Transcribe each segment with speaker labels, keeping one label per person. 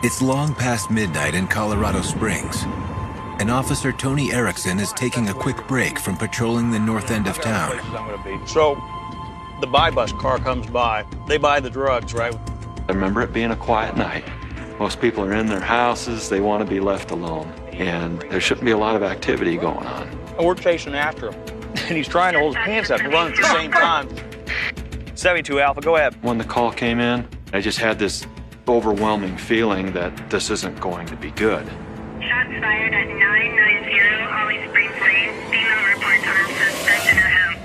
Speaker 1: It's long past midnight in Colorado Springs, and Officer Tony Erickson is taking a quick break from patrolling the north end of town.
Speaker 2: So, the buy bus car comes by. They buy the drugs, right?
Speaker 3: I remember it being a quiet night. Most people are in their houses. They want to be left alone, and there shouldn't be a lot of activity going on.
Speaker 2: And we're chasing after him, and he's trying to hold his pants up and run at the same time. 72 Alpha, go ahead.
Speaker 3: When the call came in, I just had this overwhelming feeling that this isn't going to be good.
Speaker 4: Shots fired at 990 Holly Springs Lane. Female reports armed suspect in her home.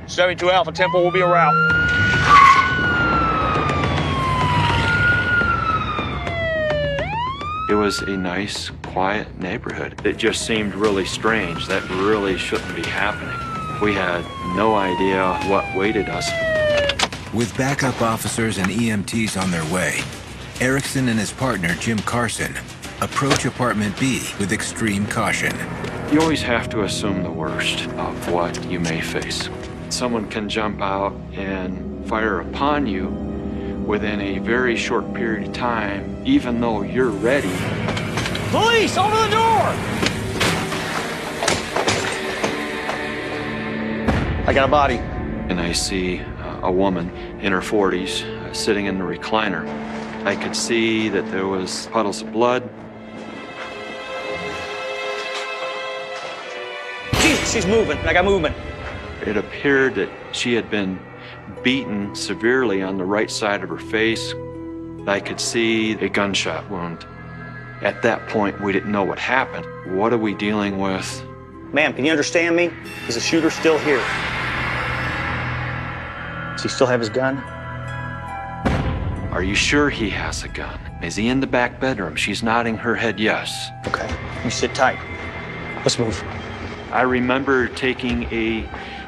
Speaker 2: 72 Alpha, Temple will be a route.
Speaker 3: It was a nice, quiet neighborhood. It just seemed really strange. That really shouldn't be happening. We had no idea what waited us.
Speaker 1: With backup officers and EMTs on their way, Erickson and his partner, Jim Carson, approach Apartment B with extreme caution.
Speaker 3: You always have to assume the worst of what you may face. Someone can jump out and fire upon you within a very short period of time, even though you're ready.
Speaker 2: Police, open the door! I got a body.
Speaker 3: And I see a woman in her 40s sitting in the recliner. I could see that there was puddles of blood.
Speaker 2: Jesus, she's moving. I got movement.
Speaker 3: It appeared that she had been beaten severely on the right side of her face. I could see a gunshot wound. At that point, we didn't know what happened. What are we dealing with?
Speaker 2: Ma'am, can you understand me? Is the shooter still here? Does he still have his gun?
Speaker 3: Are you sure he has a gun? Is he in the back bedroom? She's nodding her head yes.
Speaker 2: Okay, you sit tight. Let's move.
Speaker 3: I remember taking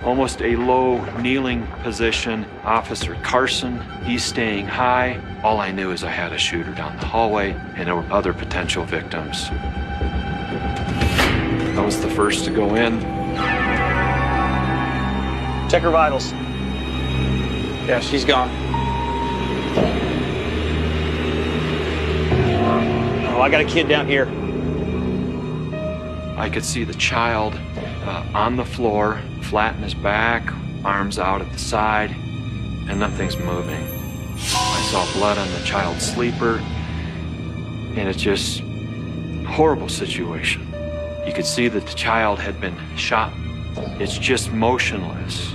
Speaker 3: almost a low kneeling position. Officer Carson, he's staying high. All I knew is I had a shooter down the hallway and there were other potential victims. I was the first to go in.
Speaker 2: Check her vitals. Yeah, she's gone. Oh, I got a kid down here.
Speaker 3: I could see the child on the floor, flat in his back, arms out at the side, and nothing's moving. I saw blood on the child's sleeper, and it's just a horrible situation. You could see that the child had been shot. It's just motionless.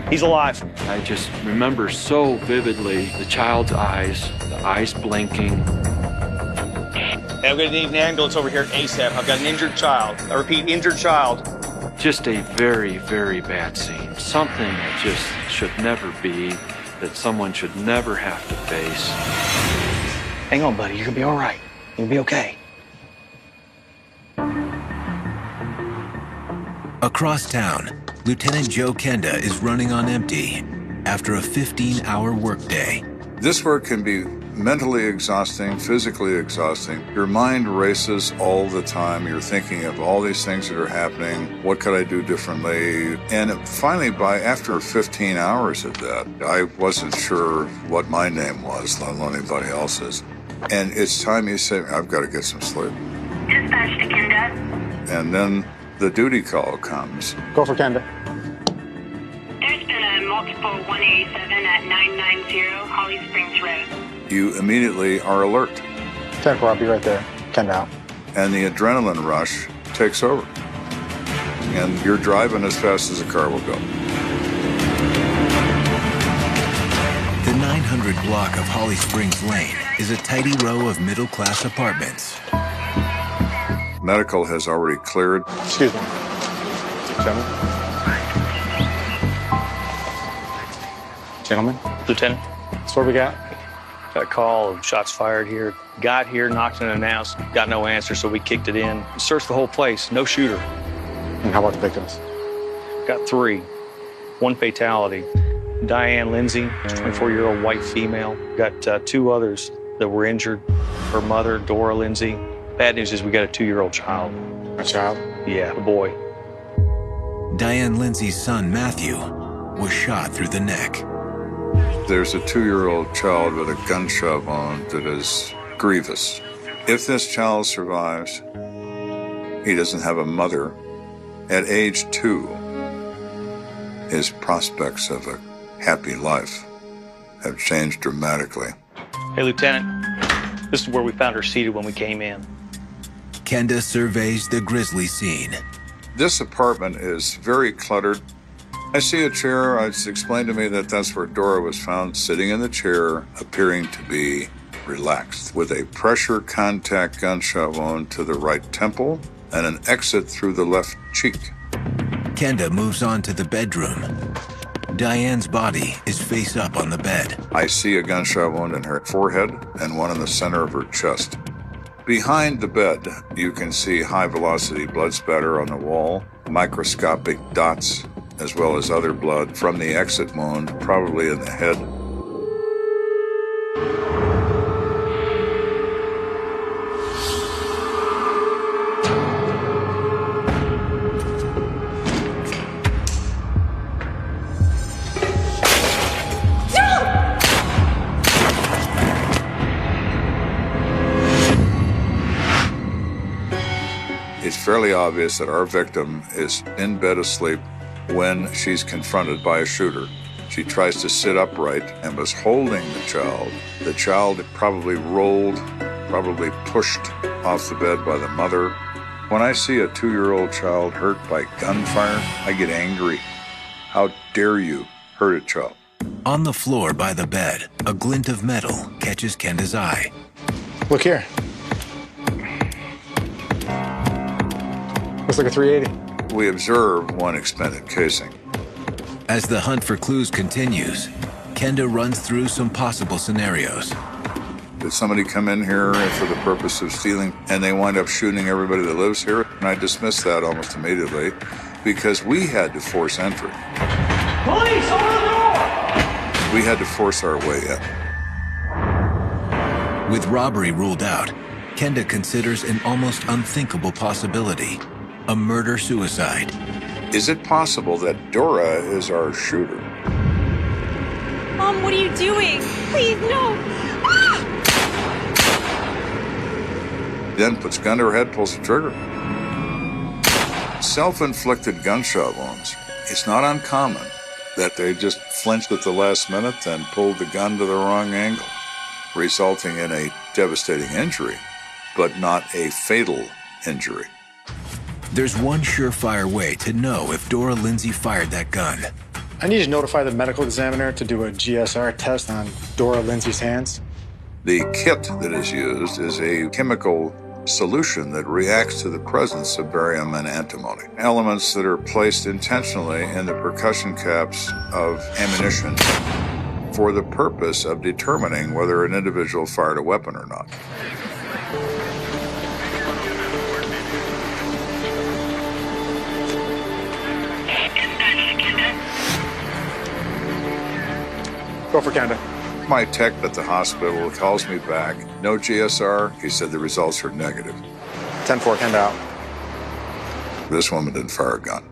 Speaker 2: He's alive.
Speaker 3: I just remember so vividly the child's eyes, the eyes blinking.
Speaker 2: Hey, I'm gonna need an ambulance over here ASAP. I've got an injured child. I repeat, injured child.
Speaker 3: Just a very, very bad scene. Something that just should never be, that someone should never have to face.
Speaker 2: Hang on, buddy. You're gonna be all right. You'll be okay.
Speaker 1: Across town, Lt.Joe Kenda is running on empty after a 15-hour workday.
Speaker 5: This work can be mentally exhausting, physically exhausting. Your mind races all the time. You're thinking of all these things that are happening. What could I do differently? And finally, after 15 hours of that, I wasn't sure what my name was, let alone anybody else's. And it's time you say, I've got to get some sleep.
Speaker 4: Dispatch to Kenda.
Speaker 5: And then the duty call comes.
Speaker 6: Go for Kenda.
Speaker 4: There's been a multiple 187 at 990 Holly Springs Road.
Speaker 5: You immediately are alert.
Speaker 6: 10-4, I'll be right there. Kenda out.
Speaker 5: And the adrenaline rush takes over. And you're driving as fast as a car will go.
Speaker 1: The 900 block of Holly Springs Lane is a tidy row of middle-class apartments.
Speaker 5: Medical has already cleared.
Speaker 6: Excuse me. Gentlemen. Gentlemen.
Speaker 2: Lieutenant,
Speaker 6: That's what we got.
Speaker 2: got a call of shots fired here. Got here, knocked and announced, got no answer, so we kicked it in. Searched the whole place, no shooter.
Speaker 6: And how about the victims?
Speaker 2: Got 3, 1 fatality. Diane Lindsay, 24-year-old white female. Got 2 others that were injured. Her mother, Dora Lindsay. Bad news is we got a 2-year-old child.
Speaker 6: A child?
Speaker 2: Yeah, a boy.
Speaker 1: Diane Lindsay's son, Matthew, was shot through the neck.
Speaker 5: There's a 2-year-old child with a gunshot wound that is grievous. If this child survives, he doesn't have a mother. At age 2, his prospects of a happy life have changed dramatically.
Speaker 2: Hey, Lieutenant, this is where we found her seated when we came in.
Speaker 1: Kenda surveys the grisly scene.
Speaker 5: This apartment is very cluttered. I see a chair. It's explained to me that that's where Dora was found, sitting in the chair, appearing to be relaxed, with a pressure contact gunshot wound to the right temple and an exit through the left cheek.
Speaker 1: Kenda moves on to the bedroom. Diane's body is face up on the bed.
Speaker 5: I see a gunshot wound in her forehead and one in the center of her chest. Behind the bed, you can see high-velocity blood spatter on the wall, microscopic dots, as well as other blood from the exit wound, probably in the head. It's fairly obvious that our victim is in bed asleep when she's confronted by a shooter. She tries to sit upright and was holding the child. The child probably rolled, probably pushed off the bed by the mother. When I see a 2-year-old child hurt by gunfire, I get angry. How dare you hurt a child?
Speaker 1: On the floor by the bed, a glint of metal catches Kenda's eye.
Speaker 6: Look here. Looks like a 380.
Speaker 5: We observe one expended casing.
Speaker 1: As the hunt for clues continues, Kenda runs through some possible scenarios.
Speaker 5: Did somebody come in here for the purpose of stealing and they wind up shooting everybody that lives here? And I dismiss that almost immediately because we had to force entry.
Speaker 7: Police, open the door!
Speaker 5: We had to force our way in.
Speaker 1: With robbery ruled out, Kenda considers an almost unthinkable possibility: a murder-suicide.
Speaker 5: Is it possible that Dora is our shooter?
Speaker 8: Mom, what are you doing? Please, no! Ah!
Speaker 5: Then puts gun to her head, pulls the trigger. Self-inflicted gunshot wounds. It's not uncommon that they just flinched at the last minute and pulled the gun to the wrong angle, resulting in a devastating injury, but not a fatal injury.
Speaker 1: There's one surefire way to know if Dora Lindsay fired that gun.
Speaker 6: I need to notify the medical examiner to do a GSR test on Dora Lindsay's hands.
Speaker 5: The kit that is used is a chemical solution that reacts to the presence of barium and antimony, elements that are placed intentionally in the percussion caps of ammunition for the purpose of determining whether an individual fired a weapon or not.
Speaker 6: Go for Kenda.
Speaker 5: My tech at the hospital calls me back. No GSR. He said the results are negative.
Speaker 6: 10-4, Kenda out.
Speaker 5: This woman didn't fire a gun.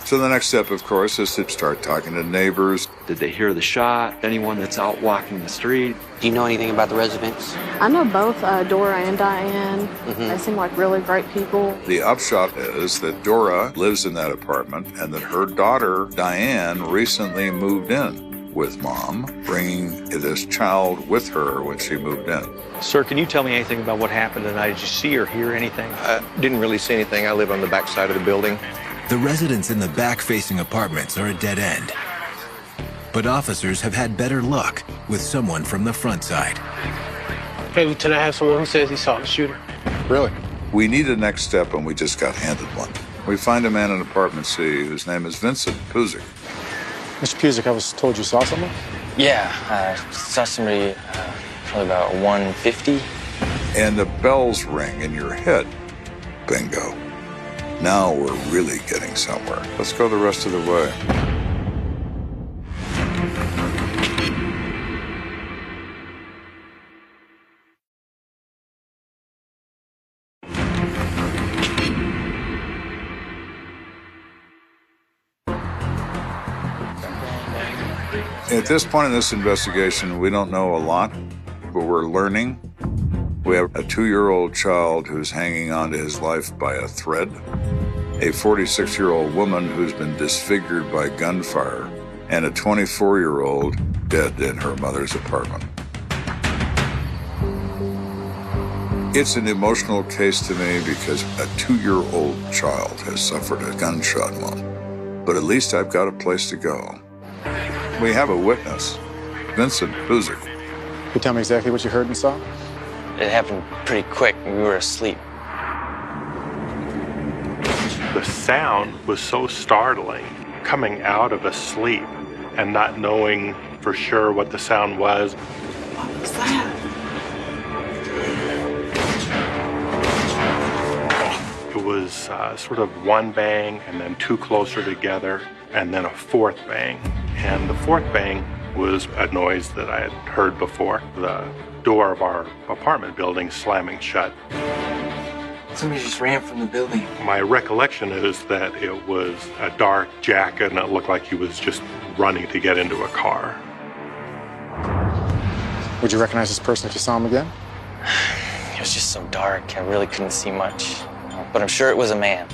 Speaker 5: So the next step, of course, is to start talking to neighbors.
Speaker 3: Did they hear the shot? Anyone that's out walking the street?
Speaker 9: Do you know anything about the residents?
Speaker 10: I know both Dora and Diane. They seem like really great people.
Speaker 5: The upshot is that Dora lives in that apartment and that her daughter, Diane, recently moved in with Mom, bringing this child with her when she moved in.
Speaker 2: Sir, can you tell me anything about what happened tonight? Did you see or hear anything?
Speaker 11: Didn't really see anything. I live on the back side of the building.
Speaker 1: The residents in the back-facing apartments are a dead end. But officers have had better luck with someone from the front side.
Speaker 7: Hey, Lieutenant, I have someone who says he saw the shooter.
Speaker 6: Really?
Speaker 5: We need a next step, and we just got handed one. We find a man in apartment C whose name is Vincent Puzik.
Speaker 6: Mr. Puzik, I was told you saw someone?
Speaker 9: Yeah, saw somebody probably about 150.
Speaker 5: And the bells ring in your head. Bingo. Now we're really getting somewhere. Let's go the rest of the way. At this point in this investigation, we don't know a lot, but we're learning. We have a 2-year-old child who's hanging on to his life by a thread, a 46-year-old woman who's been disfigured by gunfire, and a 24-year-old dead in her mother's apartment. It's an emotional case to me because a 2-year-old child has suffered a gunshot wound. But at least I've got a place to go. We have a witness, Vincent Puzik.
Speaker 6: Can you tell me exactly what you heard and saw?
Speaker 9: It happened pretty quick. We were asleep.
Speaker 12: The sound was so startling, coming out of a sleep and not knowing for sure what the sound was.
Speaker 8: What was that?
Speaker 12: It was sort of one bang and then two closer together and then a fourth bang. And the fourth bang was a noise that I had heard before, the door of our apartment building slamming shut.
Speaker 9: Somebody just ran from the building.
Speaker 12: My recollection is that it was a dark jacket and it looked like he was just running to get into a car.
Speaker 6: Would you recognize this person if you saw him again?
Speaker 9: It was just so dark, I really couldn't see much. But I'm sure it was a man.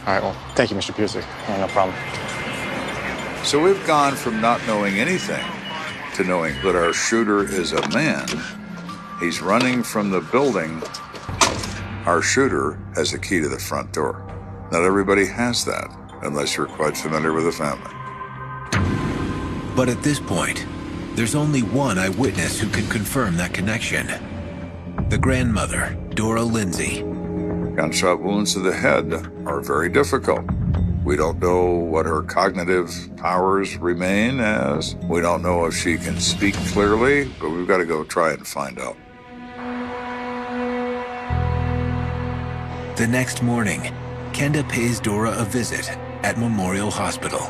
Speaker 6: All right, well, thank you, Mr. Puzik.
Speaker 9: Yeah, no problem.
Speaker 5: So we've gone from not knowing anything to knowing that our shooter is a man. He's running from the building. Our shooter has a key to the front door. Not everybody has that, unless you're quite familiar with the family.
Speaker 1: But at this point, there's only one eyewitness who can confirm that connection. The grandmother, Dora Lindsay.
Speaker 5: Gunshot wounds to the head are very difficult. We don't know what her cognitive powers remain as. We don't know if she can speak clearly, but we've got to go try and find out.
Speaker 1: The next morning, Kenda pays Dora a visit at Memorial Hospital.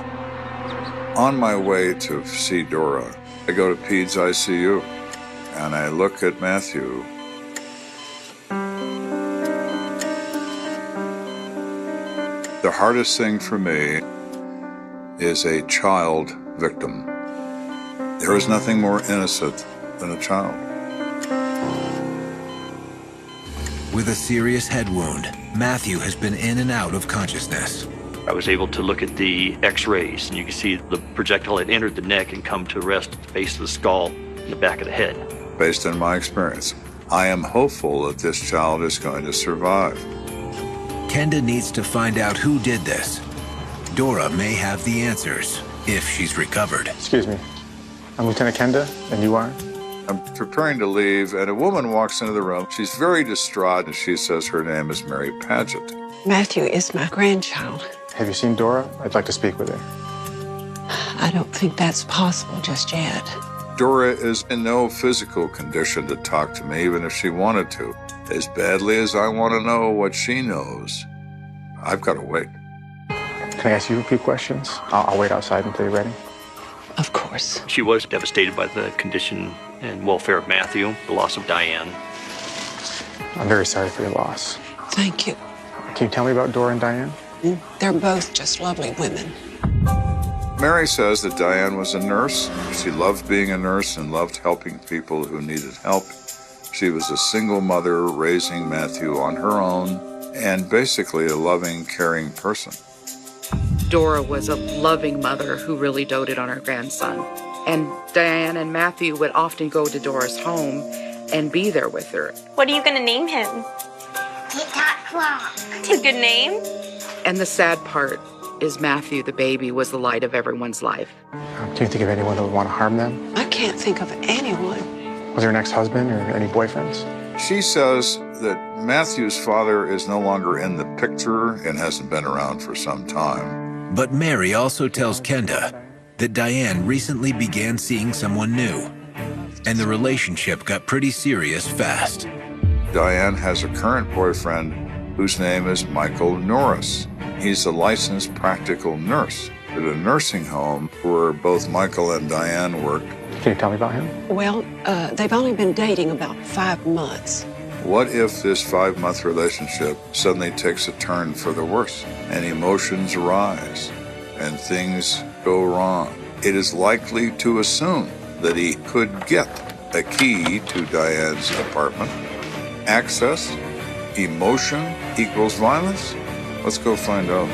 Speaker 5: On my way to see Dora, I go to Peds ICU, and I look at Matthew. The hardest thing for me is a child victim. There is nothing more innocent than a child.
Speaker 1: With a serious head wound, Matthew has been in and out of consciousness.
Speaker 13: I was able to look at the x-rays, and you can see the projectile had entered the neck and come to rest at the base of the skull and the back of the head.
Speaker 5: Based on my experience, I am hopeful that this child is going to survive.
Speaker 1: Kenda needs to find out who did this. Dora may have the answers, if she's recovered.
Speaker 6: Excuse me. I'm Lieutenant Kenda, and you are?
Speaker 5: I'm preparing to leave, and a woman walks into the room. She's very distraught, and she says her name is Mary Paget.
Speaker 14: Matthew is my grandchild.
Speaker 6: Have you seen Dora? I'd like to speak with her.
Speaker 14: I don't think that's possible just yet.
Speaker 5: Dora is in no physical condition to talk to me, even if she wanted to. As badly as I want to know what she knows, I've got to wait.
Speaker 6: Can I ask you a few questions? I'll wait outside until you're ready.
Speaker 14: Of course.
Speaker 13: She was devastated by the condition and welfare of Matthew, the loss of Diane.
Speaker 6: I'm very sorry for your loss.
Speaker 14: Thank you.
Speaker 6: Can you tell me about Dora and Diane?
Speaker 14: They're both just lovely women.
Speaker 5: Mary says that Diane was a nurse. She loved being a nurse and loved helping people who needed help. She was a single mother raising Matthew on her own and basically a loving, caring person.
Speaker 15: Dora was a loving mother who really doted on her grandson. And Diane and Matthew would often go to Dora's home and be there with her.
Speaker 8: What are you going to name him?
Speaker 4: Tick-tock clock.
Speaker 8: A good name?
Speaker 15: And the sad part is Matthew, the baby, was the light of everyone's life.
Speaker 6: Can you think of anyone that would want to harm them?
Speaker 14: I can't think of anyone.
Speaker 6: Was there an ex-husband or any boyfriends?
Speaker 5: She says that Matthew's father is no longer in the picture and hasn't been around for some time.
Speaker 1: But Mary also tells Kenda that Diane recently began seeing someone new, and the relationship got pretty serious fast.
Speaker 5: Diane has a current boyfriend whose name is Michael Norris. He's a licensed practical nurse at a nursing home where both Michael and Diane worked.
Speaker 6: Can you tell me about him?
Speaker 14: Well, they've only been dating about 5 months.
Speaker 5: What if this 5-month relationship suddenly takes a turn for the worse and emotions rise and things go wrong? it is likely to assume that he could get a key to Diane's apartment. Access, emotion equals violence? Let's go find out.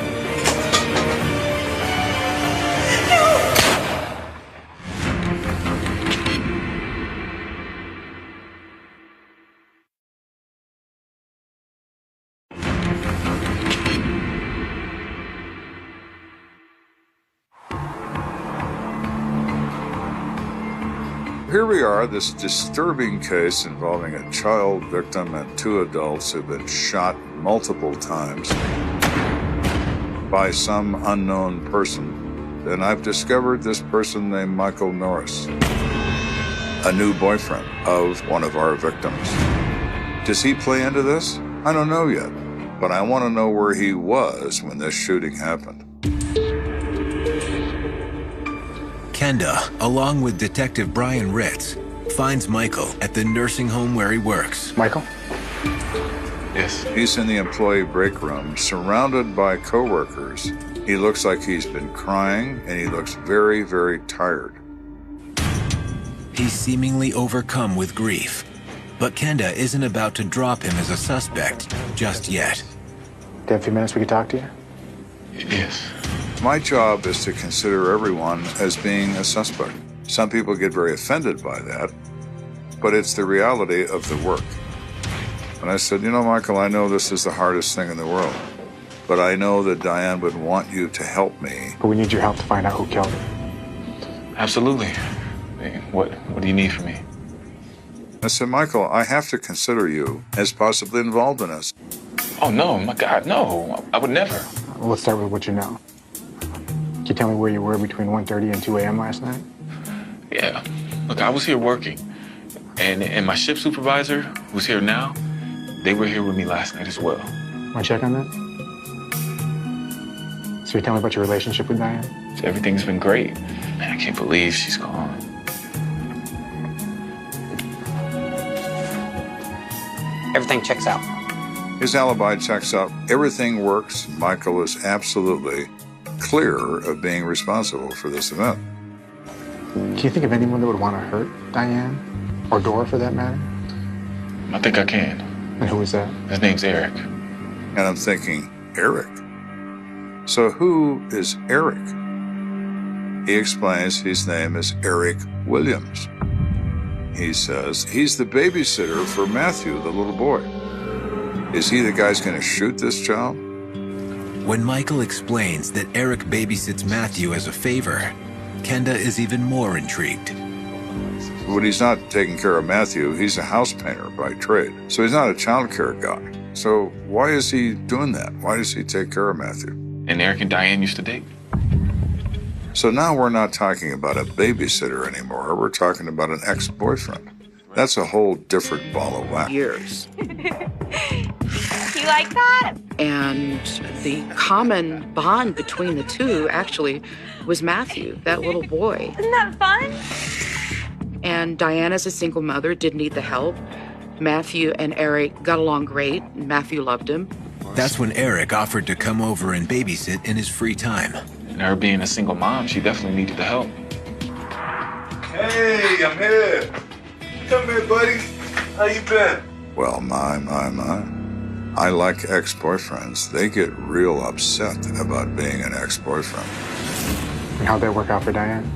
Speaker 5: Here we are, this disturbing case involving a child victim and 2 adults who've been shot multiple times by some unknown person. And I've discovered this person named Michael Norris, a new boyfriend of one of our victims. Does he play into this? I don't know yet, but I want to know where he was when this shooting happened.
Speaker 1: Kenda, along with Detective Brian Ritz, finds Michael at the nursing home where he works.
Speaker 6: Michael?
Speaker 5: Yes. He's in the employee break room, surrounded by coworkers. He looks like he's been crying, and he looks very, very tired.
Speaker 1: He's seemingly overcome with grief, but Kenda isn't about to drop him as a suspect just yet.
Speaker 6: Do you have a few minutes we could talk to you?
Speaker 5: Yes. My job is to consider everyone as being a suspect. Some people get very offended by that, but it's the reality of the work. And I said, you know, Michael, I know this is the hardest thing in the world, but I know that Diane would want you to help me.
Speaker 6: But we need your help to find out who killed her.
Speaker 16: Absolutely. What do you need from me?
Speaker 5: I said, Michael, I have to consider you as possibly involved in this.
Speaker 16: Oh, no, my God, no. I would never.
Speaker 6: Well, let's start with what you know. Can you tell me where you were between 1:30 and 2 a.m. last night?
Speaker 16: Yeah. Look, I was here working. And my shift supervisor, who's here now, they were here with me last night as well.
Speaker 6: Want to check on that? So you tell me about your relationship with Diane?
Speaker 16: Everything's been great. Man, I can't believe she's gone.
Speaker 17: Everything checks out.
Speaker 5: His alibi checks out. Everything works. Michael is absolutely clear of being responsible for this event.
Speaker 6: Can you think of anyone that would want to hurt Diane? Or Dora, for that matter?
Speaker 16: I think I can.
Speaker 6: And who is that?
Speaker 16: His name's Eric.
Speaker 5: And I'm thinking, Eric? So who is Eric? He explains his name is Eric Williams. He says he's the babysitter for Matthew, the little boy. Is he the guy who's going to shoot this child?
Speaker 1: When Michael explains that Eric babysits Matthew as a favor, Kenda is even more intrigued.
Speaker 5: When he's not taking care of Matthew, he's a house painter by trade. So he's not a child care guy. So why is he doing that? Why does he take care of Matthew?
Speaker 16: And Eric and Diane used to date.
Speaker 5: So now we're not talking about a babysitter anymore. We're talking about an ex-boyfriend. That's a whole different ball of wax.
Speaker 15: Years.
Speaker 8: You like that?
Speaker 15: And the common bond between the two actually was Matthew, that little boy.
Speaker 8: Isn't that fun?
Speaker 15: And Diane, as a single mother, did need the help. Matthew and Eric got along great. Matthew loved him.
Speaker 1: That's when Eric offered to come over and babysit in his free time.
Speaker 16: And her being a single mom, she definitely needed the help.
Speaker 18: Hey, I'm here. Come here, buddy. How you been?
Speaker 5: Well, my. I like ex-boyfriends. They get real upset about being an ex-boyfriend.
Speaker 6: And how'd that work out for Diane?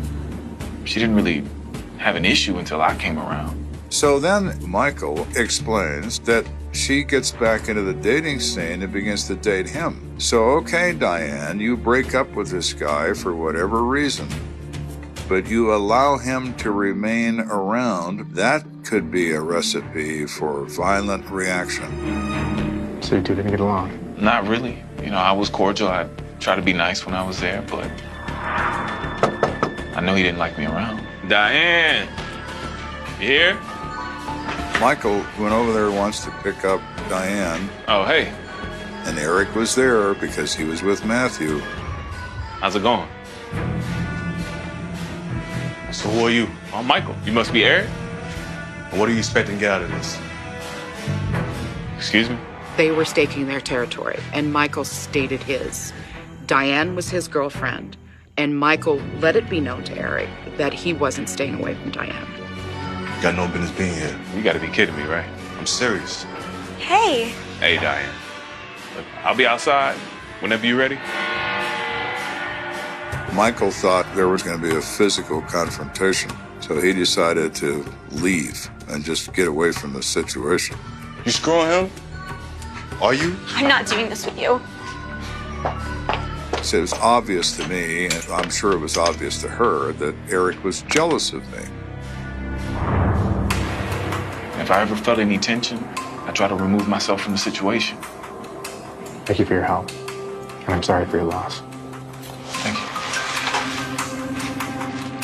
Speaker 16: She didn't really have an issue until I came around.
Speaker 5: So then Michael explains that she gets back into the dating scene and begins to date him. So, okay, Diane, you break up with this guy for whatever reason, but you allow him to remain around. That could be a recipe for violent reaction.
Speaker 6: So you two didn't get along?
Speaker 16: Not really. You know, I was cordial. I tried to be nice when I was there, but I know he didn't like me around. Diane, you here?
Speaker 5: Michael went over there once to pick up Diane.
Speaker 16: Oh, hey.
Speaker 5: And Eric was there because he was with Matthew.
Speaker 16: How's it going?
Speaker 18: So who are you?
Speaker 16: I'm Michael. You must be Eric?
Speaker 18: And what are you expecting to get out of this?
Speaker 16: Excuse me?
Speaker 15: They were staking their territory, and Michael stated his. Diane was his girlfriend. And Michael let it be known to Eric that he wasn't staying away from Diane.
Speaker 19: You got no business being here.
Speaker 16: You gotta be kidding me, right?
Speaker 19: I'm serious.
Speaker 8: Hey.
Speaker 16: Hey, Diane. Look, I'll be outside whenever you're ready.
Speaker 5: Michael thought there was going to be a physical confrontation, so he decided to leave and just get away from the situation.
Speaker 19: You screwing him? Are you?
Speaker 8: I'm not doing this with you.
Speaker 5: So it was obvious to me, and I'm sure it was obvious to her, that Eric was jealous of me.
Speaker 16: If I ever felt any tension, I try to remove myself from the situation.
Speaker 6: Thank you for your help. And I'm sorry for your loss.
Speaker 16: Thank you.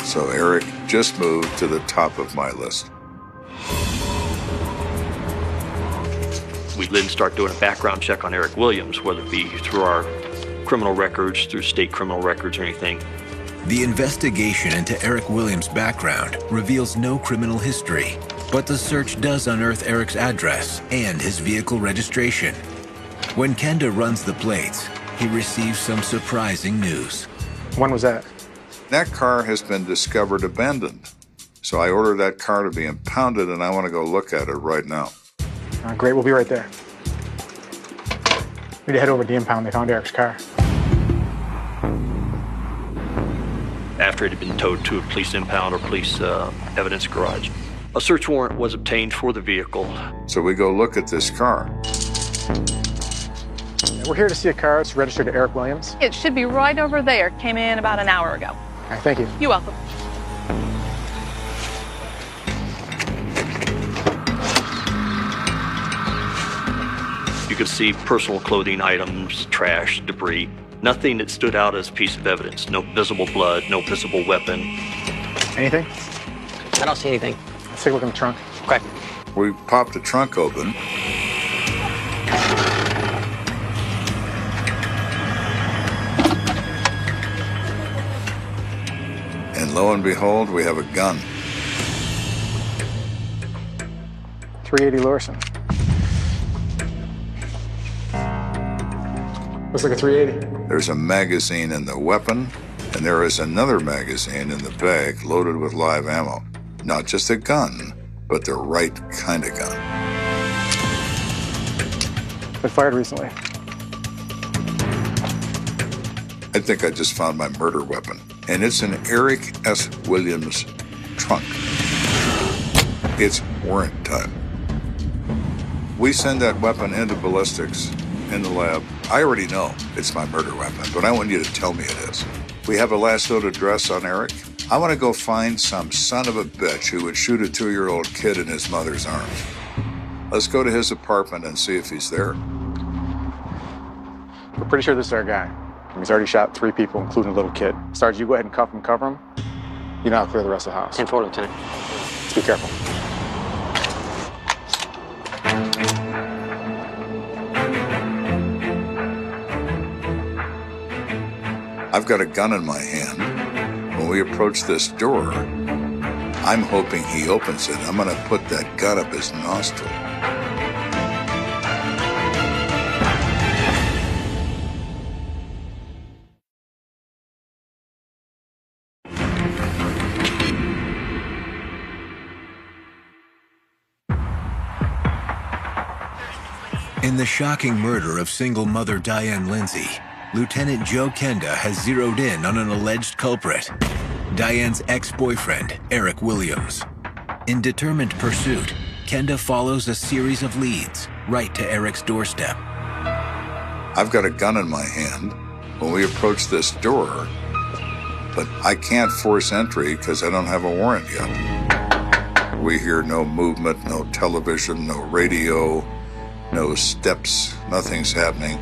Speaker 5: So Eric just moved to the top of my list.
Speaker 13: We then start doing a background check on Eric Williams, whether it be through our criminal records, through state criminal records or anything.
Speaker 1: The investigation into Eric Williams' background reveals no criminal history, but the search does unearth Eric's address and his vehicle registration. When Kenda runs the plates, he receives some surprising news.
Speaker 6: When was that?
Speaker 5: That car has been discovered abandoned. So I ordered that car to be impounded, and I want to go look at it right now.
Speaker 6: Great, we'll be right there. We need to head over to the impound. They found Eric's car.
Speaker 13: After it had been towed to a police impound or police evidence garage, a search warrant was obtained for the vehicle.
Speaker 5: So we go look at this car.
Speaker 6: We're here to see a car. It's registered to Eric Williams.
Speaker 20: It should be right over there. Came in about an hour ago.
Speaker 6: All right, thank you.
Speaker 20: You're welcome.
Speaker 13: You could see personal clothing items, trash, debris. Nothing that stood out as a piece of evidence. No visible blood, no visible weapon.
Speaker 6: Anything?
Speaker 17: I don't see anything.
Speaker 6: Let's take a look in the trunk.
Speaker 17: Okay.
Speaker 5: We popped the trunk open. And lo and behold, we have a gun.
Speaker 6: .380 Lorson. Looks like a .380.
Speaker 5: There's a magazine in the weapon, and there is another magazine in the bag loaded with live ammo. Not just a gun, but the right kind of gun.
Speaker 6: Been fired recently.
Speaker 5: I think I just found my murder weapon, and it's in Eric S. Williams' trunk. It's warrant time. We send that weapon into ballistics in the lab. I already know it's my murder weapon, but I want you to tell me it is. We have a last known address on Eric. I want to go find some son of a bitch who would shoot a 2-year-old kid in his mother's arms. Let's go to his apartment and see if he's there.
Speaker 6: We're pretty sure this is our guy. He's already shot 3 people, including a little kid. Sarge, you go ahead and cuff him, cover him. You know how to clear the rest of the house.
Speaker 17: 10-4, Lieutenant.
Speaker 6: Let's be careful.
Speaker 5: I've got a gun in my hand. When we approach this door, I'm hoping he opens it. I'm gonna put that gun up his nostril.
Speaker 1: In the shocking murder of single mother Diane Lindsay, Lt.Joe Kenda has zeroed in on an alleged culprit, Diane's ex-boyfriend, Eric Williams. In determined pursuit, Kenda follows a series of leads right to Eric's doorstep.
Speaker 5: I've got a gun in my hand when we approach this door, but I can't force entry because I don't have a warrant yet. We hear no movement, no television, no radio, no steps, nothing's happening.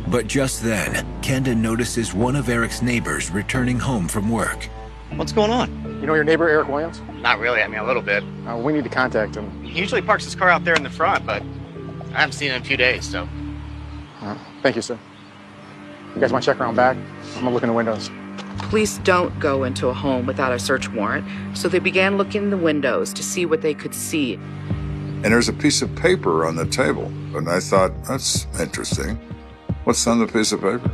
Speaker 1: But just then, Kenda notices one of Eric's neighbors returning home from work.
Speaker 21: What's going on?
Speaker 6: You know your neighbor, Eric Williams?
Speaker 21: Not really. I mean, a little bit.
Speaker 6: We need to contact him.
Speaker 21: He usually parks his car out there in the front, but I haven't seen him in a few days, so.
Speaker 6: Thank you, sir. You guys want to check around back? I'm going to look in the windows.
Speaker 15: Police don't go into a home without a search warrant, so they began looking in the windows to see what they could see.
Speaker 5: And there's a piece of paper on the table, and I thought, that's interesting. What's on the piece of paper?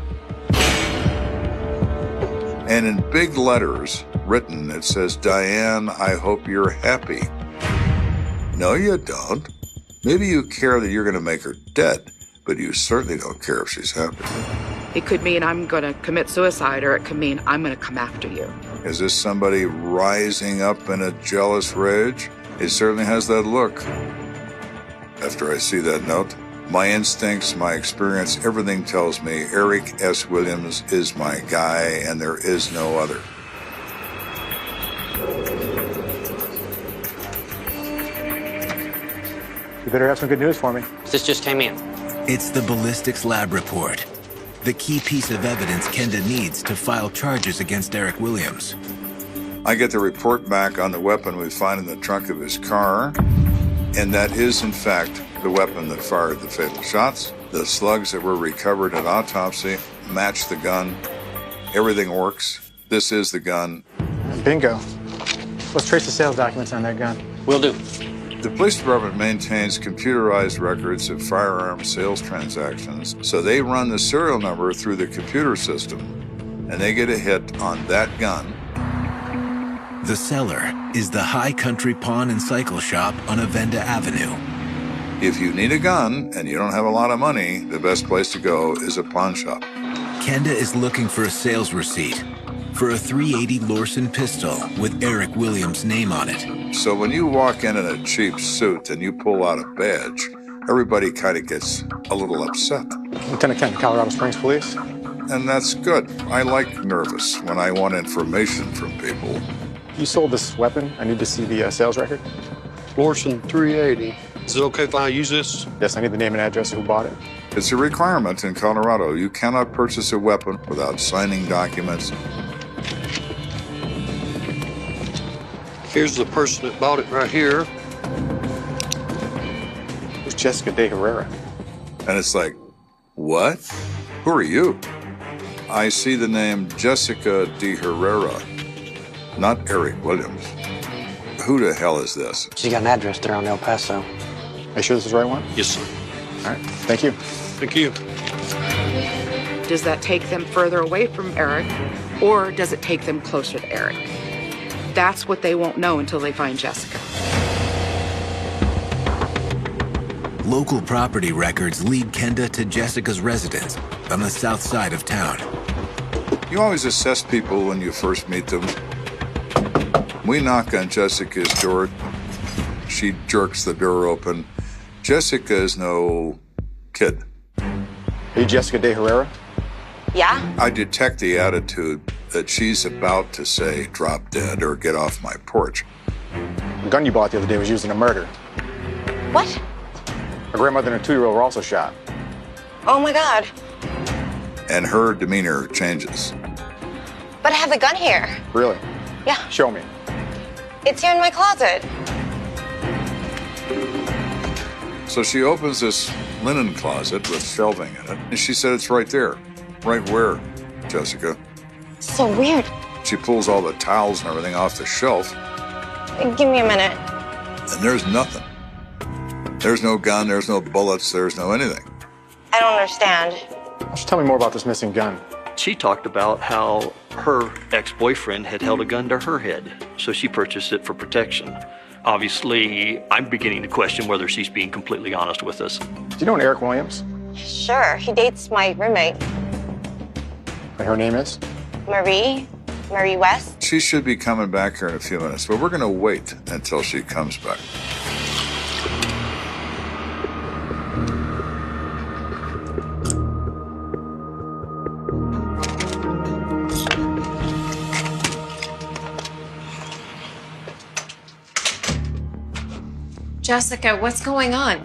Speaker 5: And in big letters written, it says, "Diane, I hope you're happy." No, you don't. Maybe you care that you're going to make her dead, but you certainly don't care if she's happy.
Speaker 15: It could mean I'm going to commit suicide, or it could mean I'm going to come after you.
Speaker 5: Is this somebody rising up in a jealous rage? It certainly has that look. After I see that note, my instincts, my experience, everything tells me Eric S. Williams is my guy, and there is no other.
Speaker 6: You better have some good news for me.
Speaker 17: This just came in.
Speaker 1: It's the ballistics lab report, the key piece of evidence Kenda needs to file charges against Eric Williams.
Speaker 5: I get the report back on the weapon we find in the trunk of his car, and that is, in fact, the weapon that fired the fatal shots. The slugs that were recovered at autopsy match the gun. Everything works. This is the gun.
Speaker 6: Bingo. Let's trace the sales documents on that gun.
Speaker 17: Will do.
Speaker 5: The police department maintains computerized records of firearm sales transactions, so they run the serial number through the computer system, and they get a hit on that gun.
Speaker 1: The seller is the High Country Pawn and Cycle Shop on Avenda Avenue.
Speaker 5: If you need a gun and you don't have a lot of money, the best place to go is a pawn shop.
Speaker 1: Kenda is looking for a sales receipt for a .380 Lorson pistol with Eric Williams' name on it.
Speaker 5: So when you walk in a cheap suit and you pull out a badge, everybody kind of gets a little upset.
Speaker 6: Lieutenant Kenda, Colorado Springs Police.
Speaker 5: And that's good. I like nervous when I want information from people.
Speaker 6: You sold this weapon. I need to see the sales record.
Speaker 3: Lorson 380. Is it okay if I use this?
Speaker 6: Yes, I need the name and address of who bought it.
Speaker 5: It's a requirement in Colorado. You cannot purchase a weapon without signing documents.
Speaker 3: Here's the person that bought it right here.
Speaker 6: Who's Jessica De Herrera?
Speaker 5: And it's like, what? Who are you? I see the name Jessica De Herrera, not Eric Williams. Who the hell is this?
Speaker 17: She's got an address there on El Paso.
Speaker 6: Are you sure this is the right one?
Speaker 3: Yes, sir.
Speaker 6: All right, thank you.
Speaker 3: Thank you.
Speaker 15: Does that take them further away from Eric, or does it take them closer to Eric? That's what they won't know until they find Jessica.
Speaker 1: Local property records lead Kenda to Jessica's residence on the south side of town.
Speaker 5: You always assess people when you first meet them. We knock on Jessica's door. She jerks the door open. Jessica is no kid.
Speaker 6: Are you Jessica De Herrera?
Speaker 8: Yeah?
Speaker 5: I detect the attitude that she's about to say, drop dead or get off my porch.
Speaker 6: The gun you bought the other day was used in a murder.
Speaker 8: What?
Speaker 6: A grandmother and a 2-year-old were also shot.
Speaker 8: Oh my God.
Speaker 5: And her demeanor changes.
Speaker 8: But I have the gun here.
Speaker 6: Really?
Speaker 8: Yeah.
Speaker 6: Show me.
Speaker 8: It's here in my closet.
Speaker 5: So she opens this linen closet with shelving in it, and she said it's right there. Right where, Jessica?
Speaker 8: So weird.
Speaker 5: She pulls all the towels and everything off the shelf.
Speaker 8: Give me a minute.
Speaker 5: And there's nothing. There's no gun, there's no bullets, there's no anything.
Speaker 8: I don't understand.
Speaker 6: Why don't you tell me more about this missing gun?
Speaker 13: She talked about how her ex-boyfriend had held a gun to her head, so she purchased it for protection. Obviously, I'm beginning to question whether she's being completely honest with us.
Speaker 6: Do you know an Eric Williams?
Speaker 8: Sure, he dates my roommate.
Speaker 6: And her name is?
Speaker 8: Marie West.
Speaker 5: She should be coming back here in a few minutes, but we're going to wait until she comes back.
Speaker 22: Jessica, what's going on?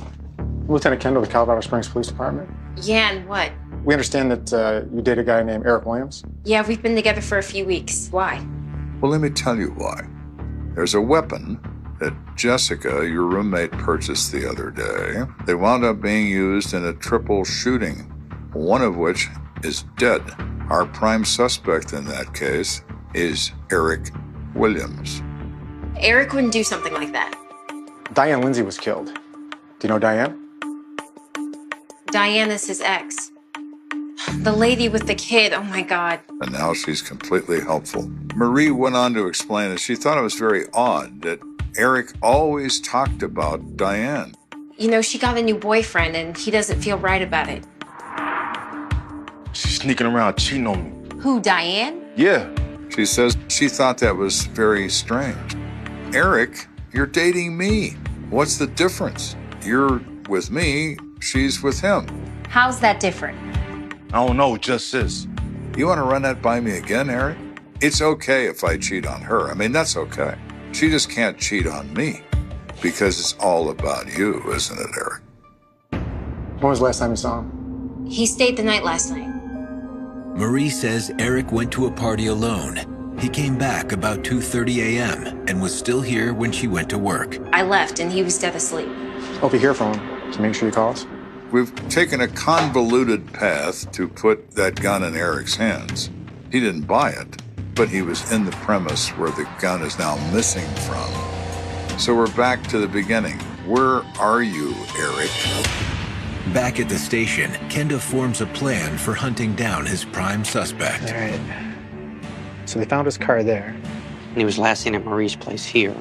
Speaker 6: Lieutenant Kenda of the Colorado Springs Police Department.
Speaker 22: Yeah, and what?
Speaker 6: We understand that you date a guy named Eric Williams.
Speaker 22: Yeah, we've been together for a few weeks. Why?
Speaker 5: Well, let me tell you why. There's a weapon that Jessica, your roommate, purchased the other day. They wound up being used in a triple shooting, one of which is dead. Our prime suspect in that case is Eric Williams.
Speaker 22: Eric wouldn't do something like that.
Speaker 6: Diane Lindsay was killed. Do you know Diane?
Speaker 22: Diane is his ex. The lady with the kid, oh my God.
Speaker 5: And now she's completely helpful. Marie went on to explain that she thought it was very odd that Eric always talked about Diane.
Speaker 22: You know, she got a new boyfriend and he doesn't feel right about it.
Speaker 19: She's sneaking around cheating on me.
Speaker 22: Who, Diane?
Speaker 19: Yeah.
Speaker 5: She says she thought that was very strange. Eric, you're dating me. What's the difference? You're with me, she's with him.
Speaker 22: How's that different?
Speaker 19: I don't know, just is.
Speaker 5: You want to run that by me again, Eric? It's okay if I cheat on her. I mean, that's okay. She just can't cheat on me because it's all about you, isn't it, Eric?
Speaker 6: When was the last time you saw him?
Speaker 22: He stayed the night last night.
Speaker 1: Marie says Eric went to a party alone. He came back about 2:30 a.m. and was still here when she went to work.
Speaker 22: I left and he was dead asleep.
Speaker 6: Hope you hear from him, so make sure you call us.
Speaker 5: We've taken a convoluted path to put that gun in Eric's hands. He didn't buy it, but he was in the premise where the gun is now missing from. So we're back to the beginning. Where are you, Eric?
Speaker 1: Back at the station, Kenda forms a plan for hunting down his prime suspect.
Speaker 17: All right. So they found his car there. And he was last seen at Marie's place here.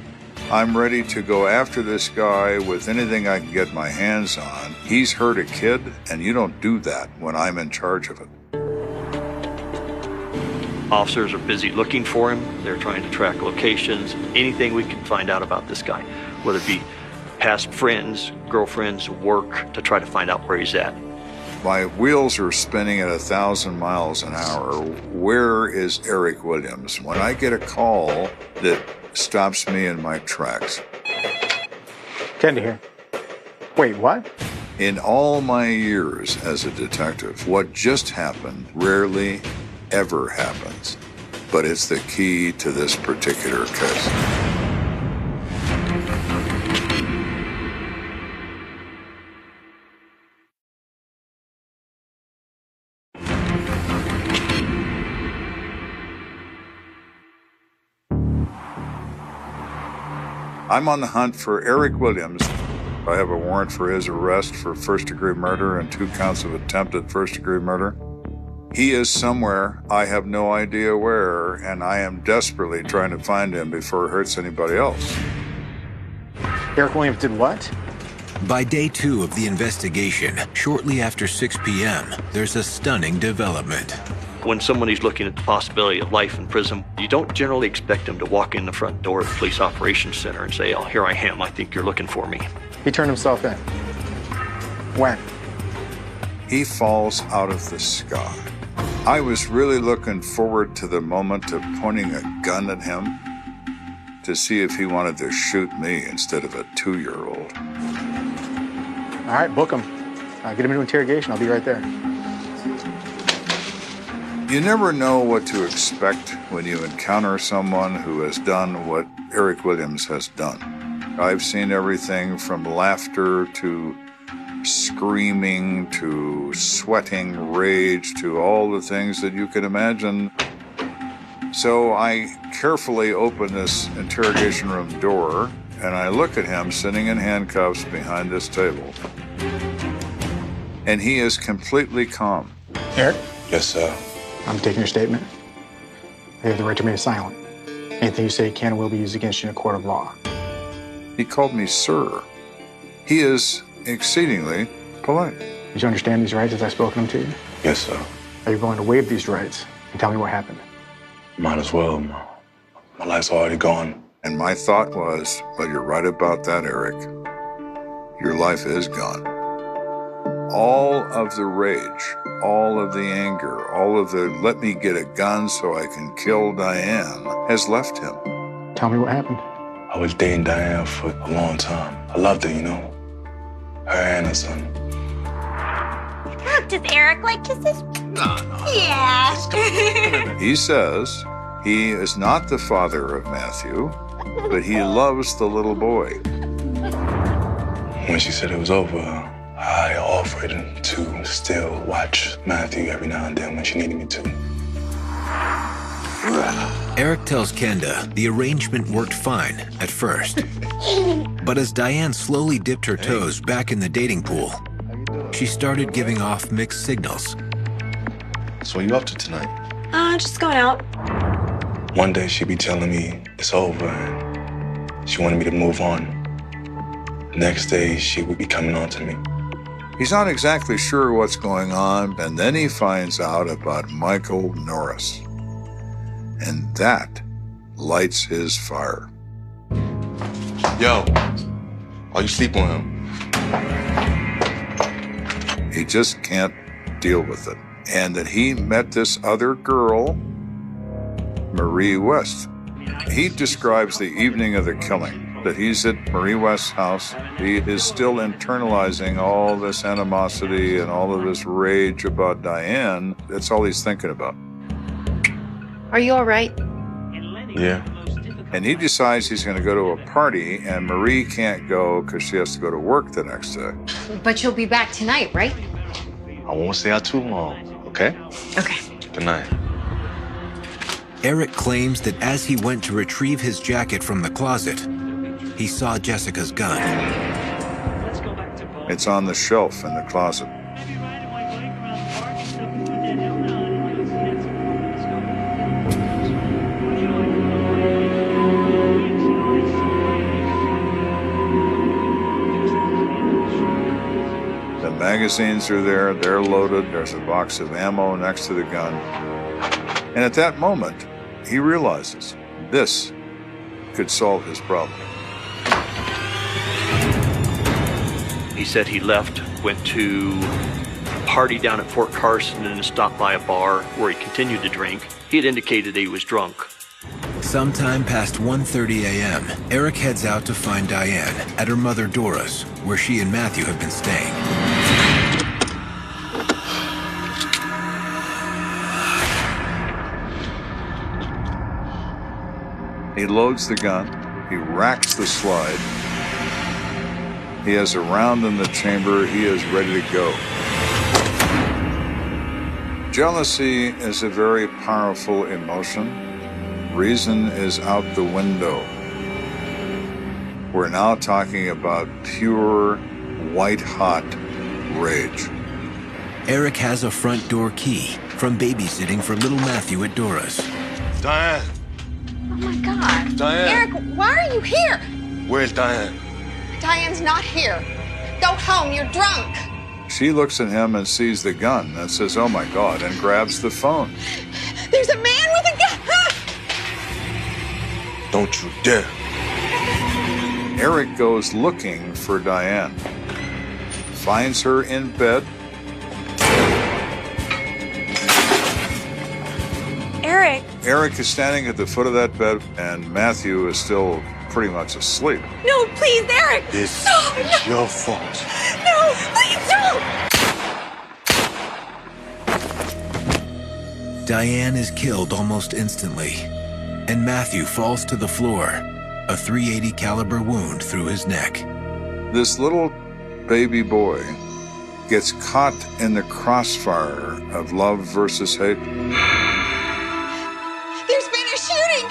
Speaker 5: I'm ready to go after this guy with anything I can get my hands on. He's hurt a kid, and you don't do that when I'm in charge of it.
Speaker 13: Officers are busy looking for him. They're trying to track locations, anything we can find out about this guy, whether it be past friends, girlfriends, work, to try to find out where he's at.
Speaker 5: My wheels are spinning at 1,000 miles an hour. Where is Eric Williams? When I get a call that stops me in my tracks.
Speaker 6: Kenda here. Wait, what?
Speaker 5: In all my years as a detective, what just happened rarely ever happens. But it's the key to this particular case. I'm on the hunt for Eric Williams. I have a warrant for his arrest for first-degree murder and 2 counts of attempted first-degree murder. He is somewhere, I have no idea where, and I am desperately trying to find him before it hurts anybody else.
Speaker 6: Eric Williams did what?
Speaker 1: By day 2 of the investigation, shortly after 6 p.m., there's a stunning development.
Speaker 13: When somebody's looking at the possibility of life in prison, you don't generally expect them to walk in the front door of the Police Operations Center and say, "Oh, here I am, I think you're looking for me."
Speaker 6: He turned himself in. When?
Speaker 5: He falls out of the sky. I was really looking forward to the moment of pointing a gun at him to see if he wanted to shoot me instead of a 2-year-old.
Speaker 6: All right, book him. Get him into interrogation. I'll be right there.
Speaker 5: You never know what to expect when you encounter someone who has done what Eric Williams has done. I've seen everything from laughter to screaming to sweating rage to all the things that you can imagine. So I carefully open this interrogation room door and I look at him sitting in handcuffs behind this table. And he is completely calm.
Speaker 6: Eric?
Speaker 19: Yes, sir.
Speaker 6: I'm taking your statement. You have the right to remain silent. Anything you say can and will be used against you in a court of law.
Speaker 5: He called me sir. He is exceedingly polite.
Speaker 6: Did you understand these rights as I've spoken them to you?
Speaker 19: Yes, sir.
Speaker 6: Are you willing to waive these rights and tell me what happened?
Speaker 19: Might as well. My life's already gone.
Speaker 5: And my thought was, but you're right about that, Eric. Your life is gone. All of the rage, all of the anger, all of the let me get a gun so I can kill Diane has left him.
Speaker 6: Tell me what happened.
Speaker 19: I was dating Diane for a long time. I loved her, you know. Her and her son.
Speaker 8: Does Eric like kisses?
Speaker 19: No.
Speaker 8: Yeah.
Speaker 5: He says he is not the father of Matthew, but he loves the little boy.
Speaker 19: When she said it was over, I offered to still watch Matthew every now and then when she needed me to.
Speaker 1: Eric tells Kenda the arrangement worked fine at first. But as Diane slowly dipped her toes back in the dating pool, she started giving off mixed signals.
Speaker 19: So what you up to tonight?
Speaker 8: Just going out.
Speaker 19: One day she'd be telling me it's over and she wanted me to move on. Next day she would be coming on to me.
Speaker 5: He's not exactly sure what's going on, and then he finds out about Michael Norris. And that lights his fire.
Speaker 19: Yo, are you sleeping with him?
Speaker 5: He just can't deal with it. And that he met this other girl, Marie West. He describes the evening of the killing, that he's at Marie West's house. He is still internalizing all this animosity and all of this rage about Diane. That's all he's thinking about.
Speaker 22: Are you all right?
Speaker 19: Yeah.
Speaker 5: And he decides he's going to go to a party, and Marie can't go because she has to go to work the next day.
Speaker 22: But you'll be back tonight, right?
Speaker 19: I won't stay out too long, okay?
Speaker 22: Okay.
Speaker 19: Good night.
Speaker 1: Eric claims that as he went to retrieve his jacket from the closet, he saw Jessica's gun.
Speaker 5: It's on the shelf in the closet. The magazines are there, they're loaded, there's a box of ammo next to the gun. And at that moment, he realizes this could solve his problem.
Speaker 13: He said he left, went to a party down at Fort Carson and stopped by a bar where he continued to drink. He had indicated that he was drunk.
Speaker 1: Sometime past 1:30 a.m., Eric heads out to find Diane at her mother Dora's, where she and Matthew have been staying.
Speaker 5: He loads the gun, he racks the slide. He has a round in the chamber, he is ready to go. Jealousy is a very powerful emotion. Reason is out the window. We're now talking about pure, white-hot rage.
Speaker 1: Eric has a front door key from babysitting for little Matthew at Dora's.
Speaker 18: Diane,
Speaker 8: Oh my God.
Speaker 18: Diane.
Speaker 8: Eric, why are you here?
Speaker 18: Where's Diane?
Speaker 8: Diane's not here. Go home, you're drunk.
Speaker 5: She looks at him and sees the gun and says, "Oh my God," and grabs the phone.
Speaker 8: There's a man with a gun.
Speaker 18: Don't you dare.
Speaker 5: Eric goes looking for Diane, finds her in bed.
Speaker 8: Eric.
Speaker 5: Eric is standing at the foot of that bed, and Matthew is still pretty much asleep.
Speaker 8: No, please, Eric.
Speaker 18: This
Speaker 8: No,
Speaker 18: is your fault.
Speaker 8: No, please don't.
Speaker 1: Diane is killed almost instantly, and Matthew falls to the floor, a .380 caliber wound through his neck.
Speaker 5: This little baby boy gets caught in the crossfire of love versus hate.
Speaker 8: There's been a shooting.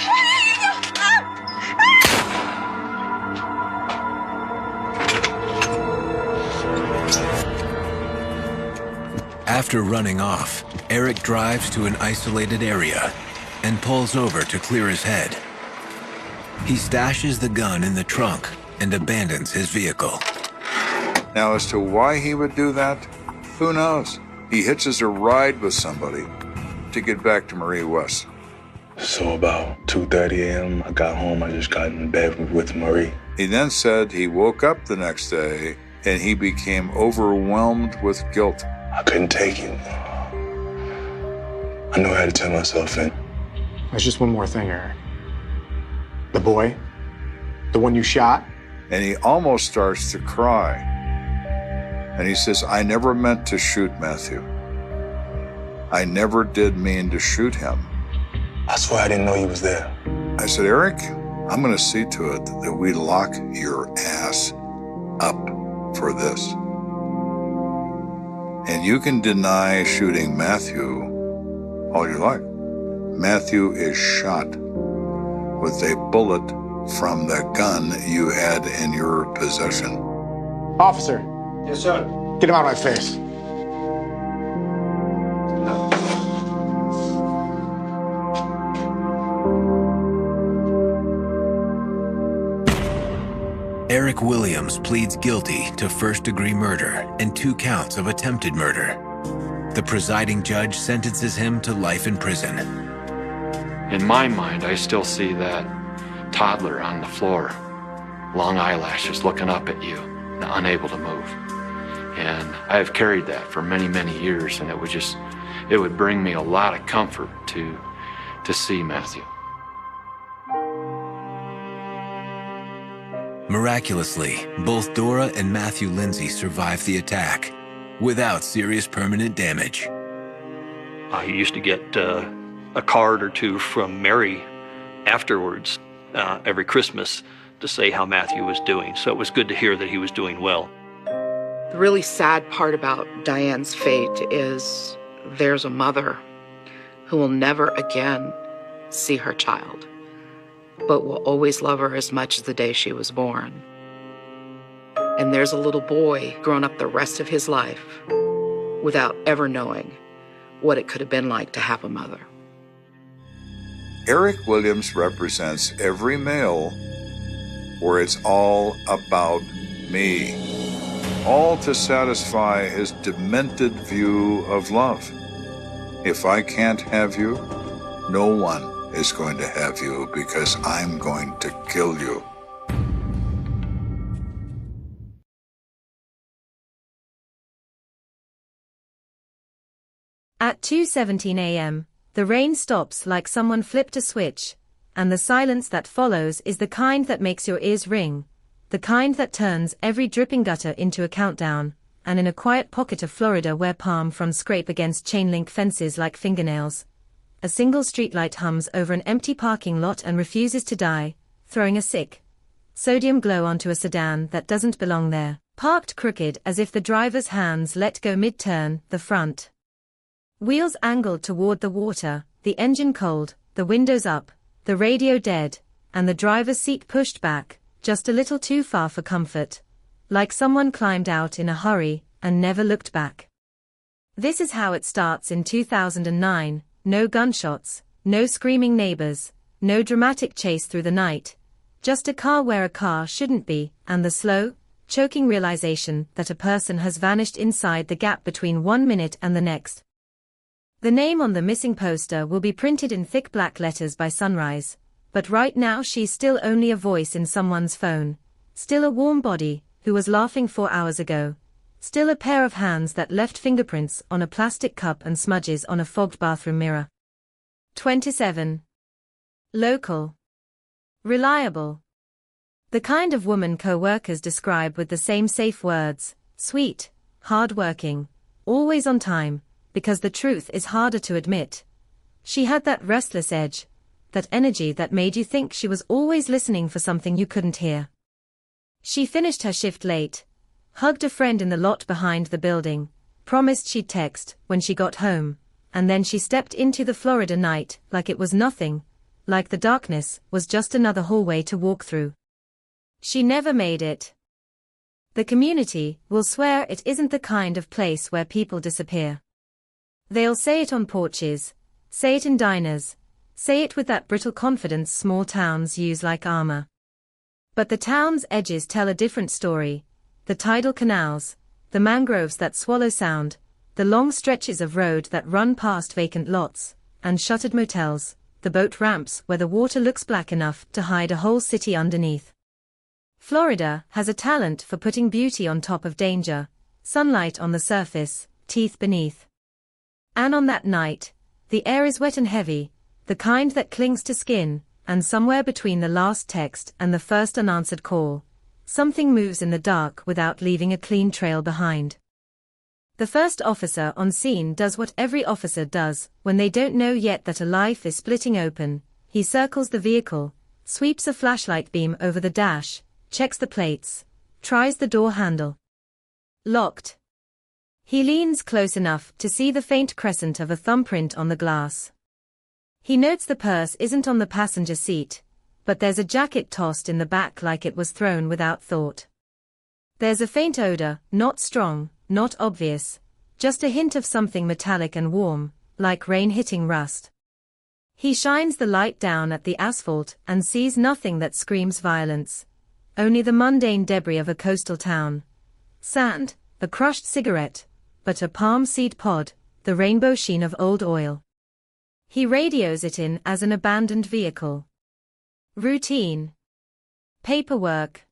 Speaker 1: After running off, Eric drives to an isolated area and pulls over to clear his head. He stashes the gun in the trunk and abandons his vehicle.
Speaker 5: Now, as to why he would do that, who knows? He hitches a ride with somebody to get back to Marie West.
Speaker 19: So about 2:30 a.m., I got home. I just got in bed with Marie.
Speaker 5: He then said he woke up the next day and he became overwhelmed with guilt.
Speaker 19: I couldn't take it. I knew I had to turn myself in.
Speaker 6: There's just one more thing, Eric. The boy, the one you shot.
Speaker 5: And he almost starts to cry. And he says, "I never meant to shoot Matthew. I never did mean to shoot him.
Speaker 19: I swear I didn't know he was there."
Speaker 5: I said, "Eric, I'm going to see to it that we lock your ass up for this. And you can deny shooting Matthew all you like. Matthew is shot with a bullet from the gun you had in your possession."
Speaker 6: Officer.
Speaker 18: Yes, sir.
Speaker 6: Get him out of my face.
Speaker 1: Eric Williams pleads guilty to first-degree murder and 2 counts of attempted murder. The presiding judge sentences him to life in prison.
Speaker 2: In my mind, I still see that toddler on the floor, long eyelashes looking up at you, unable to move. And I have carried that for many, many years, and it would bring me a lot of comfort to see Matthew.
Speaker 1: Miraculously, both Dora and Matthew Lindsay survived the attack without serious permanent damage.
Speaker 13: I used to get a card or 2 from Mary afterwards every Christmas to say how Matthew was doing. So it was good to hear that he was doing well.
Speaker 15: The really sad part about Diane's fate is there's a mother who will never again see her child, but will always love her as much as the day she was born. And there's a little boy grown up the rest of his life without ever knowing what it could have been like to have a mother.
Speaker 5: Eric Williams represents every male where it's all about me, all to satisfy his demented view of love. If I can't have you, no one is going to have you because I'm going to kill you.
Speaker 10: At 2:17 a.m., the rain stops like someone flipped a switch, and the silence that follows is the kind that makes your ears ring, the kind that turns every dripping gutter into a countdown, and in a quiet pocket of Florida where palm fronds scrape against chain-link fences like fingernails, a single streetlight hums over an empty parking lot and refuses to die, throwing a sick sodium glow onto a sedan that doesn't belong there, parked crooked as if the driver's hands let go mid-turn, the front wheels angled toward the water, the engine cold, the windows up, the radio dead, and the driver's seat pushed back, just a little too far for comfort, like someone climbed out in a hurry and never looked back. This is how it starts in 2009, no gunshots, no screaming neighbors, no dramatic chase through the night, just a car where a car shouldn't be, and the slow, choking realization that a person has vanished inside the gap between 1 minute and the next. The name on the missing poster will be printed in thick black letters by sunrise, but right now she's still only a voice in someone's phone, still a warm body who was laughing 4 hours ago, still a pair of hands that left fingerprints on a plastic cup and smudges on a fogged bathroom mirror. 27. Local. Reliable. The kind of woman co-workers describe with the same safe words: sweet, hard-working, always on time, because the truth is harder to admit. She had that restless edge, that energy that made you think she was always listening for something you couldn't hear. She finished her shift late, hugged a friend in the lot behind the building, promised she'd text when she got home, and then she stepped into the Florida night like it was nothing, like the darkness was just another hallway to walk through. She never made it. The community will swear it isn't the kind of place where people disappear. They'll say it on porches, say it in diners, say it with that brittle confidence small towns use like armor. But the town's edges tell a different story: the tidal canals, the mangroves that swallow sound, the long stretches of road that run past vacant lots, and shuttered motels, the boat ramps where the water looks black enough to hide a whole city underneath. Florida has a talent for putting beauty on top of danger, sunlight on the surface, teeth beneath. And on that night, the air is wet and heavy, the kind that clings to skin, and somewhere between the last text and the first unanswered call, something moves in the dark without leaving a clean trail behind. The first officer on scene does what every officer does when they don't know yet that a life is splitting open. He circles the vehicle, sweeps a flashlight beam over the dash, checks the plates, tries the door handle. Locked. He leans close enough to see the faint crescent of a thumbprint on the glass. He notes the purse isn't on the passenger seat, but there's a jacket tossed in the back like it was thrown without thought. There's a faint odor, not strong, not obvious, just a hint of something metallic and warm, like rain hitting rust. He shines the light down at the asphalt and sees nothing that screams violence. only the mundane debris of a coastal town. Sand, a crushed cigarette, but a palm seed pod, the rainbow sheen of old oil. He radios it in as an abandoned vehicle. Routine. Paperwork.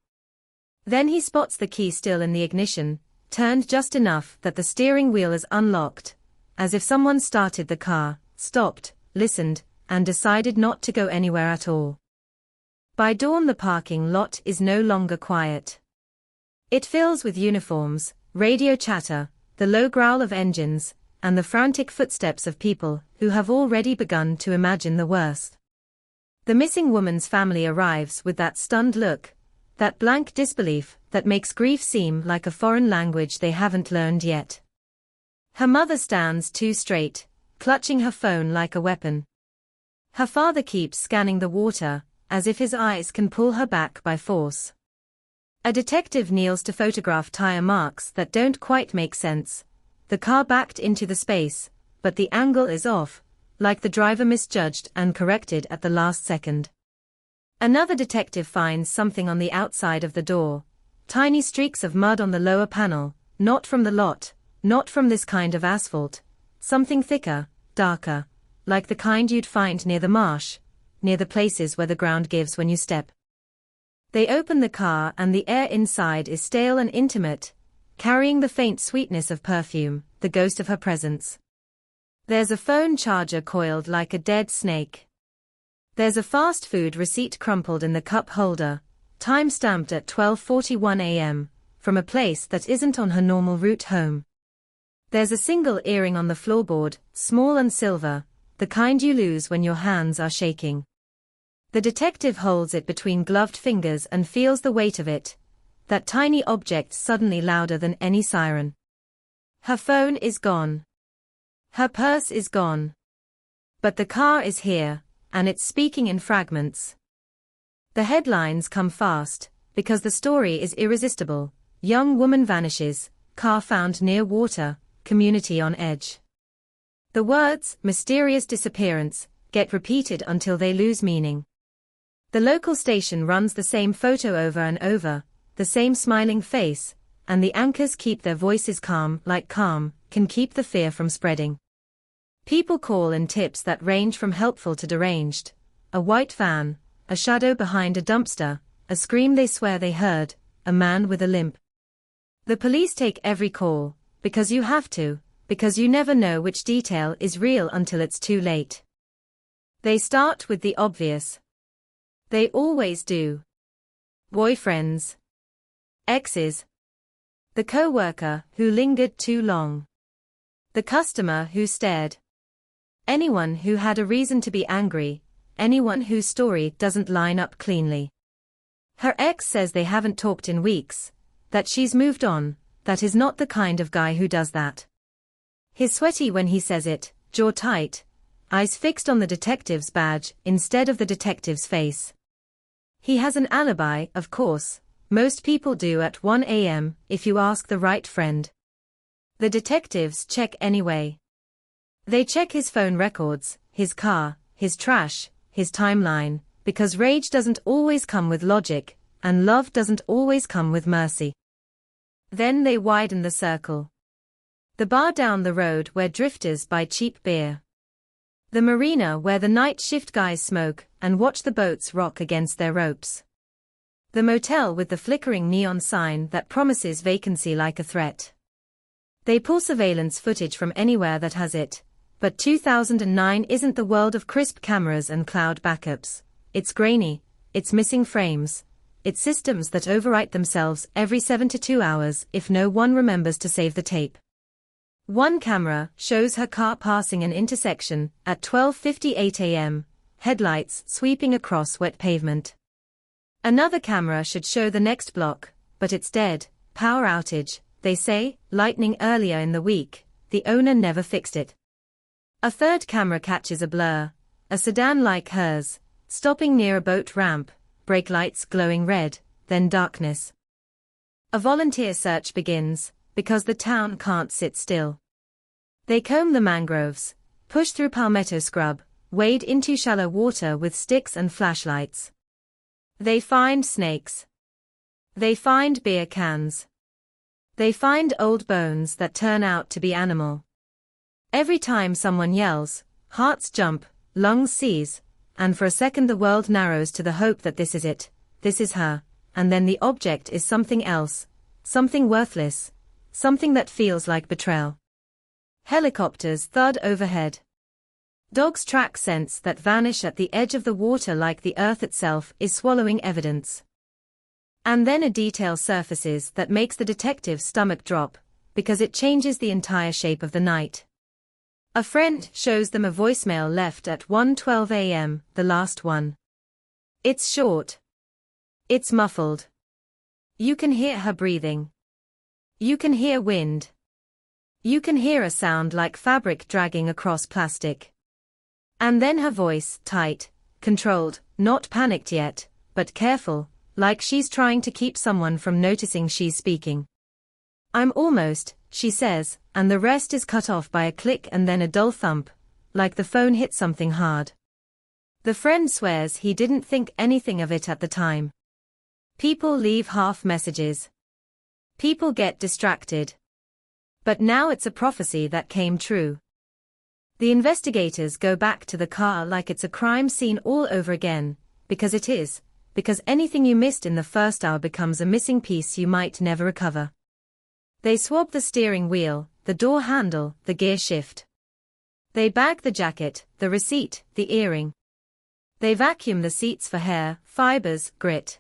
Speaker 10: Then he spots the key still in the ignition, turned just enough that the steering wheel is unlocked, as if someone started the car, stopped, listened, and decided not to go anywhere at all. By dawn the parking lot is no longer quiet. It fills with uniforms, radio chatter, the low growl of engines, and the frantic footsteps of people who have already begun to imagine the worst. The missing woman's family arrives with that stunned look, that blank disbelief that makes grief seem like a foreign language they haven't learned yet. Her mother stands too straight, clutching her phone like a weapon. Her father keeps scanning the water, as if his eyes can pull her back by force. A detective kneels to photograph tire marks that don't quite make sense. The car backed into the space, but the angle is off, like the driver misjudged and corrected at the last second. Another detective finds something on the outside of the door. Tiny streaks of mud on the lower panel, not from the lot, not from this kind of asphalt. Something thicker, darker, like the kind you'd find near the marsh, near the places where the ground gives when you step. They open the car and the air inside is stale and intimate, carrying the faint sweetness of perfume, the ghost of her presence. There's a phone charger coiled like a dead snake. There's a fast food receipt crumpled in the cup holder, time stamped at 12:41 a.m., from a place that isn't on her normal route home. There's a single earring on the floorboard, small and silver, the kind you lose when your hands are shaking. The detective holds it between gloved fingers and feels the weight of it, that tiny object suddenly louder than any siren. Her phone is gone. Her purse is gone. But the car is here, and it's speaking in fragments. The headlines come fast, because the story is irresistible. Young woman vanishes, car found near water, community on edge. The words, mysterious disappearance, get repeated until they lose meaning. The local station runs the same photo over and over, the same smiling face, and the anchors keep their voices calm, like calm can keep the fear from spreading. People call in tips that range from helpful to deranged. A white van, a shadow behind a dumpster, a scream they swear they heard, a man with a limp. The police take every call, because you have to, because you never know which detail is real until it's too late. They start with the obvious. They always do. Boyfriends. Exes. The co-worker who lingered too long. The customer who stared. Anyone who had a reason to be angry, anyone whose story doesn't line up cleanly. Her ex says they haven't talked in weeks, that she's moved on, that is not the kind of guy who does that. He's sweaty when he says it, jaw tight, eyes fixed on the detective's badge instead of the detective's face. He has an alibi, of course. Most people do at 1 a.m. if you ask the right friend. The detectives check anyway. They check his phone records, his car, his trash, his timeline, because rage doesn't always come with logic, and love doesn't always come with mercy. Then they widen the circle. The bar down the road where drifters buy cheap beer. The marina where the night shift guys smoke and watch the boats rock against their ropes. The motel with the flickering neon sign that promises vacancy like a threat. They pull surveillance footage from anywhere that has it, but 2009 isn't the world of crisp cameras and cloud backups. It's grainy, it's missing frames, it's systems that overwrite themselves every 7 to 2 hours if no one remembers to save the tape. One camera shows her car passing an intersection at 12:58 a.m., headlights sweeping across wet pavement. Another camera should show the next block, but it's dead, power outage, they say, lightning earlier in the week, the owner never fixed it. A third camera catches a blur, a sedan like hers, stopping near a boat ramp, brake lights glowing red, then darkness. A volunteer search begins, because the town can't sit still. They comb the mangroves, push through palmetto scrub, wade into shallow water with sticks and flashlights. They find snakes. They find beer cans. They find old bones that turn out to be animal. Every time someone yells, hearts jump, lungs seize, and for a second the world narrows to the hope that this is it, this is her, and then the object is something else, something worthless, something that feels like betrayal. Helicopters thud overhead. Dogs track scents that vanish at the edge of the water like the earth itself is swallowing evidence. And then a detail surfaces that makes the detective's stomach drop, because it changes the entire shape of the night. A friend shows them a voicemail left at 1:12 a.m., the last one. It's short. It's muffled. You can hear her breathing. You can hear wind. You can hear a sound like fabric dragging across plastic. And then her voice, tight, controlled, not panicked yet, but careful, like she's trying to keep someone from noticing she's speaking. I'm almost, she says, and the rest is cut off by a click and then a dull thump, like the phone hit something hard. The friend swears he didn't think anything of it at the time. People leave half messages. People get distracted. But now it's a prophecy that came true. The investigators go back to the car like it's a crime scene all over again, because it is, because anything you missed in the first hour becomes a missing piece you might never recover. They swab the steering wheel, the door handle, the gear shift. They bag the jacket, the receipt, the earring. They vacuum the seats for hair, fibers, grit.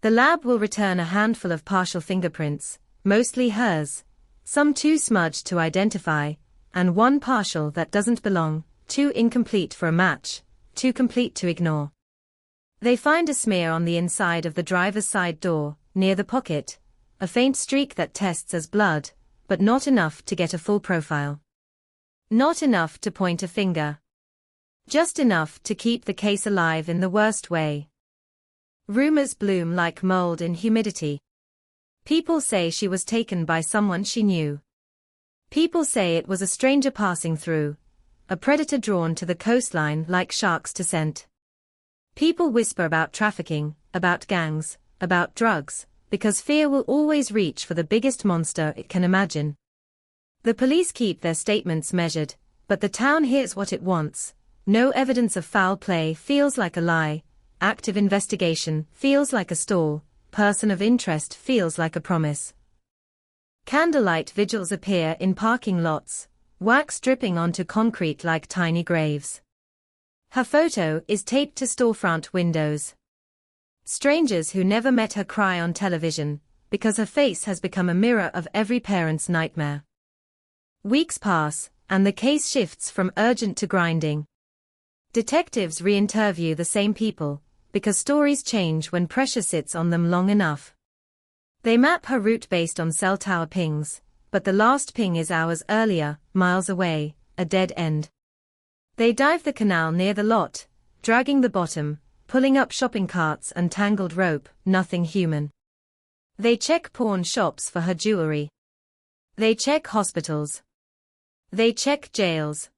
Speaker 10: The lab will return a handful of partial fingerprints, mostly hers, some too smudged to identify, and one partial that doesn't belong, too incomplete for a match, too complete to ignore. They find a smear on the inside of the driver's side door, near the pocket, a faint streak that tests as blood, but not enough to get a full profile. Not enough to point a finger. Just enough to keep the case alive in the worst way. Rumors bloom like mold in humidity. People say she was taken by someone she knew. People say it was a stranger passing through, a predator drawn to the coastline like sharks to scent. People whisper about trafficking, about gangs, about drugs, because fear will always reach for the biggest monster it can imagine. The police keep their statements measured, but the town hears what it wants. No evidence of foul play feels like a lie, active investigation feels like a stall, person of interest feels like a promise. Candlelight vigils appear in parking lots, wax dripping onto concrete like tiny graves. Her photo is taped to storefront windows. Strangers who never met her cry on television, because her face has become a mirror of every parent's nightmare. Weeks pass, and the case shifts from urgent to grinding. Detectives re-interview the same people, because stories change when pressure sits on them long enough. They map her route based on cell tower pings, but the last ping is hours earlier, miles away, a dead end. They dive the canal near the lot, dragging the bottom, pulling up shopping carts and tangled rope, nothing human. They check pawn shops for her jewelry. They check hospitals. They check jails.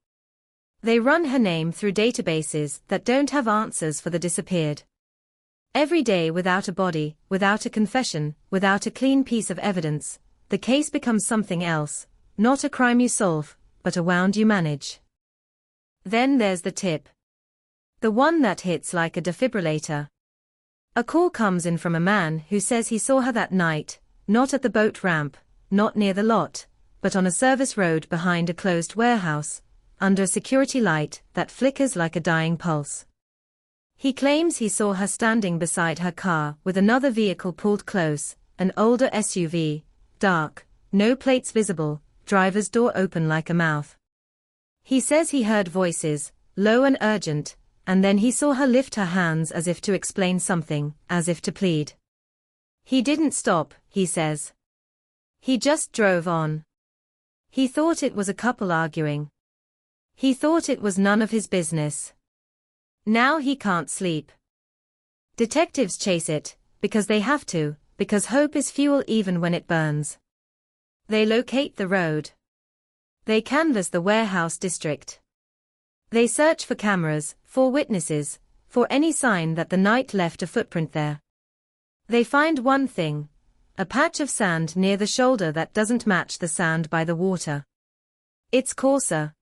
Speaker 10: They run her name through databases that don't have answers for the disappeared. Every day without a body, without a confession, without a clean piece of evidence, the case becomes something else, not a crime you solve, but a wound you manage. Then there's the tip. The one that hits like a defibrillator. A call comes in from a man who says he saw her that night, not at the boat ramp, not near the lot, but on a service road behind a closed warehouse, under a security light that flickers like a dying pulse. He claims he saw her standing beside her car with another vehicle pulled close, an older SUV, dark, no plates visible, driver's door open like a mouth. He says he heard voices, low and urgent, and then he saw her lift her hands as if to explain something, as if to plead. He didn't stop, he says. He just drove on. He thought it was a couple arguing. He thought it was none of his business. Now he can't sleep. Detectives chase it, because they have to, because hope is fuel even when it burns. They locate the road. They canvass the warehouse district. They search for cameras, for witnesses, for any sign that the night left a footprint there. They find one thing, a patch of sand near the shoulder that doesn't match the sand by the water. It's coarser.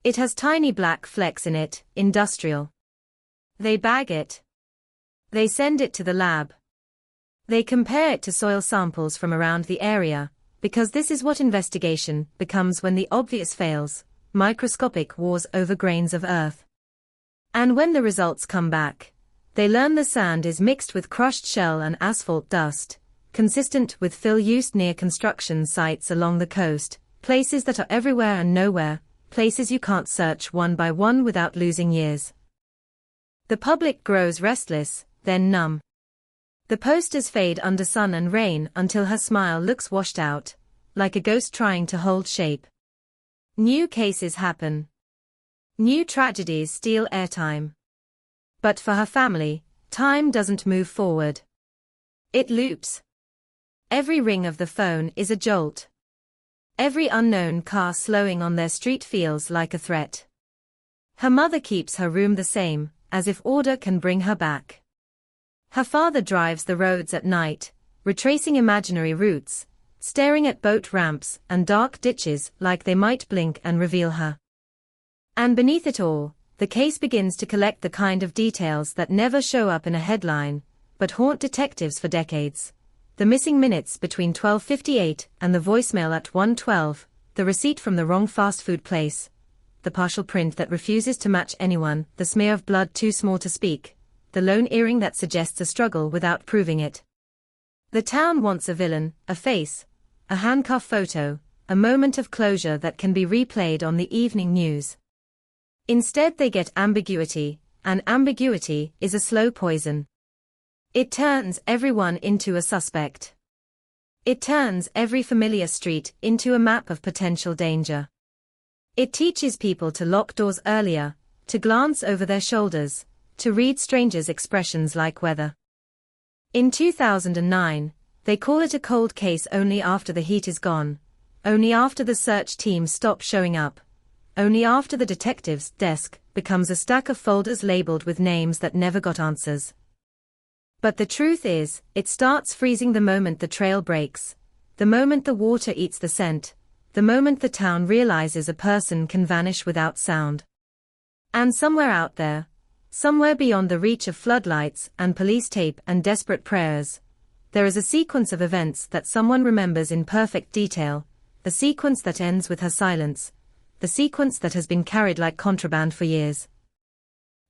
Speaker 10: It has tiny black flecks in it, industrial. They bag it. They send it to the lab. They compare it to soil samples from around the area, because this is what investigation becomes when the obvious fails, microscopic wars over grains of earth. And when the results come back, they learn the sand is mixed with crushed shell and asphalt dust, consistent with fill used near construction sites along the coast, places that are everywhere and nowhere, places you can't search one by one without losing years. The public grows restless, then numb. The posters fade under sun and rain until her smile looks washed out, like a ghost trying to hold shape. New cases happen. New tragedies steal airtime. But for her family, time doesn't move forward. It loops. Every ring of the phone is a jolt. Every unknown car slowing on their street feels like a threat. Her mother keeps her room the same, as if order can bring her back. Her father drives the roads at night, retracing imaginary routes, staring at boat ramps and dark ditches like they might blink and reveal her. And beneath it all, the case begins to collect the kind of details that never show up in a headline, but haunt detectives for decades. The missing minutes between 12:58 and the voicemail at 1:12, the receipt from the wrong fast food place, the partial print that refuses to match anyone, the smear of blood too small to speak, the lone earring that suggests a struggle without proving it. The town wants a villain, a face, a handcuff photo, a moment of closure that can be replayed on the evening news. Instead they get ambiguity, and ambiguity is a slow poison. It turns everyone into a suspect. It turns every familiar street into a map of potential danger. It teaches people to lock doors earlier, to glance over their shoulders, to read strangers' expressions like weather. In 2009, they call it a cold case only after the heat is gone, only after the search teams stop showing up, only after the detective's desk becomes a stack of folders labeled with names that never got answers. But the truth is, it starts freezing the moment the trail breaks, the moment the water eats the scent, the moment the town realizes a person can vanish without sound. And somewhere out there, somewhere beyond the reach of floodlights and police tape and desperate prayers, there is a sequence of events that someone remembers in perfect detail, a sequence that ends with her silence, the sequence that has been carried like contraband for years.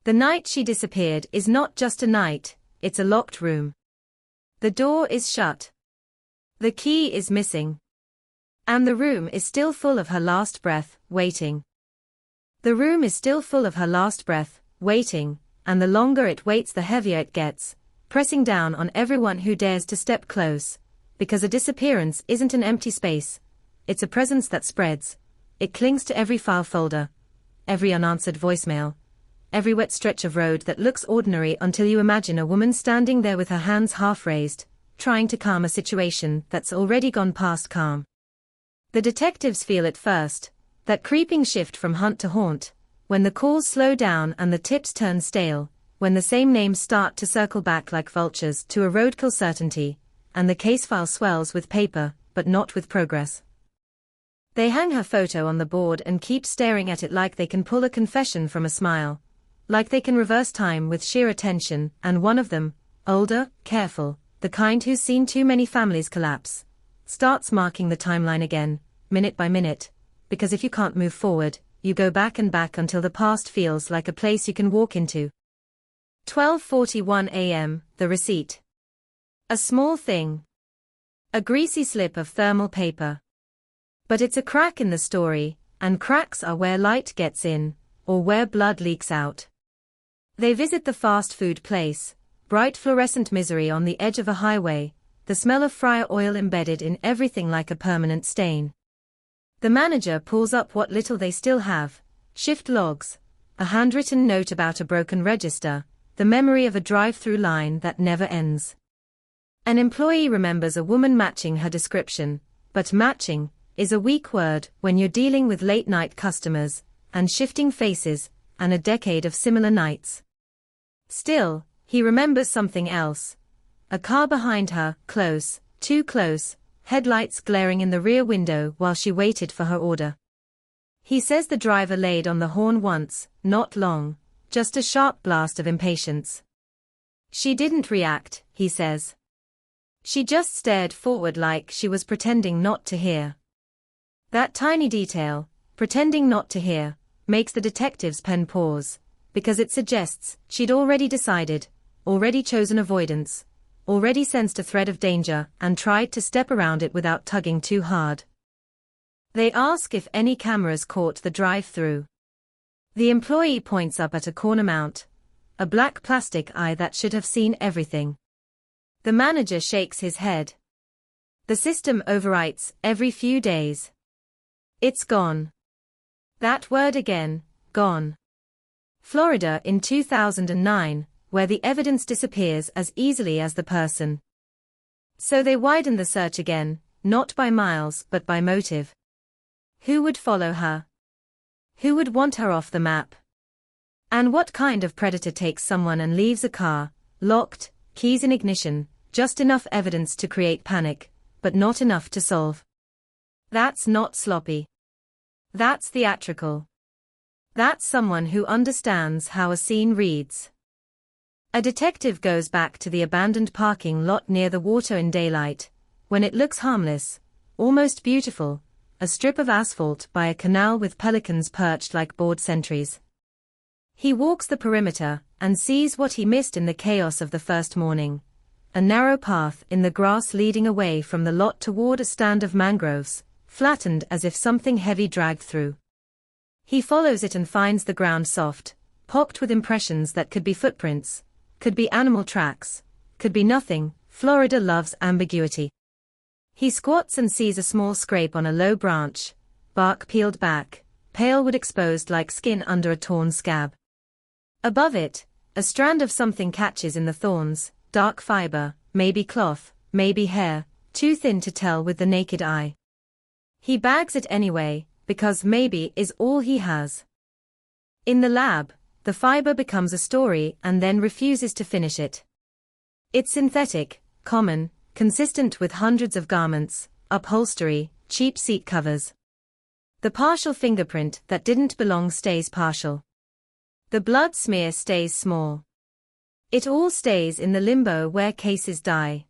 Speaker 10: The night she disappeared is not just a night, it's a locked room. The door is shut. The key is missing. And the room is still full of her last breath, waiting. The room is still full of her last breath, waiting, and the longer it waits the heavier it gets, pressing down on everyone who dares to step close, because a disappearance isn't an empty space, it's a presence that spreads, it clings to every file folder, every unanswered voicemail, every wet stretch of road that looks ordinary until you imagine a woman standing there with her hands half raised, trying to calm a situation that's already gone past calm. The detectives feel it first, that creeping shift from hunt to haunt, when the calls slow down and the tips turn stale, when the same names start to circle back like vultures to a roadkill certainty, and the case file swells with paper, but not with progress. They hang her photo on the board and keep staring at it like they can pull a confession from a smile, like they can reverse time with sheer attention, and one of them, older, careful, the kind who's seen too many families collapse, starts marking the timeline again, minute by minute, because if you can't move forward, you go back and back until the past feels like a place you can walk into. 12:41 a.m., the receipt. A small thing. A greasy slip of thermal paper. But it's a crack in the story, and cracks are where light gets in, or where blood leaks out. They visit the fast food place, bright fluorescent misery on the edge of a highway, the smell of fryer oil embedded in everything like a permanent stain. The manager pulls up what little they still have, shift logs, a handwritten note about a broken register, the memory of a drive-through line that never ends. An employee remembers a woman matching her description, but matching is a weak word when you're dealing with late-night customers, and shifting faces, and a decade of similar nights. Still, he remembers something else. a car behind her, close, too close, headlights glaring in the rear window while she waited for her order. He says the driver laid on the horn once, not long, just a sharp blast of impatience. She didn't react, he says. She just stared forward like she was pretending not to hear. That tiny detail, pretending not to hear, makes the detective's pen pause, because it suggests she'd already decided, already chosen avoidance, already sensed a threat of danger and tried to step around it without tugging too hard. They ask if any cameras caught the drive-through. The employee points up at a corner mount, a black plastic eye that should have seen everything. The manager shakes his head. The system overwrites every few days. It's gone. That word again, gone. Florida in 2009, where the evidence disappears as easily as the person. So they widen the search again, not by miles but by motive. Who would follow her? Who would want her off the map? And what kind of predator takes someone and leaves a car, locked, keys in ignition, just enough evidence to create panic, but not enough to solve? That's not sloppy. That's theatrical. That's someone who understands how a scene reads. A detective goes back to the abandoned parking lot near the water in daylight, when it looks harmless, almost beautiful, a strip of asphalt by a canal with pelicans perched like bored sentries. He walks the perimeter and sees what he missed in the chaos of the first morning, a narrow path in the grass leading away from the lot toward a stand of mangroves, flattened as if something heavy dragged through. He follows it and finds the ground soft, pocked with impressions that could be footprints, could be animal tracks, could be nothing. Florida loves ambiguity. He squats and sees a small scrape on a low branch, bark peeled back, pale wood exposed like skin under a torn scab. Above it, a strand of something catches in the thorns, dark fiber, maybe cloth, maybe hair, too thin to tell with the naked eye. He bags it anyway, because maybe is all he has. In the lab, the fiber becomes a story and then refuses to finish it. It's synthetic, common, consistent with hundreds of garments, upholstery, cheap seat covers. The partial fingerprint that didn't belong stays partial. The blood smear stays small. It all stays in the limbo where cases die.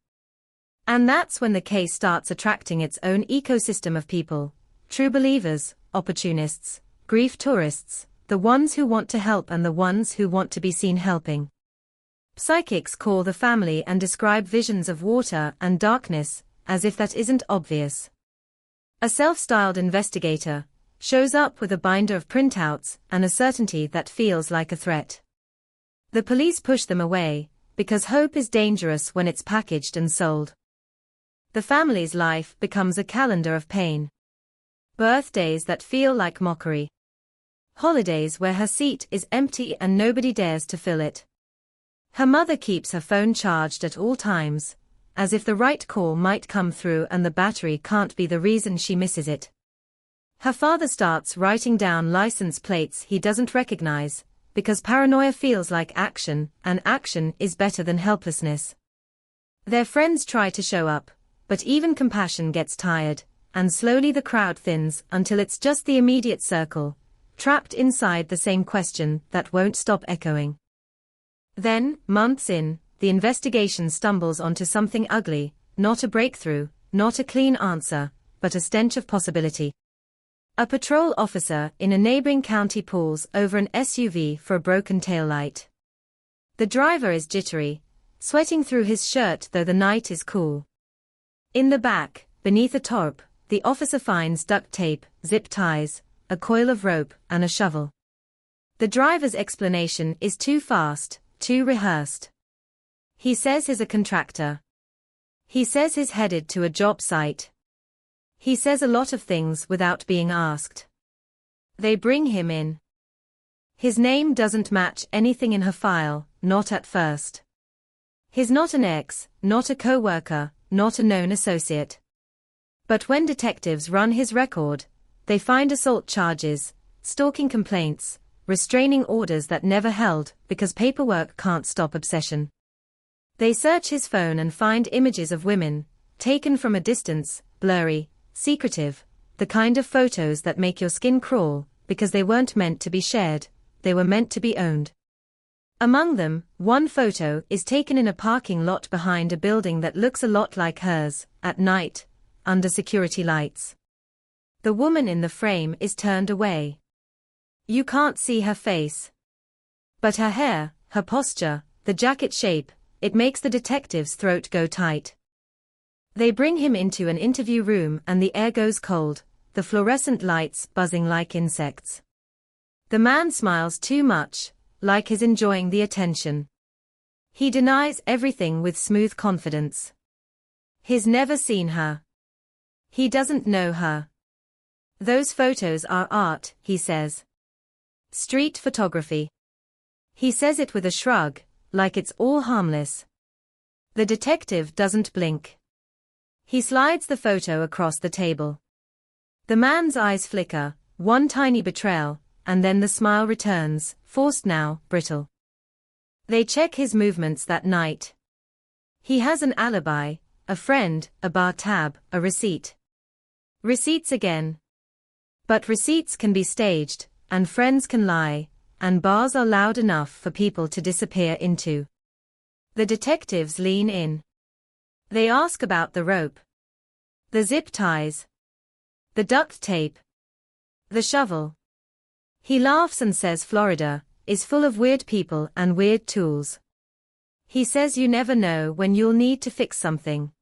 Speaker 10: And that's when the case starts attracting its own ecosystem of people, true believers, opportunists, grief tourists, the ones who want to help and the ones who want to be seen helping. Psychics call the family and describe visions of water and darkness, as if that isn't obvious. A self-styled investigator shows up with a binder of printouts and a certainty that feels like a threat. The police push them away, because hope is dangerous when it's packaged and sold. The family's life becomes a calendar of pain. Birthdays that feel like mockery. Holidays where her seat is empty and nobody dares to fill it. Her mother keeps her phone charged at all times, as if the right call might come through and the battery can't be the reason she misses it. Her father starts writing down license plates he doesn't recognize, because paranoia feels like action, and action is better than helplessness. Their friends try to show up, but even compassion gets tired, and slowly the crowd thins until it's just the immediate circle, trapped inside the same question that won't stop echoing. Then, months in, the investigation stumbles onto something ugly, not a breakthrough, not a clean answer, but a stench of possibility. A patrol officer in a neighboring county pulls over an SUV for a broken taillight. The driver is jittery, sweating through his shirt though the night is cool. In the back, beneath a tarp, the officer finds duct tape, zip ties, a coil of rope, and a shovel. The driver's explanation is too fast, too rehearsed. He says he's a contractor. He says he's headed to a job site. He says a lot of things without being asked. They bring him in. His name doesn't match anything in her file, not at first. He's not an ex, not a co-worker, not a known associate. But when detectives run his record, they find assault charges, stalking complaints, restraining orders that never held because paperwork can't stop obsession. They search his phone and find images of women, taken from a distance, blurry, secretive, the kind of photos that make your skin crawl, because they weren't meant to be shared, they were meant to be owned. Among them, one photo is taken in a parking lot behind a building that looks a lot like hers, at night, under security lights. The woman in the frame is turned away. You can't see her face. But her hair, her posture, the jacket shape, it makes the detective's throat go tight. They bring him into an interview room and the air goes cold, the fluorescent lights buzzing like insects. The man smiles too much, like he's enjoying the attention. He denies everything with smooth confidence. He's never seen her. He doesn't know her. Those photos are art, he says. Street photography. He says it with a shrug, like it's all harmless. The detective doesn't blink. He slides the photo across the table. The man's eyes flicker, one tiny betrayal, and then the smile returns, forced now, brittle. They check his movements that night. He has an alibi, a friend, a bar tab, a receipt. Receipts again. But receipts can be staged, and friends can lie, and bars are loud enough for people to disappear into. The detectives lean in. They ask about the rope, the zip ties, the duct tape, the shovel. He laughs and says Florida is full of weird people and weird tools. He says you never know when you'll need to fix something.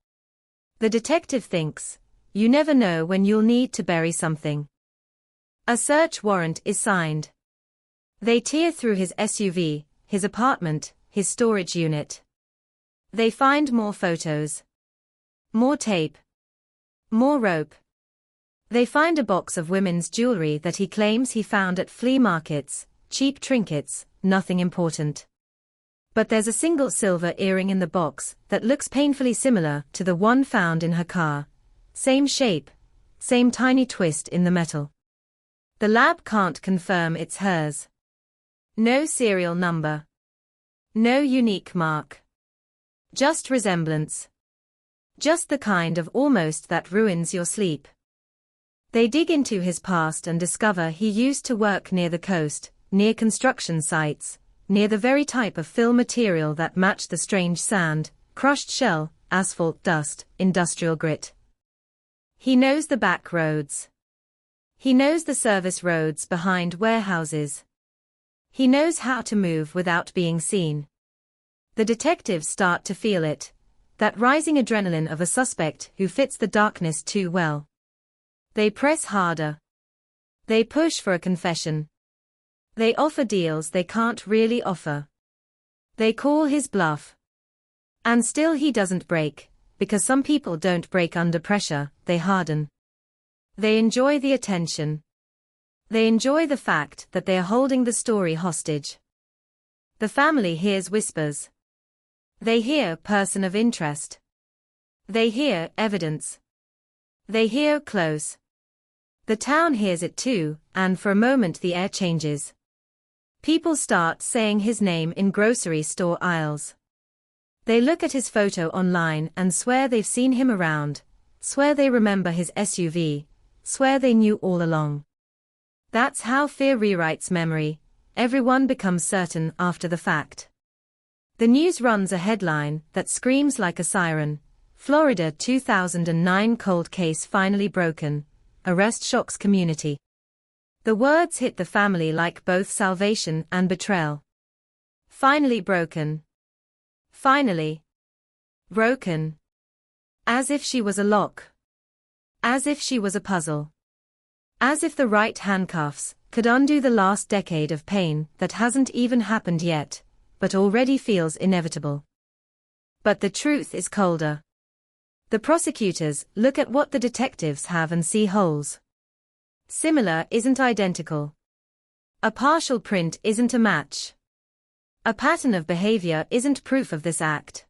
Speaker 10: The detective thinks, you never know when you'll need to bury something. A search warrant is signed. They tear through his SUV, his apartment, his storage unit. They find more photos. More tape. More rope. They find a box of women's jewelry that he claims he found at flea markets, cheap trinkets, nothing important. But there's a single silver earring in the box that looks painfully similar to the one found in her car. Same shape, same tiny twist in the metal. The lab can't confirm it's hers. No serial number. No unique mark. Just resemblance. Just the kind of almost that ruins your sleep. They dig into his past and discover he used to work near the coast, near construction sites, near the very type of fill material that matched the strange sand, crushed shell, asphalt dust, industrial grit. He knows the back roads. He knows the service roads behind warehouses. He knows how to move without being seen. The detectives start to feel it, that rising adrenaline of a suspect who fits the darkness too well. They press harder. They push for a confession. They offer deals they can't really offer. They call his bluff. And still he doesn't break, because some people don't break under pressure, they harden. They enjoy the attention. They enjoy the fact that they are holding the story hostage. The family hears whispers. They hear person of interest. They hear evidence. They hear close. The town hears it too, and for a moment the air changes. People start saying his name in grocery store aisles. They look at his photo online and swear they've seen him around, swear they remember his SUV, swear they knew all along. That's how fear rewrites memory. Everyone becomes certain after the fact. The news runs a headline that screams like a siren. Florida 2009 cold case finally broken. Arrest shocks community. The words hit the family like both salvation and betrayal. Finally broken. Finally. Broken. As if she was a lock. As if she was a puzzle. As if the right handcuffs could undo the last decade of pain that hasn't even happened yet, but already feels inevitable. But the truth is colder. The prosecutors look at what the detectives have and see holes. Similar isn't identical. A partial print isn't a match. A pattern of behavior isn't proof of this act.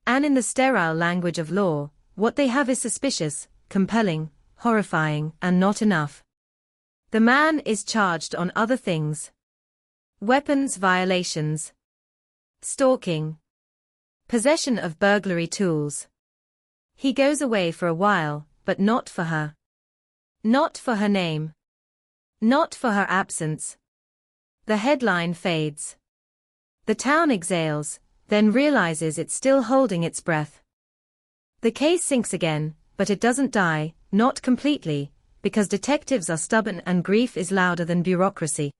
Speaker 10: And in the sterile language of law, what they have is suspicious, compelling, horrifying, and not enough. The man is charged on other things. Weapons violations. Stalking. Possession of burglary tools. He goes away for a while, but not for her. Not for her name. Not for her absence. The headline fades. The town exhales, then realizes it's still holding its breath. The case sinks again, but it doesn't die, not completely, because detectives are stubborn and grief is louder than bureaucracy.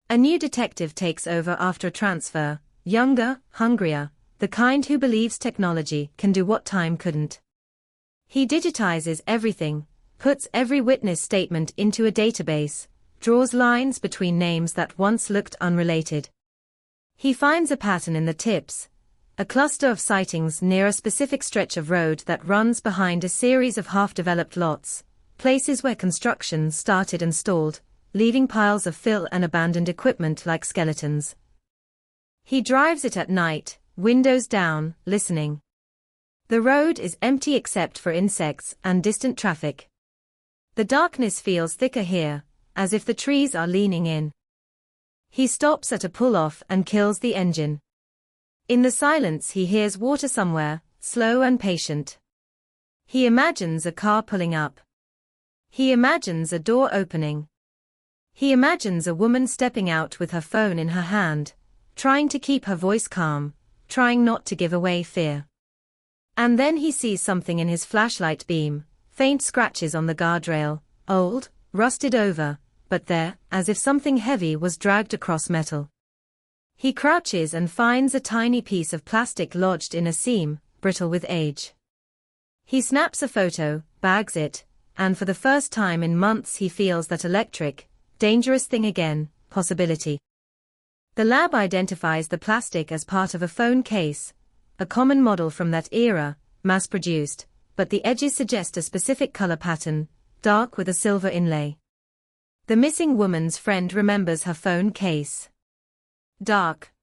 Speaker 10: A new detective takes over after a transfer, younger, hungrier, the kind who believes technology can do what time couldn't. He digitizes everything, puts every witness statement into a database, draws lines between names that once looked unrelated. He finds a pattern in the tips, a cluster of sightings near a specific stretch of road that runs behind a series of half-developed lots, places where construction started and stalled, leaving piles of fill and abandoned equipment like skeletons. He drives it at night, windows down, listening. The road is empty except for insects and distant traffic. The darkness feels thicker here, as if the trees are leaning in. He stops at a pull-off and kills the engine. In the silence he hears water somewhere, slow and patient. He imagines a car pulling up. He imagines a door opening. He imagines a woman stepping out with her phone in her hand, trying to keep her voice calm, trying not to give away fear. And then he sees something in his flashlight beam, faint scratches on the guardrail, old, rusted over, but there, as if something heavy was dragged across metal. He crouches and finds a tiny piece of plastic lodged in a seam, brittle with age. He snaps a photo, bags it, and for the first time in months he feels that electric, dangerous thing again, possibility. The lab identifies the plastic as part of a phone case, a common model from that era, mass-produced, but the edges suggest a specific color pattern, dark with a silver inlay. The missing woman's friend remembers her phone case. Dark.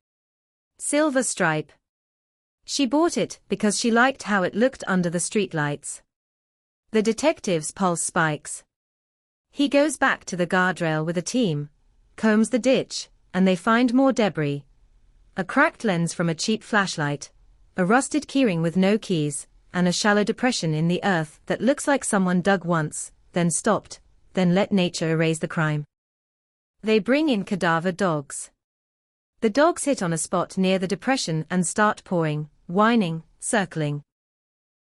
Speaker 10: Silver stripe. She bought it because she liked how it looked under the streetlights. The detective's pulse spikes. He goes back to the guardrail with a team, combs the ditch, and they find more debris. A cracked lens from a cheap flashlight, a rusted keyring with no keys, and a shallow depression in the earth that looks like someone dug once, then stopped, then let nature erase the crime. They bring in cadaver dogs. The dogs hit on a spot near the depression and start pawing, whining, circling.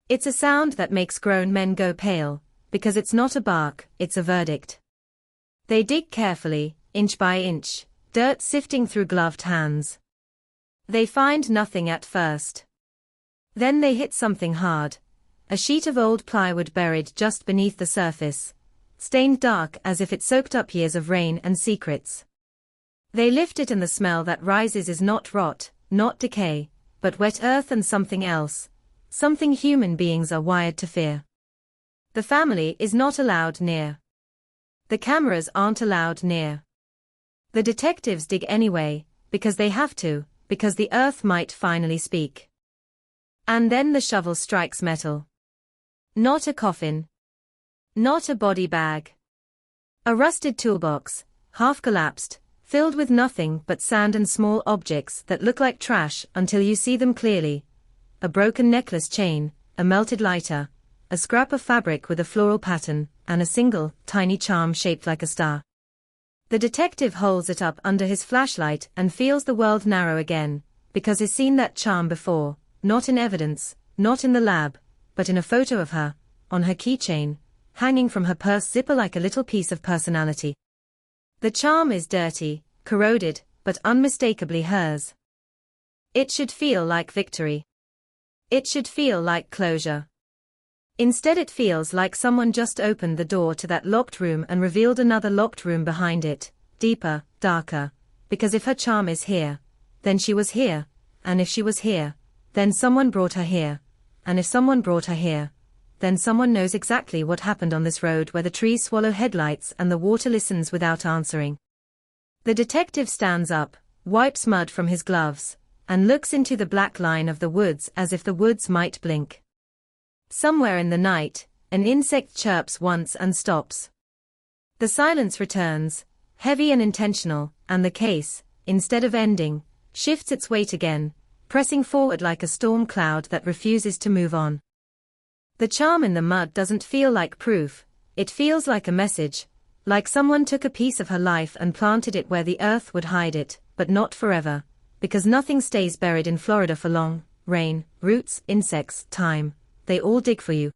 Speaker 10: It's a sound that makes grown men go pale, because it's not a bark, it's a verdict. They dig carefully, inch by inch, dirt sifting through gloved hands. They find nothing at first. Then they hit something hard, a sheet of old plywood buried just beneath the surface, stained dark as if it soaked up years of rain and secrets. They lift it and the smell that rises is not rot, not decay, but wet earth and something else, something human beings are wired to fear. The family is not allowed near. The cameras aren't allowed near. The detectives dig anyway, because they have to, because the earth might finally speak. And then the shovel strikes metal. Not a coffin. Not a body bag. A rusted toolbox, half collapsed, filled with nothing but sand and small objects that look like trash until you see them clearly. A broken necklace chain, a melted lighter, a scrap of fabric with a floral pattern, and a single, tiny charm shaped like a star. The detective holds it up under his flashlight and feels the world narrow again, because he's seen that charm before, not in evidence, not in the lab, but in a photo of her, on her keychain, hanging from her purse zipper like a little piece of personality. The charm is dirty, corroded, but unmistakably hers. It should feel like victory. It should feel like closure. Instead it feels like someone just opened the door to that locked room and revealed another locked room behind it, deeper, darker, because if her charm is here, then she was here, and if she was here, then someone brought her here, and if someone brought her here, then someone knows exactly what happened on this road where the trees swallow headlights and the water listens without answering. The detective stands up, wipes mud from his gloves, and looks into the black line of the woods as if the woods might blink. Somewhere in the night, an insect chirps once and stops. The silence returns, heavy and intentional, and the case, instead of ending, shifts its weight again, pressing forward like a storm cloud that refuses to move on. The charm in the mud doesn't feel like proof, it feels like a message, like someone took a piece of her life and planted it where the earth would hide it, but not forever, because nothing stays buried in Florida for long. Rain, roots, insects, time, they all dig for you.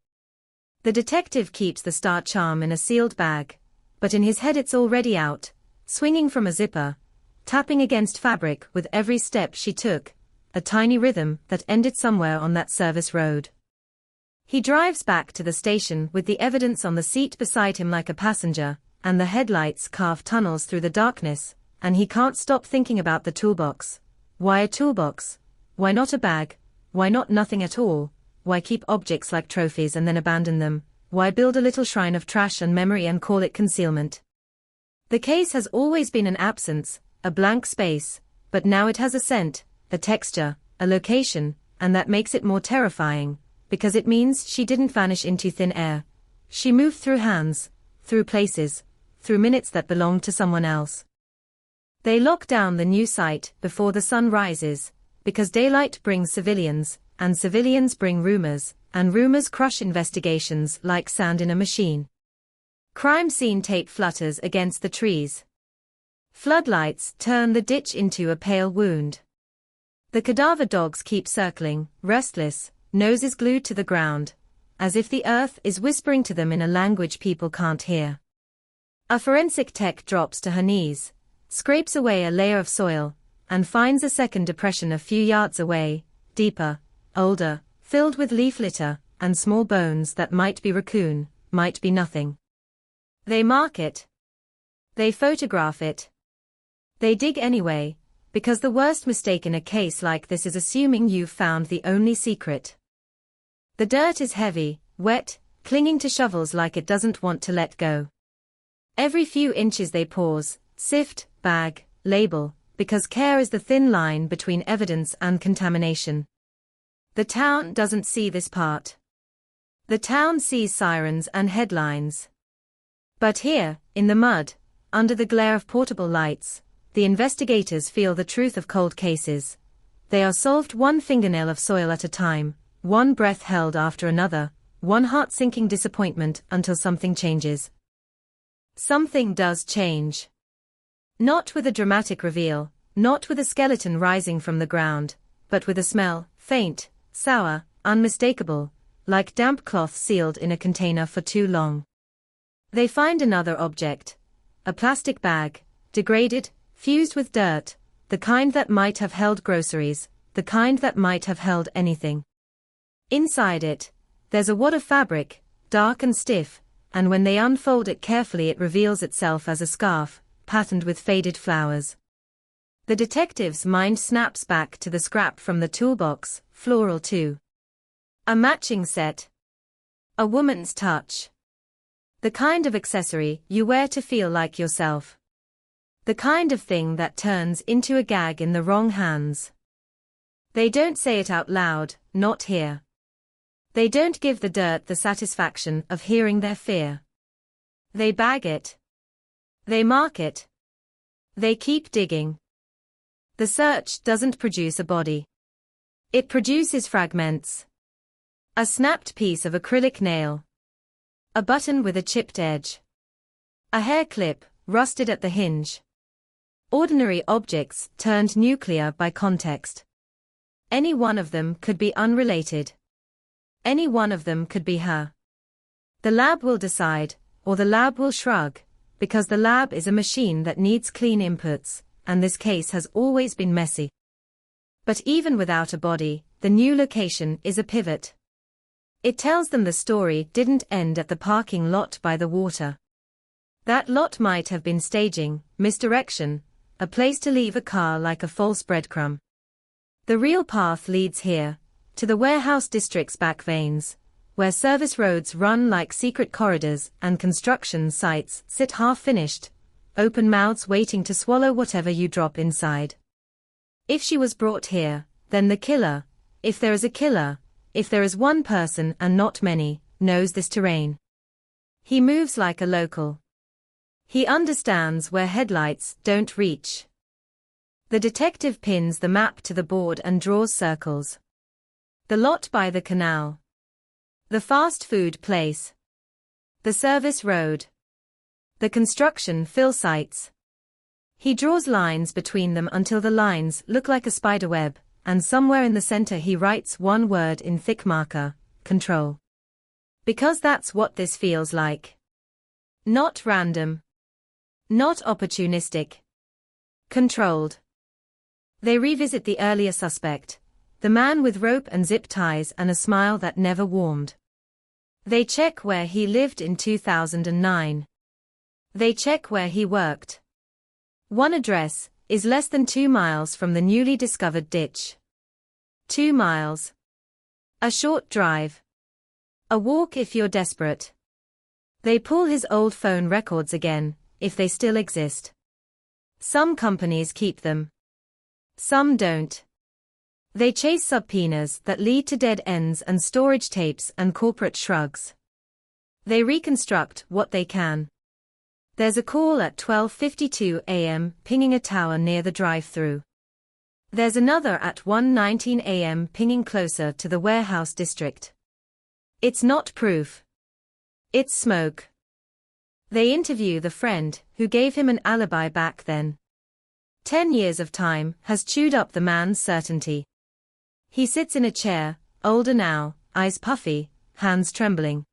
Speaker 10: The detective keeps the star charm in a sealed bag, but in his head it's already out, swinging from a zipper, tapping against fabric with every step she took, a tiny rhythm that ended somewhere on that service road. He drives back to the station with the evidence on the seat beside him like a passenger, and the headlights carve tunnels through the darkness, and he can't stop thinking about the toolbox. Why a toolbox? Why not a bag? Why not nothing at all? Why keep objects like trophies and then abandon them? Why build a little shrine of trash and memory and call it concealment? The case has always been an absence, a blank space, but now it has a scent, a texture, a location, and that makes it more terrifying, because it means she didn't vanish into thin air. She moved through hands, through places, through minutes that belonged to someone else. They lock down the new site before the sun rises, because daylight brings civilians, and civilians bring rumors, and rumors crush investigations like sand in a machine. Crime scene tape flutters against the trees. Floodlights turn the ditch into a pale wound. The cadaver dogs keep circling, restless, noses glued to the ground, as if the earth is whispering to them in a language people can't hear. A forensic tech drops to her knees, scrapes away a layer of soil, and finds a second depression a few yards away, deeper, older, filled with leaf litter, and small bones that might be raccoon, might be nothing. They mark it. They photograph it. They dig anyway, because the worst mistake in a case like this is assuming you've found the only secret. The dirt is heavy, wet, clinging to shovels like it doesn't want to let go. Every few inches they pause, sift, bag, label, because care is the thin line between evidence and contamination. The town doesn't see this part. The town sees sirens and headlines. But here, in the mud, under the glare of portable lights, the investigators feel the truth of cold cases. They are solved one fingernail of soil at a time, one breath held after another, one heart-sinking disappointment until something changes. Something does change. Not with a dramatic reveal, not with a skeleton rising from the ground, but with a smell, faint, sour, unmistakable, like damp cloth sealed in a container for too long. They find another object. A plastic bag, degraded, fused with dirt, the kind that might have held groceries, the kind that might have held anything. Inside it, there's a wad of fabric, dark and stiff, and when they unfold it carefully it reveals itself as a scarf, patterned with faded flowers. The detective's mind snaps back to the scrap from the toolbox, floral too. A matching set. A woman's touch. The kind of accessory you wear to feel like yourself. The kind of thing that turns into a gag in the wrong hands. They don't say it out loud, not here. They don't give the dirt the satisfaction of hearing their fear. They bag it. They mark it. They keep digging. The search doesn't produce a body. It produces fragments. A snapped piece of acrylic nail. A button with a chipped edge. A hair clip, rusted at the hinge. Ordinary objects turned nuclear by context. Any one of them could be unrelated. Any one of them could be her. The lab will decide, or the lab will shrug, because the lab is a machine that needs clean inputs, and this case has always been messy. But even without a body, the new location is a pivot. It tells them the story didn't end at the parking lot by the water. That lot might have been staging, misdirection, a place to leave a car like a false breadcrumb. The real path leads here, to the warehouse district's back veins, where service roads run like secret corridors and construction sites sit half-finished, open mouths waiting to swallow whatever you drop inside. If she was brought here, then the killer, if there is a killer, if there is one person and not many, knows this terrain. He moves like a local. He understands where headlights don't reach. The detective pins the map to the board and draws circles. The lot by the canal. The fast food place. The service road. The construction fill sites. He draws lines between them until the lines look like a spider web, and somewhere in the center he writes one word in thick marker: control. Because that's what this feels like. Not random. Not opportunistic. Controlled. They revisit the earlier suspect, the man with rope and zip ties and a smile that never warmed. They check where he lived in 2009. They check where he worked. One address is less than 2 miles from the newly discovered ditch. 2 miles. A short drive. A walk if you're desperate. They pull his old phone records again, if they still exist. Some companies keep them. Some don't. They chase subpoenas that lead to dead ends and storage tapes and corporate shrugs. They reconstruct what they can. There's a call at 12:52 a.m. pinging a tower near the drive-thru. There's another at 1:19 a.m. pinging closer to the warehouse district. It's not proof. It's smoke. They interview the friend who gave him an alibi back then. 10 years of time has chewed up the man's certainty. He sits in a chair, older now, eyes puffy, hands trembling.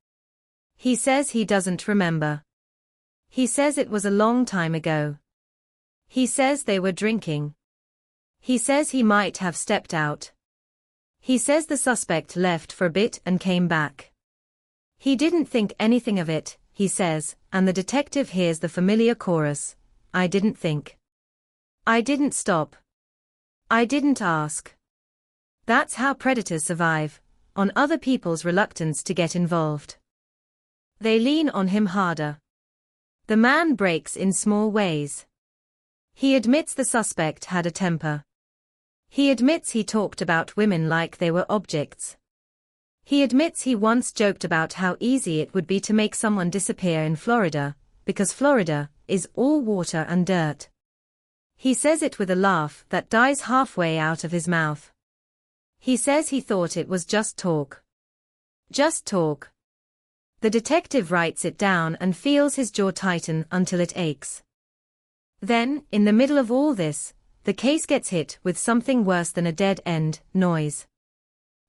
Speaker 10: He says he doesn't remember. He says it was a long time ago. He says they were drinking. He says he might have stepped out. He says the suspect left for a bit and came back. He didn't think anything of it, he says, and the detective hears the familiar chorus: I didn't think. I didn't stop. I didn't ask. That's how predators survive, on other people's reluctance to get involved. They lean on him harder. The man breaks in small ways. He admits the suspect had a temper. He admits he talked about women like they were objects. He admits he once joked about how easy it would be to make someone disappear in Florida, because Florida is all water and dirt. He says it with a laugh that dies halfway out of his mouth. He says he thought it was just talk. Just talk. The detective writes it down and feels his jaw tighten until it aches. Then, in the middle of all this, the case gets hit with something worse than a dead-end noise.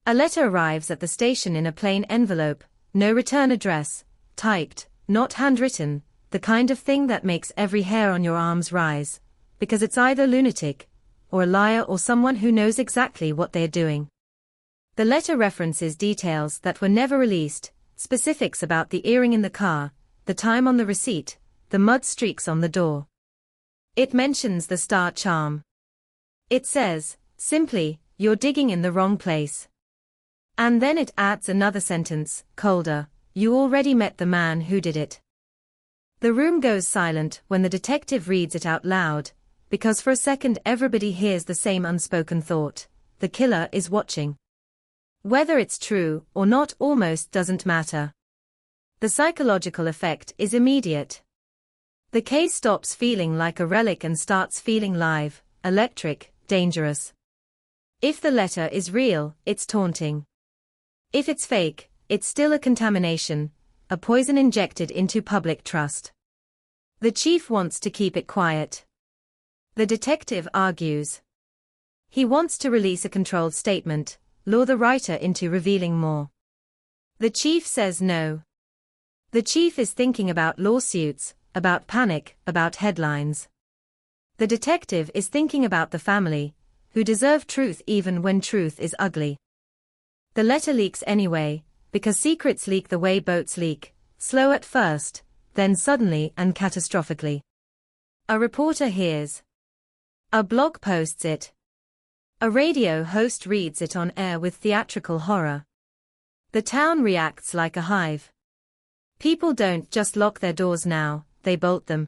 Speaker 10: A letter arrives at the station in a plain envelope, no return address, typed, not handwritten, the kind of thing that makes every hair on your arms rise, because it's either lunatic, or a liar or someone who knows exactly what they're doing. The letter references details that were never released, specifics about the earring in the car, the time on the receipt, the mud streaks on the door. It mentions the star charm. It says, simply, you're digging in the wrong place. And then it adds another sentence, colder, you already met the man who did it. The room goes silent when the detective reads it out loud, because for a second everybody hears the same unspoken thought: the killer is watching. Whether it's true or not almost doesn't matter. The psychological effect is immediate. The case stops feeling like a relic and starts feeling live, electric, dangerous. If the letter is real, it's taunting. If it's fake, it's still a contamination, a poison injected into public trust. The chief wants to keep it quiet. The detective argues. He wants to release a controlled statement, lure the writer into revealing more. The chief says no. The chief is thinking about lawsuits, about panic, about headlines. The detective is thinking about the family, who deserve truth even when truth is ugly. The letter leaks anyway, because secrets leak the way boats leak, slow at first, then suddenly and catastrophically. A reporter hears. A blog posts it. A radio host reads it on air with theatrical horror. The town reacts like a hive. People don't just lock their doors now, they bolt them.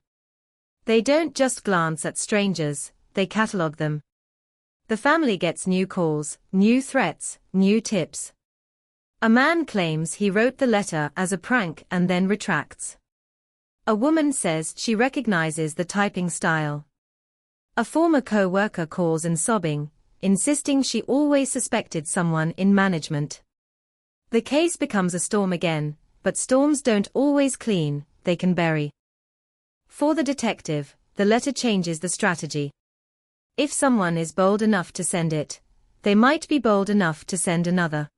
Speaker 10: They don't just glance at strangers, they catalog them. The family gets new calls, new threats, new tips. A man claims he wrote the letter as a prank and then retracts. A woman says she recognizes the typing style. A former co-worker calls in sobbing, insisting she always suspected someone in management. The case becomes a storm again, but storms don't always clean, they can bury. For the detective, the letter changes the strategy. If someone is bold enough to send it, they might be bold enough to send another.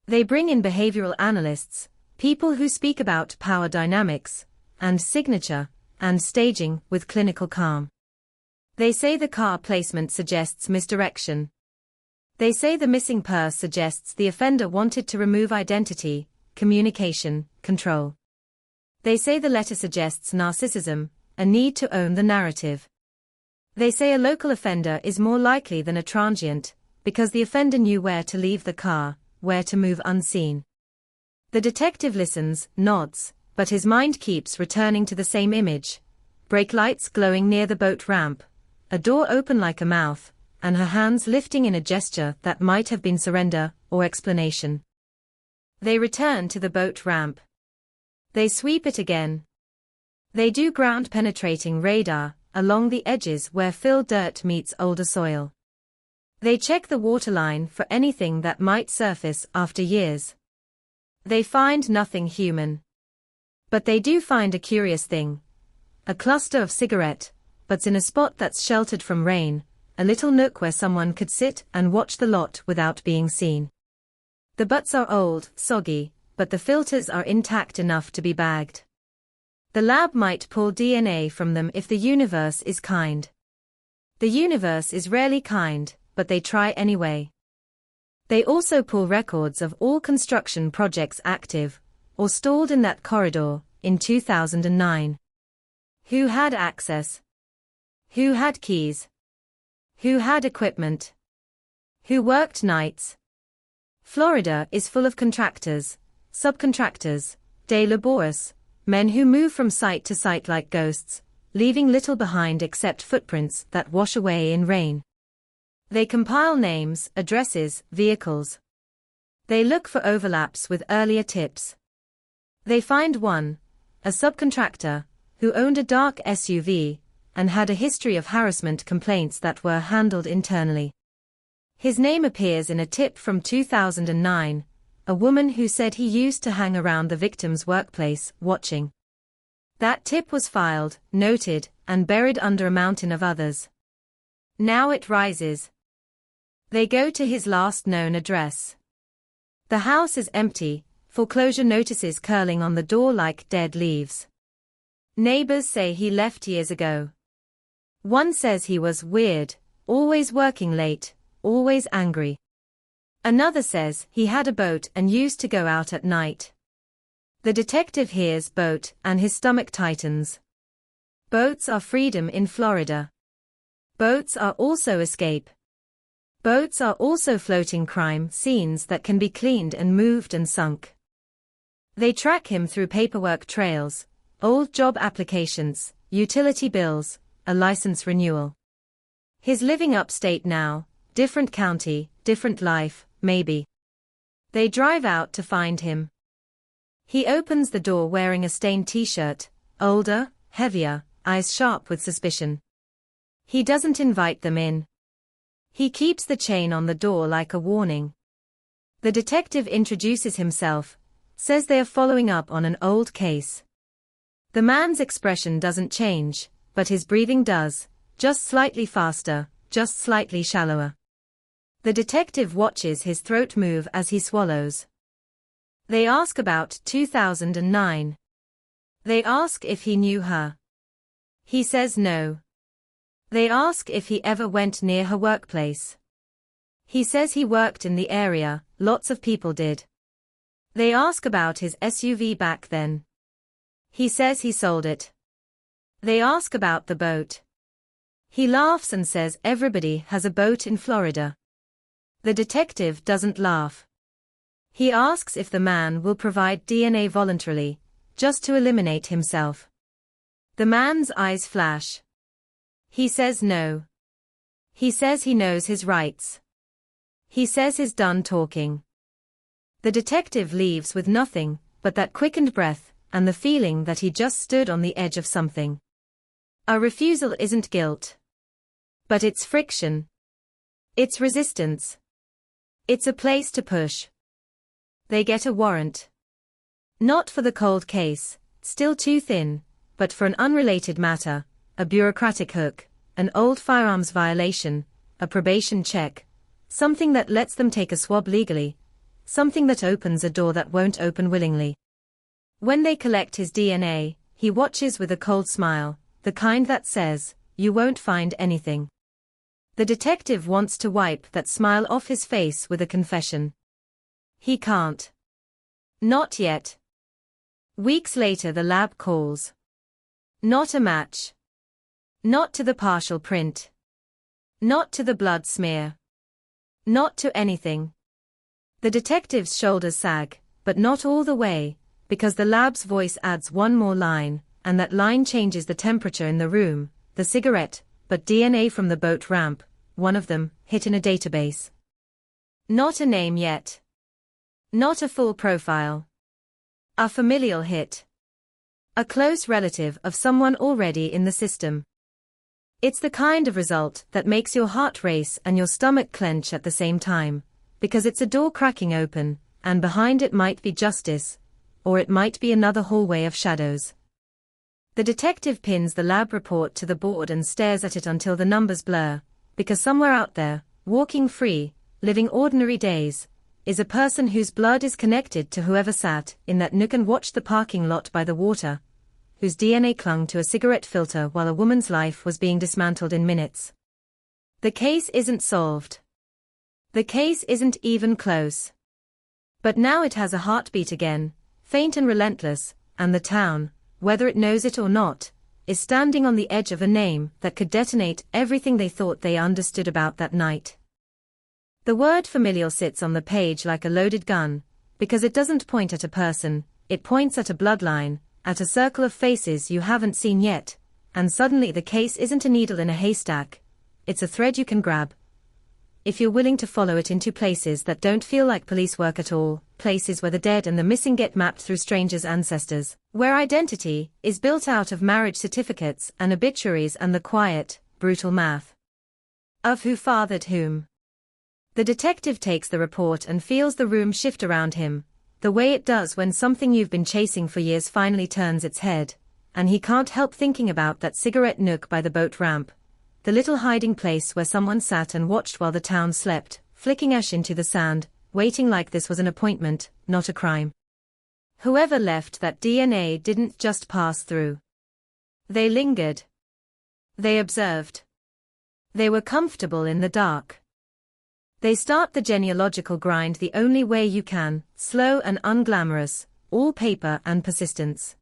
Speaker 10: They bring in behavioral analysts, people who speak about power dynamics, and signature, and staging with clinical calm. They say the car placement suggests misdirection. They say the missing purse suggests the offender wanted to remove identity, communication, control. They say the letter suggests narcissism, a need to own the narrative. They say a local offender is more likely than a transient, because the offender knew where to leave the car, where to move unseen. The detective listens, nods, but his mind keeps returning to the same image. Brake lights glowing near the boat ramp, a door open like a mouth, and her hands lifting in a gesture that might have been surrender or explanation. They return to the boat ramp. They sweep it again. They do ground-penetrating radar along the edges where filled dirt meets older soil. They check the waterline for anything that might surface after years. They find nothing human. But they do find a curious thing. A cluster of cigarette butts in a spot that's sheltered from rain, a little nook where someone could sit and watch the lot without being seen. The butts are old, soggy, but the filters are intact enough to be bagged. The lab might pull DNA from them if the universe is kind. The universe is rarely kind, but they try anyway. They also pull records of all construction projects active, or stalled in that corridor, in 2009. Who had access? Who had keys? Who had equipment? Who worked nights? Florida is full of contractors, subcontractors, de laboris, men who move from site to site like ghosts, leaving little behind except footprints that wash away in rain. They compile names, addresses, vehicles. They look for overlaps with earlier tips. They find one, a subcontractor, who owned a dark SUV, and had a history of harassment complaints that were handled internally. His name appears in a tip from 2009, a woman who said he used to hang around the victim's workplace, watching. That tip was filed, noted, and buried under a mountain of others. Now it rises. They go to his last known address. The house is empty, foreclosure notices curling on the door like dead leaves. Neighbors say he left years ago. One says he was weird, always working late, always angry. Another says he had a boat and used to go out at night. The detective hears boat and his stomach tightens. Boats are freedom in Florida. Boats are also escape. Boats are also floating crime scenes that can be cleaned and moved and sunk. They track him through paperwork trails, old job applications, utility bills, a license renewal. He's living upstate now, different county, different life, maybe. They drive out to find him. He opens the door wearing a stained t-shirt, older, heavier, eyes sharp with suspicion. He doesn't invite them in. He keeps the chain on the door like a warning. The detective introduces himself, says they are following up on an old case. The man's expression doesn't change, but his breathing does, just slightly faster, just slightly shallower. The detective watches his throat move as he swallows. They ask about 2009. They ask if he knew her. He says no. They ask if he ever went near her workplace. He says he worked in the area, lots of people did. They ask about his SUV back then. He says he sold it. They ask about the boat. He laughs and says everybody has a boat in Florida. The detective doesn't laugh. He asks if the man will provide DNA voluntarily, just to eliminate himself. The man's eyes flash. He says no. He says he knows his rights. He says he's done talking. The detective leaves with nothing but that quickened breath and the feeling that he just stood on the edge of something. A refusal isn't guilt. But it's friction. It's resistance. It's a place to push. They get a warrant. Not for the cold case, still too thin, but for an unrelated matter, a bureaucratic hook, an old firearms violation, a probation check, something that lets them take a swab legally, something that opens a door that won't open willingly. When they collect his DNA, he watches with a cold smile, the kind that says, "You won't find anything." The detective wants to wipe that smile off his face with a confession. He can't. Not yet. Weeks later the lab calls. Not a match. Not to the partial print. Not to the blood smear. Not to anything. The detective's shoulders sag, but not all the way, because the lab's voice adds one more line, and that line changes the temperature in the room, the cigarette, but DNA from the boat ramp, one of them, hit in a database. Not a name yet. Not a full profile. A familial hit. A close relative of someone already in the system. It's the kind of result that makes your heart race and your stomach clench at the same time, because it's a door cracking open, and behind it might be justice, or it might be another hallway of shadows. The detective pins the lab report to the board and stares at it until the numbers blur, because somewhere out there, walking free, living ordinary days, is a person whose blood is connected to whoever sat in that nook and watched the parking lot by the water, whose DNA clung to a cigarette filter while a woman's life was being dismantled in minutes. The case isn't solved. The case isn't even close. But now it has a heartbeat again, faint and relentless, and the town, whether it knows it or not, is standing on the edge of a name that could detonate everything they thought they understood about that night. The word familial sits on the page like a loaded gun, because it doesn't point at a person, it points at a bloodline, at a circle of faces you haven't seen yet, and suddenly the case isn't a needle in a haystack, it's a thread you can grab. If you're willing to follow it into places that don't feel like police work at all, places where the dead and the missing get mapped through strangers' ancestors, where identity is built out of marriage certificates and obituaries and the quiet, brutal math of who fathered whom. The detective takes the report and feels the room shift around him, the way it does when something you've been chasing for years finally turns its head, and he can't help thinking about that cigarette nook by the boat ramp, the little hiding place where someone sat and watched while the town slept, flicking ash into the sand, waiting like this was an appointment, not a crime. Whoever left that DNA didn't just pass through. They lingered. They observed. They were comfortable in the dark. They start the genealogical grind the only way you can, slow and unglamorous, all paper and persistence.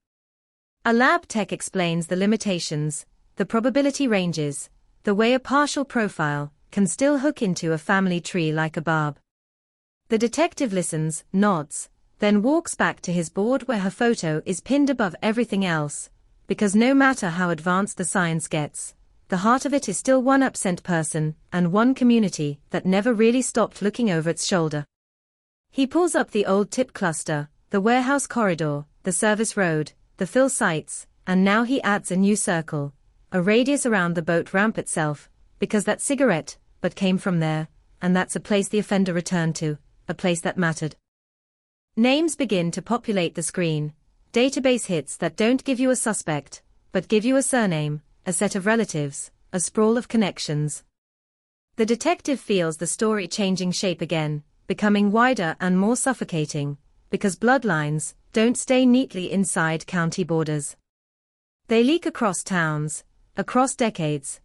Speaker 10: A lab tech explains the limitations, the probability ranges, the way a partial profile can still hook into a family tree like a barb. The detective listens, nods, then walks back to his board where her photo is pinned above everything else, because no matter how advanced the science gets, the heart of it is still one absent person and one community that never really stopped looking over its shoulder. He pulls up the old tip cluster, the warehouse corridor, the service road, the fill sites, and now he adds a new circle, a radius around the boat ramp itself, because that cigarette, but came from there, and that's a place the offender returned to, a place that mattered. Names begin to populate the screen, database hits that don't give you a suspect, but give you a surname, a set of relatives, a sprawl of connections. The detective feels the story changing shape again, becoming wider and more suffocating, because bloodlines don't stay neatly inside county borders. They leak across towns, across decades,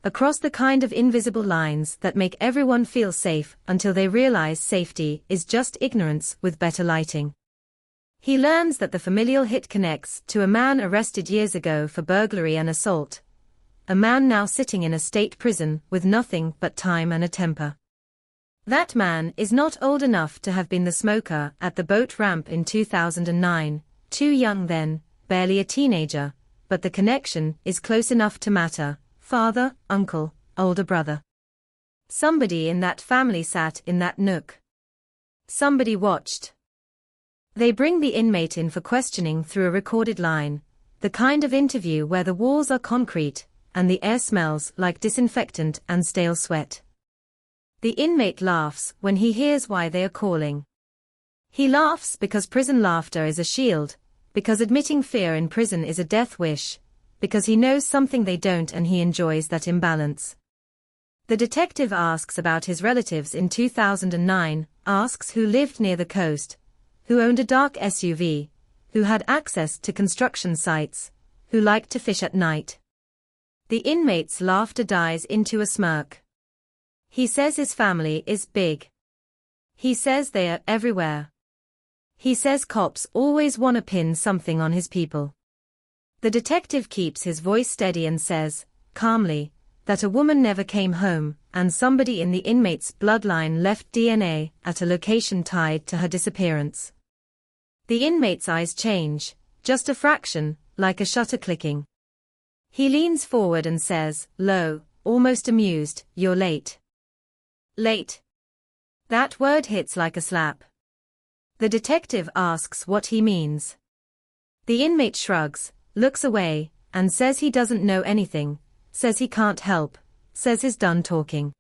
Speaker 10: across the kind of invisible lines that make everyone feel safe until they realize safety is just ignorance with better lighting. He learns that the familial hit connects to a man arrested years ago for burglary and assault, a man now sitting in a state prison with nothing but time and a temper. That man is not old enough to have been the smoker at the boat ramp in 2009, too young then, barely a teenager, but the connection is close enough to matter, father, uncle, older brother. Somebody in that family sat in that nook. Somebody watched. They bring the inmate in for questioning through a recorded line, the kind of interview where the walls are concrete, and the air smells like disinfectant and stale sweat. The inmate laughs when he hears why they are calling. He laughs because prison laughter is a shield, because admitting fear in prison is a death wish, because he knows something they don't and he enjoys that imbalance. The detective asks about his relatives in 2009, asks who lived near the coast, who owned a dark SUV, who had access to construction sites, who liked to fish at night. The inmate's laughter dies into a smirk. He says his family is big. He says they are everywhere. He says cops always want to pin something on his people. The detective keeps his voice steady and says, calmly, that a woman never came home, and somebody in the inmate's bloodline left DNA at a location tied to her disappearance. The inmate's eyes change, just a fraction, like a shutter clicking. He leans forward and says, low, almost amused, you're late. Late. That word hits like a slap. The detective asks what he means. The inmate shrugs, looks away, and says he doesn't know anything, says he can't help, says he's done talking.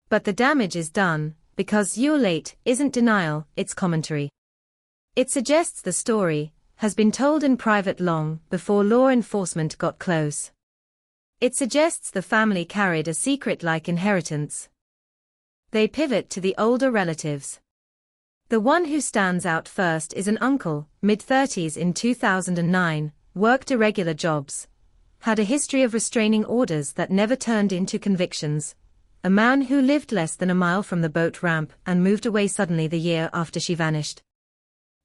Speaker 10: But the damage is done, because you're late isn't denial, it's commentary. It suggests the story has been told in private long before law enforcement got close. It suggests the family carried a secret like inheritance. They pivot to the older relatives. The one who stands out first is an uncle, mid-30s in 2009, worked irregular jobs, had a history of restraining orders that never turned into convictions, a man who lived less than a mile from the boat ramp and moved away suddenly the year after she vanished.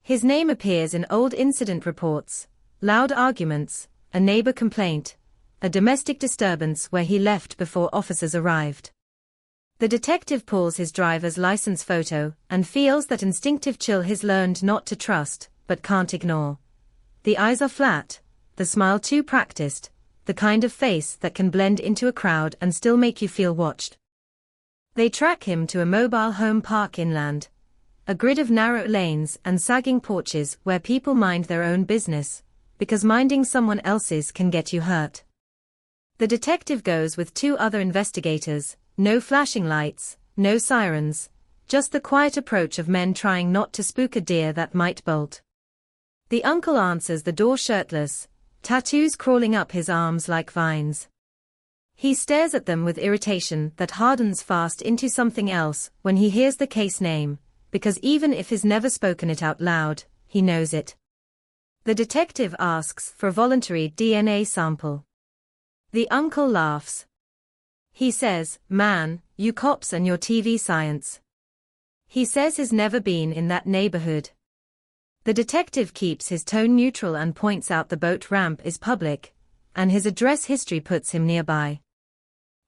Speaker 10: His name appears in old incident reports, loud arguments, a neighbor complaint, a domestic disturbance where he left before officers arrived. The detective pulls his driver's license photo and feels that instinctive chill he's learned not to trust, but can't ignore. The eyes are flat, the smile too practiced, the kind of face that can blend into a crowd and still make you feel watched. They track him to a mobile home park inland, a grid of narrow lanes and sagging porches where people mind their own business, because minding someone else's can get you hurt. The detective goes with two other investigators. No flashing lights, no sirens, just the quiet approach of men trying not to spook a deer that might bolt. The uncle answers the door shirtless, tattoos crawling up his arms like vines. He stares at them with irritation that hardens fast into something else when he hears the case name, because even if he's never spoken it out loud, he knows it. The detective asks for a voluntary DNA sample. The uncle laughs. He says, man, you cops and your TV science. He says he's never been in that neighborhood. The detective keeps his tone neutral and points out the boat ramp is public, and his address history puts him nearby.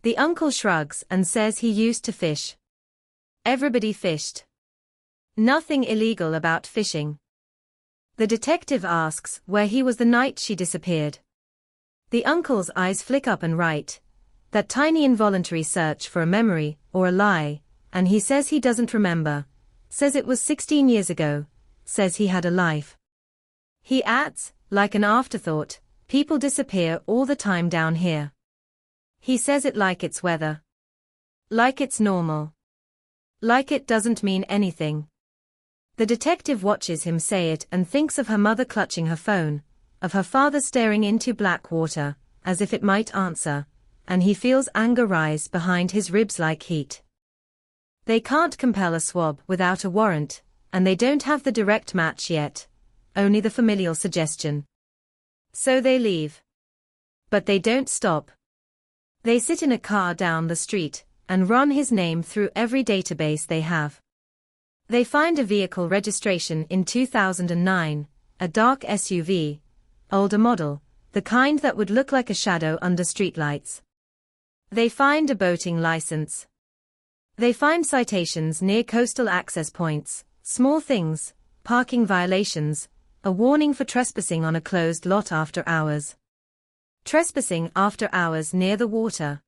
Speaker 10: The uncle shrugs and says he used to fish. Everybody fished. Nothing illegal about fishing. The detective asks where he was the night she disappeared. The uncle's eyes flick up and right. That tiny involuntary search for a memory, or a lie, and he says he doesn't remember, says it was 16 years ago, says he had a life. He adds, like an afterthought, people disappear all the time down here. He says it like it's weather. Like it's normal. Like it doesn't mean anything. The detective watches him say it and thinks of her mother clutching her phone, of her father staring into black water, as if it might answer. And he feels anger rise behind his ribs like heat. They can't compel a swab without a warrant, and they don't have the direct match yet, only the familial suggestion. So they leave. But they don't stop. They sit in a car down the street, and run his name through every database they have. They find a vehicle registration in 2009, a dark SUV, older model, the kind that would look like a shadow under streetlights. They find a boating license. They find citations near coastal access points, small things, parking violations, a warning for trespassing on a closed lot after hours. Trespassing after hours near the water.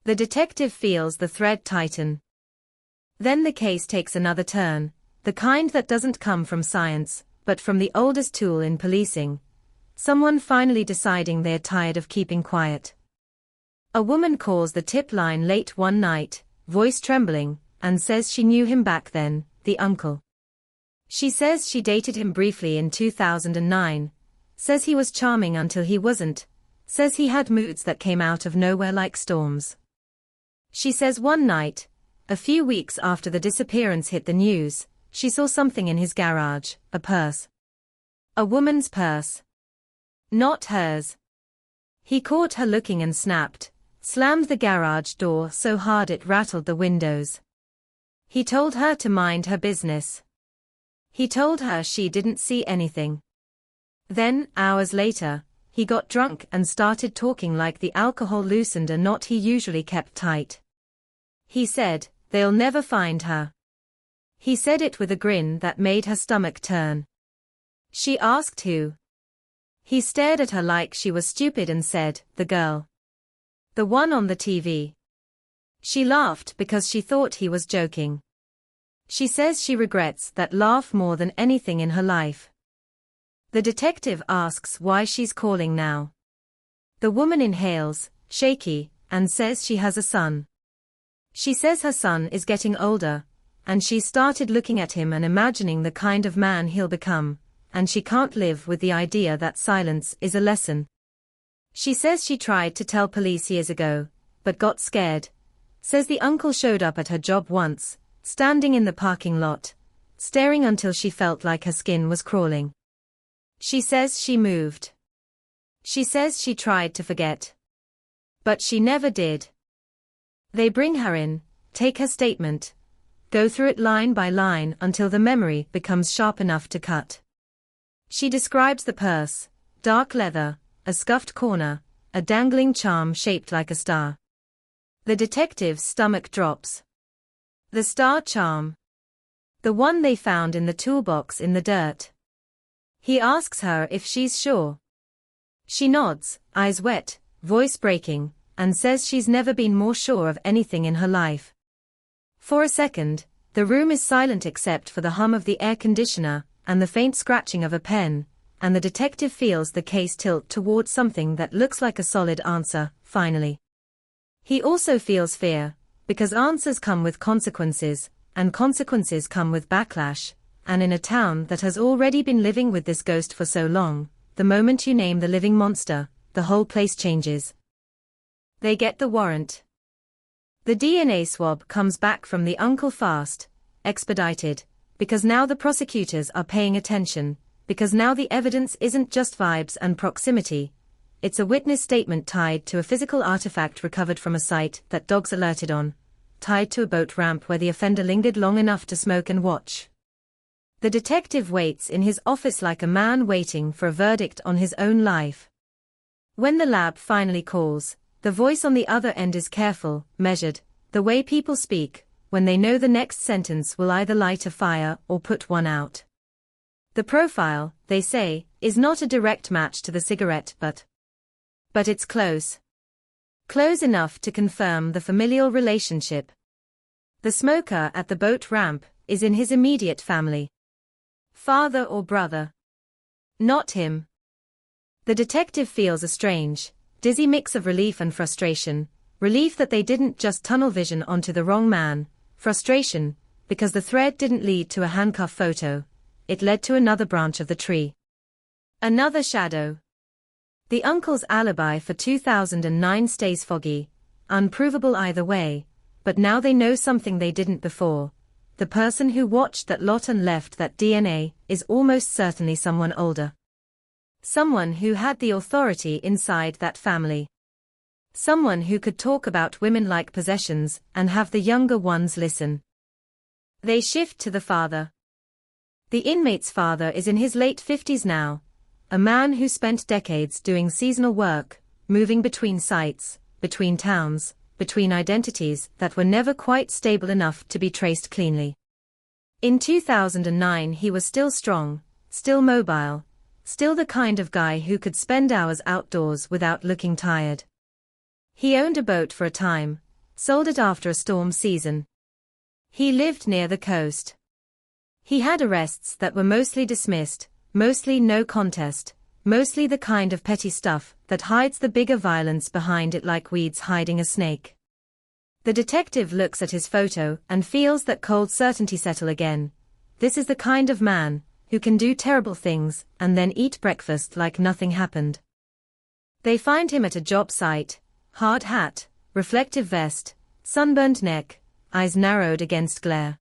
Speaker 10: The detective feels the thread tighten. Then the case takes another turn, the kind that doesn't come from science, but from the oldest tool in policing. Someone finally deciding they're tired of keeping quiet. A woman calls the tip line late one night, voice trembling, and says she knew him back then, the uncle. She says she dated him briefly in 2009, says he was charming until he wasn't, says he had moods that came out of nowhere like storms. She says one night, a few weeks after the disappearance hit the news, she saw something in his garage, a purse. A woman's purse. Not hers. He caught her looking and snapped, slammed the garage door so hard it rattled the windows. He told her to mind her business. He told her she didn't see anything. Then, hours later, he got drunk and started talking like the alcohol loosened a knot he usually kept tight. He said, "They'll never find her." He said it with a grin that made her stomach turn. She asked who. He stared at her like she was stupid and said, "The girl. The one on the TV." She laughed because she thought he was joking. She says she regrets that laugh more than anything in her life. The detective asks why she's calling now. The woman inhales, shaky, and says she has a son. She says her son is getting older, and she started looking at him and imagining the kind of man he'll become, and she can't live with the idea that silence is a lesson. She says she tried to tell police years ago, but got scared. Says the uncle showed up at her job once, standing in the parking lot, staring until she felt like her skin was crawling. She says she moved. She says she tried to forget. But she never did. They bring her in, take her statement, go through it line by line until the memory becomes sharp enough to cut. She describes the purse, dark leather, a scuffed corner, a dangling charm shaped like a star. The detective's stomach drops. The star charm. The one they found in the toolbox in the dirt. He asks her if she's sure. She nods, eyes wet, voice breaking, and says she's never been more sure of anything in her life. For a second, the room is silent except for the hum of the air conditioner and the faint scratching of a pen, and the detective feels the case tilt towards something that looks like a solid answer, finally. He also feels fear, because answers come with consequences, and consequences come with backlash, and in a town that has already been living with this ghost for so long, the moment you name the living monster, the whole place changes. They get the warrant. The DNA swab comes back from the uncle fast, expedited, because now the prosecutors are paying attention, because now the evidence isn't just vibes and proximity, it's a witness statement tied to a physical artifact recovered from a site that dogs alerted on, tied to a boat ramp where the offender lingered long enough to smoke and watch. The detective waits in his office like a man waiting for a verdict on his own life. When the lab finally calls, the voice on the other end is careful, measured, the way people speak, when they know the next sentence will either light a fire or put one out. The profile, they say, is not a direct match to the cigarette but it's close. Close enough to confirm the familial relationship. The smoker at the boat ramp is in his immediate family. Father or brother. Not him. The detective feels a strange, dizzy mix of relief and frustration, relief that they didn't just tunnel vision onto the wrong man, frustration, because the thread didn't lead to a handcuff photo, it led to another branch of the tree. Another shadow. The uncle's alibi for 2009 stays foggy, unprovable either way, but now they know something they didn't before. The person who watched that lot and left that DNA is almost certainly someone older. Someone who had the authority inside that family. Someone who could talk about women like possessions and have the younger ones listen. They shift to the father. The inmate's father is in his late 50s now, a man who spent decades doing seasonal work, moving between sites, between towns, between identities that were never quite stable enough to be traced cleanly. In 2009 he was still strong, still mobile, still the kind of guy who could spend hours outdoors without looking tired. He owned a boat for a time, sold it after a storm season. He lived near the coast. He had arrests that were mostly dismissed, mostly no contest, mostly the kind of petty stuff that hides the bigger violence behind it, like weeds hiding a snake. The detective looks at his photo and feels that cold certainty settle again. This is the kind of man who can do terrible things and then eat breakfast like nothing happened. They find him at a job site, hard hat, reflective vest, sunburned neck, eyes narrowed against glare.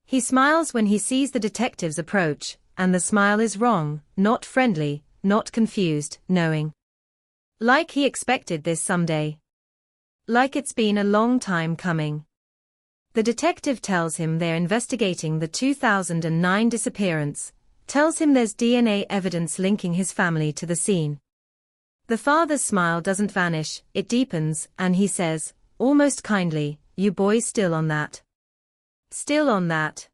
Speaker 10: He smiles when he sees the detectives approach, and the smile is wrong, not friendly, not confused, knowing. Like he expected this someday. Like it's been a long time coming. The detective tells him they're investigating the 2009 disappearance, tells him there's DNA evidence linking his family to the scene. The father's smile doesn't vanish, it deepens, and he says, almost kindly, "You boys still on that? Still on that?"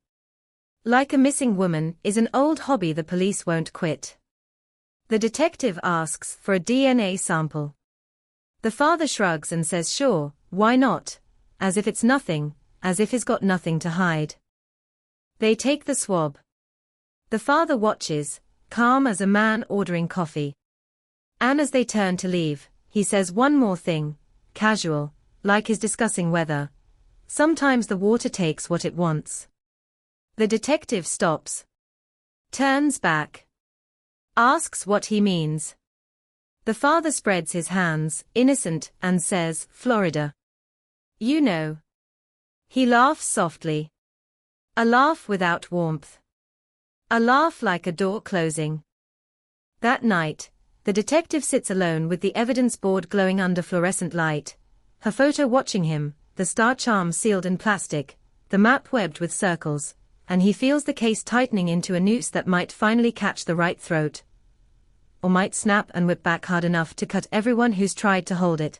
Speaker 10: Like a missing woman is an old hobby the police won't quit. The detective asks for a DNA sample. The father shrugs and says sure, why not, as if it's nothing, as if he's got nothing to hide. They take the swab. The father watches, calm as a man ordering coffee. And as they turn to leave, he says one more thing, casual, like he's discussing weather. Sometimes the water takes what it wants. The detective stops. Turns back. Asks what he means. The father spreads his hands, innocent, and says, Florida. You know. He laughs softly. A laugh without warmth. A laugh like a door closing. That night, the detective sits alone with the evidence board glowing under fluorescent light, her photo watching him, the star charm sealed in plastic, the map webbed with circles, and he feels the case tightening into a noose that might finally catch the right throat, or might snap and whip back hard enough to cut everyone who's tried to hold it.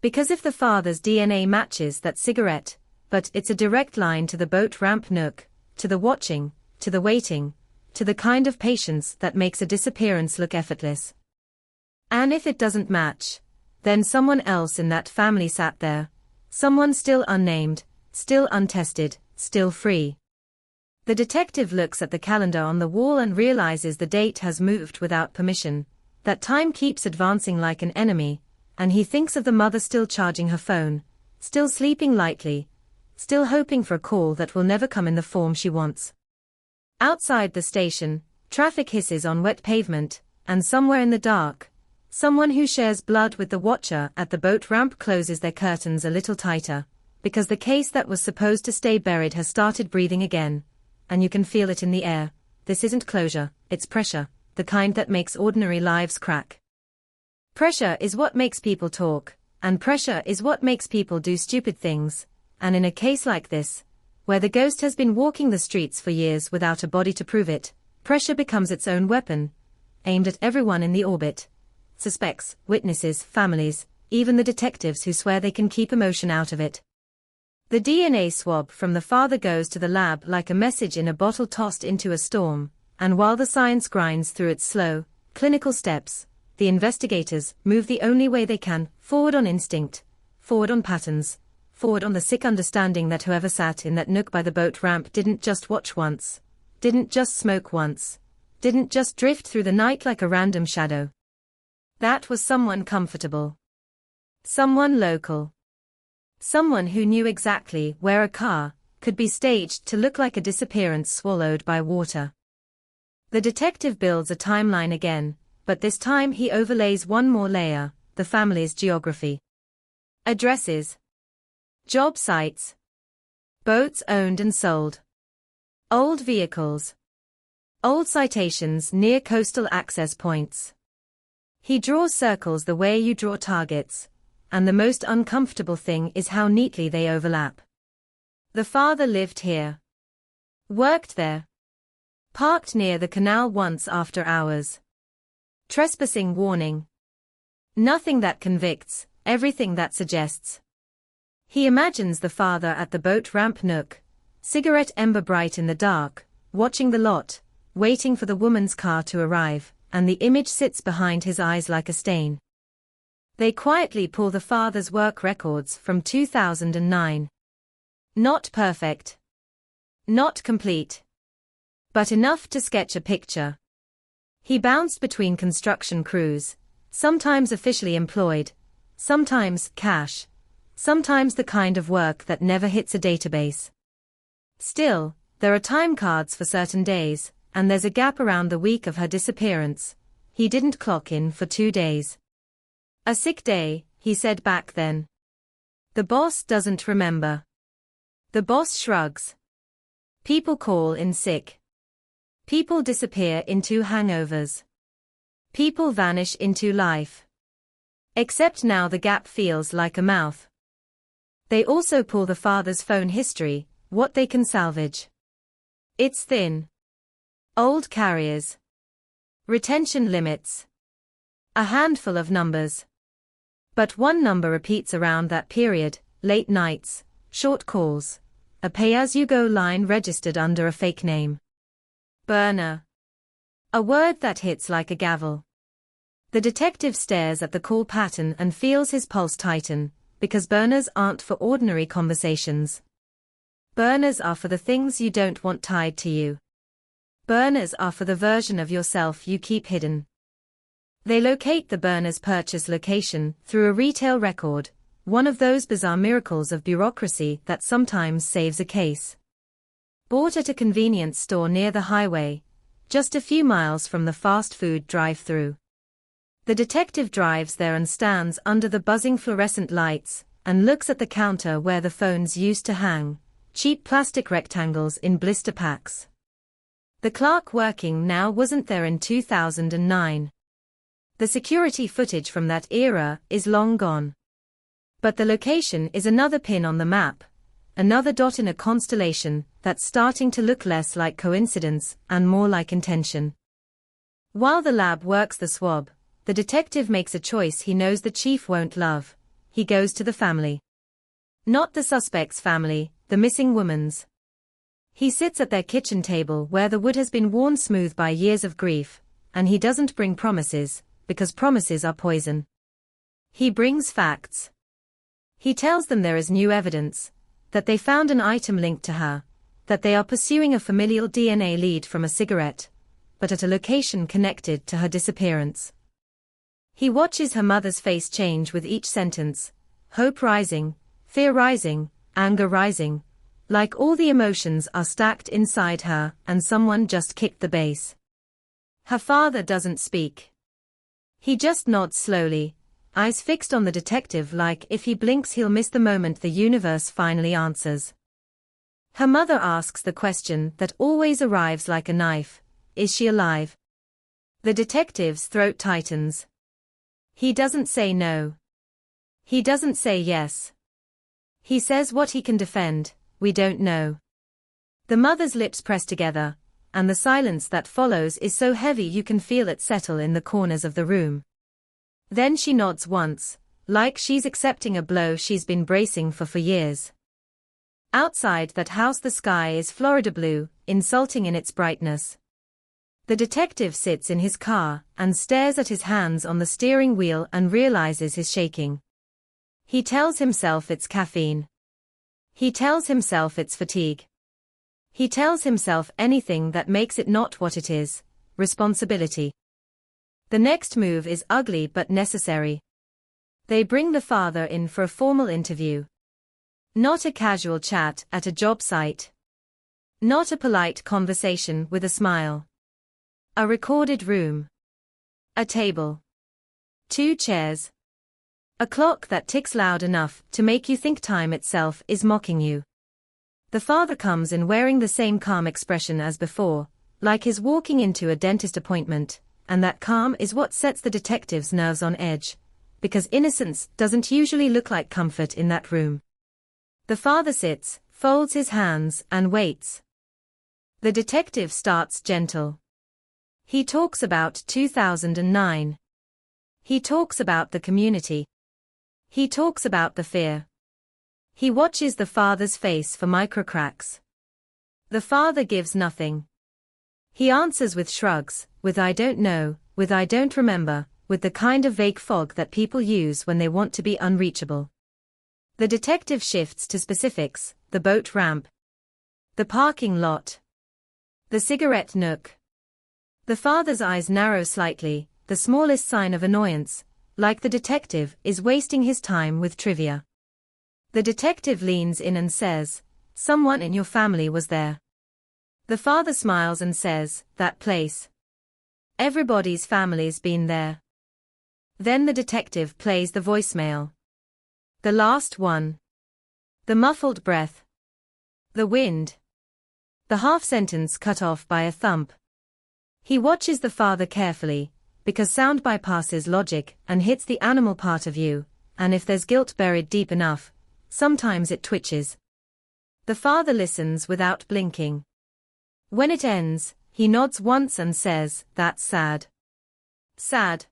Speaker 10: Because if the father's DNA matches that cigarette, but it's a direct line to the boat ramp nook, to the watching, to the waiting, to the kind of patience that makes a disappearance look effortless. And if it doesn't match, then someone else in that family sat there, someone still unnamed, still untested, still free. The detective looks at the calendar on the wall and realizes the date has moved without permission, that time keeps advancing like an enemy, and he thinks of the mother still charging her phone, still sleeping lightly, still hoping for a call that will never come in the form she wants. Outside the station, traffic hisses on wet pavement, and somewhere in the dark, someone who shares blood with the watcher at the boat ramp closes their curtains a little tighter, because the case that was supposed to stay buried has started breathing again, and you can feel it in the air. This isn't closure, it's pressure, the kind that makes ordinary lives crack. Pressure is what makes people talk, and pressure is what makes people do stupid things, and in a case like this, where the ghost has been walking the streets for years without a body to prove it, pressure becomes its own weapon, aimed at everyone in the orbit. Suspects, witnesses, families, even the detectives who swear they can keep emotion out of it. The DNA swab from the father goes to the lab like a message in a bottle tossed into a storm, and while the science grinds through its slow, clinical steps, the investigators move the only way they can, forward on instinct, forward on patterns, forward on the sick understanding that whoever sat in that nook by the boat ramp didn't just watch once, didn't just smoke once, didn't just drift through the night like a random shadow. That was someone comfortable. Someone local. Someone who knew exactly where a car could be staged to look like a disappearance swallowed by water. The detective builds a timeline again, but this time he overlays one more layer, the family's geography. Addresses. Job sites. Boats owned and sold. Old vehicles. Old citations near coastal access points. He draws circles the way you draw targets, and the most uncomfortable thing is how neatly they overlap. The father lived here. Worked there. Parked near the canal once after hours. Trespassing warning. Nothing that convicts, everything that suggests. He imagines the father at the boat ramp nook, cigarette ember bright in the dark, watching the lot, waiting for the woman's car to arrive, and the image sits behind his eyes like a stain. They quietly pull the father's work records from 2009. Not perfect. Not complete. But enough to sketch a picture. He bounced between construction crews, sometimes officially employed, sometimes cash, sometimes the kind of work that never hits a database. Still, there are time cards for certain days, and there's a gap around the week of her disappearance. He didn't clock in for 2 days. A sick day, he said back then. The boss doesn't remember. The boss shrugs. People call in sick. People disappear into hangovers. People vanish into life. Except now the gap feels like a mouth. They also pull the father's phone history, what they can salvage. It's thin. Old carriers. Retention limits. A handful of numbers. But one number repeats around that period: late nights, short calls, a pay-as-you-go line registered under a fake name. Burner. A word that hits like a gavel. The detective stares at the call pattern and feels his pulse tighten, because burners aren't for ordinary conversations. Burners are for the things you don't want tied to you. Burners are for the version of yourself you keep hidden. They locate the burner's purchase location through a retail record, one of those bizarre miracles of bureaucracy that sometimes saves a case. Bought at a convenience store near the highway, just a few miles from the fast food drive-thru. The detective drives there and stands under the buzzing fluorescent lights, and looks at the counter where the phones used to hang, cheap plastic rectangles in blister packs. The clerk working now wasn't there in 2009. The security footage from that era is long gone. But the location is another pin on the map, another dot in a constellation that's starting to look less like coincidence and more like intention. While the lab works the swab, the detective makes a choice he knows the chief won't love. He goes to the family. Not the suspect's family, the missing woman's. He sits at their kitchen table where the wood has been worn smooth by years of grief, and he doesn't bring promises, because promises are poison. He brings facts. He tells them there is new evidence, that they found an item linked to her, that they are pursuing a familial DNA lead from a cigarette, but at a location connected to her disappearance. He watches her mother's face change with each sentence, hope rising, fear rising, anger rising, like all the emotions are stacked inside her and someone just kicked the base. Her father doesn't speak. He just nods slowly, eyes fixed on the detective like if he blinks he'll miss the moment the universe finally answers. Her mother asks the question that always arrives like a knife: is she alive? The detective's throat tightens. He doesn't say no. He doesn't say yes. He says what he can defend: we don't know. The mother's lips press together, and the silence that follows is so heavy you can feel it settle in the corners of the room. Then she nods once, like she's accepting a blow she's been bracing for years. Outside that house the sky is Florida blue, insulting in its brightness. The detective sits in his car and stares at his hands on the steering wheel and realizes he's shaking. He tells himself it's caffeine. He tells himself it's fatigue. He tells himself anything that makes it not what it is: responsibility. The next move is ugly but necessary. They bring the father in for a formal interview. Not a casual chat at a job site. Not a polite conversation with a smile. A recorded room. A table. 2 chairs. A clock that ticks loud enough to make you think time itself is mocking you. The father comes in wearing the same calm expression as before, like he's walking into a dentist appointment, and that calm is what sets the detective's nerves on edge, because innocence doesn't usually look like comfort in that room. The father sits, folds his hands, and waits. The detective starts gentle. He talks about 2009. He talks about the community. He talks about the fear. He watches the father's face for microcracks. The father gives nothing. He answers with shrugs, with I don't know, with I don't remember, with the kind of vague fog that people use when they want to be unreachable. The detective shifts to specifics: the boat ramp, the parking lot, the cigarette nook. The father's eyes narrow slightly, the smallest sign of annoyance, like the detective is wasting his time with trivia. The detective leans in and says, "Someone in your family was there." The father smiles and says, "That place. Everybody's family's been there." Then the detective plays the voicemail. The last one. The muffled breath. The wind. The half-sentence cut off by a thump. He watches the father carefully, because sound bypasses logic and hits the animal part of you, and if there's guilt buried deep enough, sometimes it twitches. The father listens without blinking. When it ends, he nods once and says, "That's sad." Sad.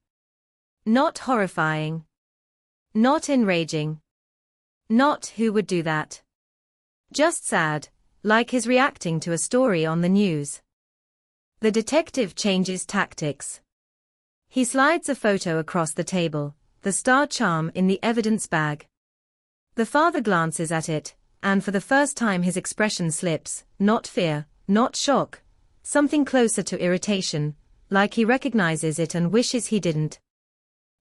Speaker 10: Not horrifying. Not enraging. Not who would do that. Just sad, like he's reacting to a story on the news. The detective changes tactics. He slides a photo across the table, the star charm in the evidence bag. The father glances at it, and for the first time his expression slips, not fear, not shock, something closer to irritation, like he recognizes it and wishes he didn't.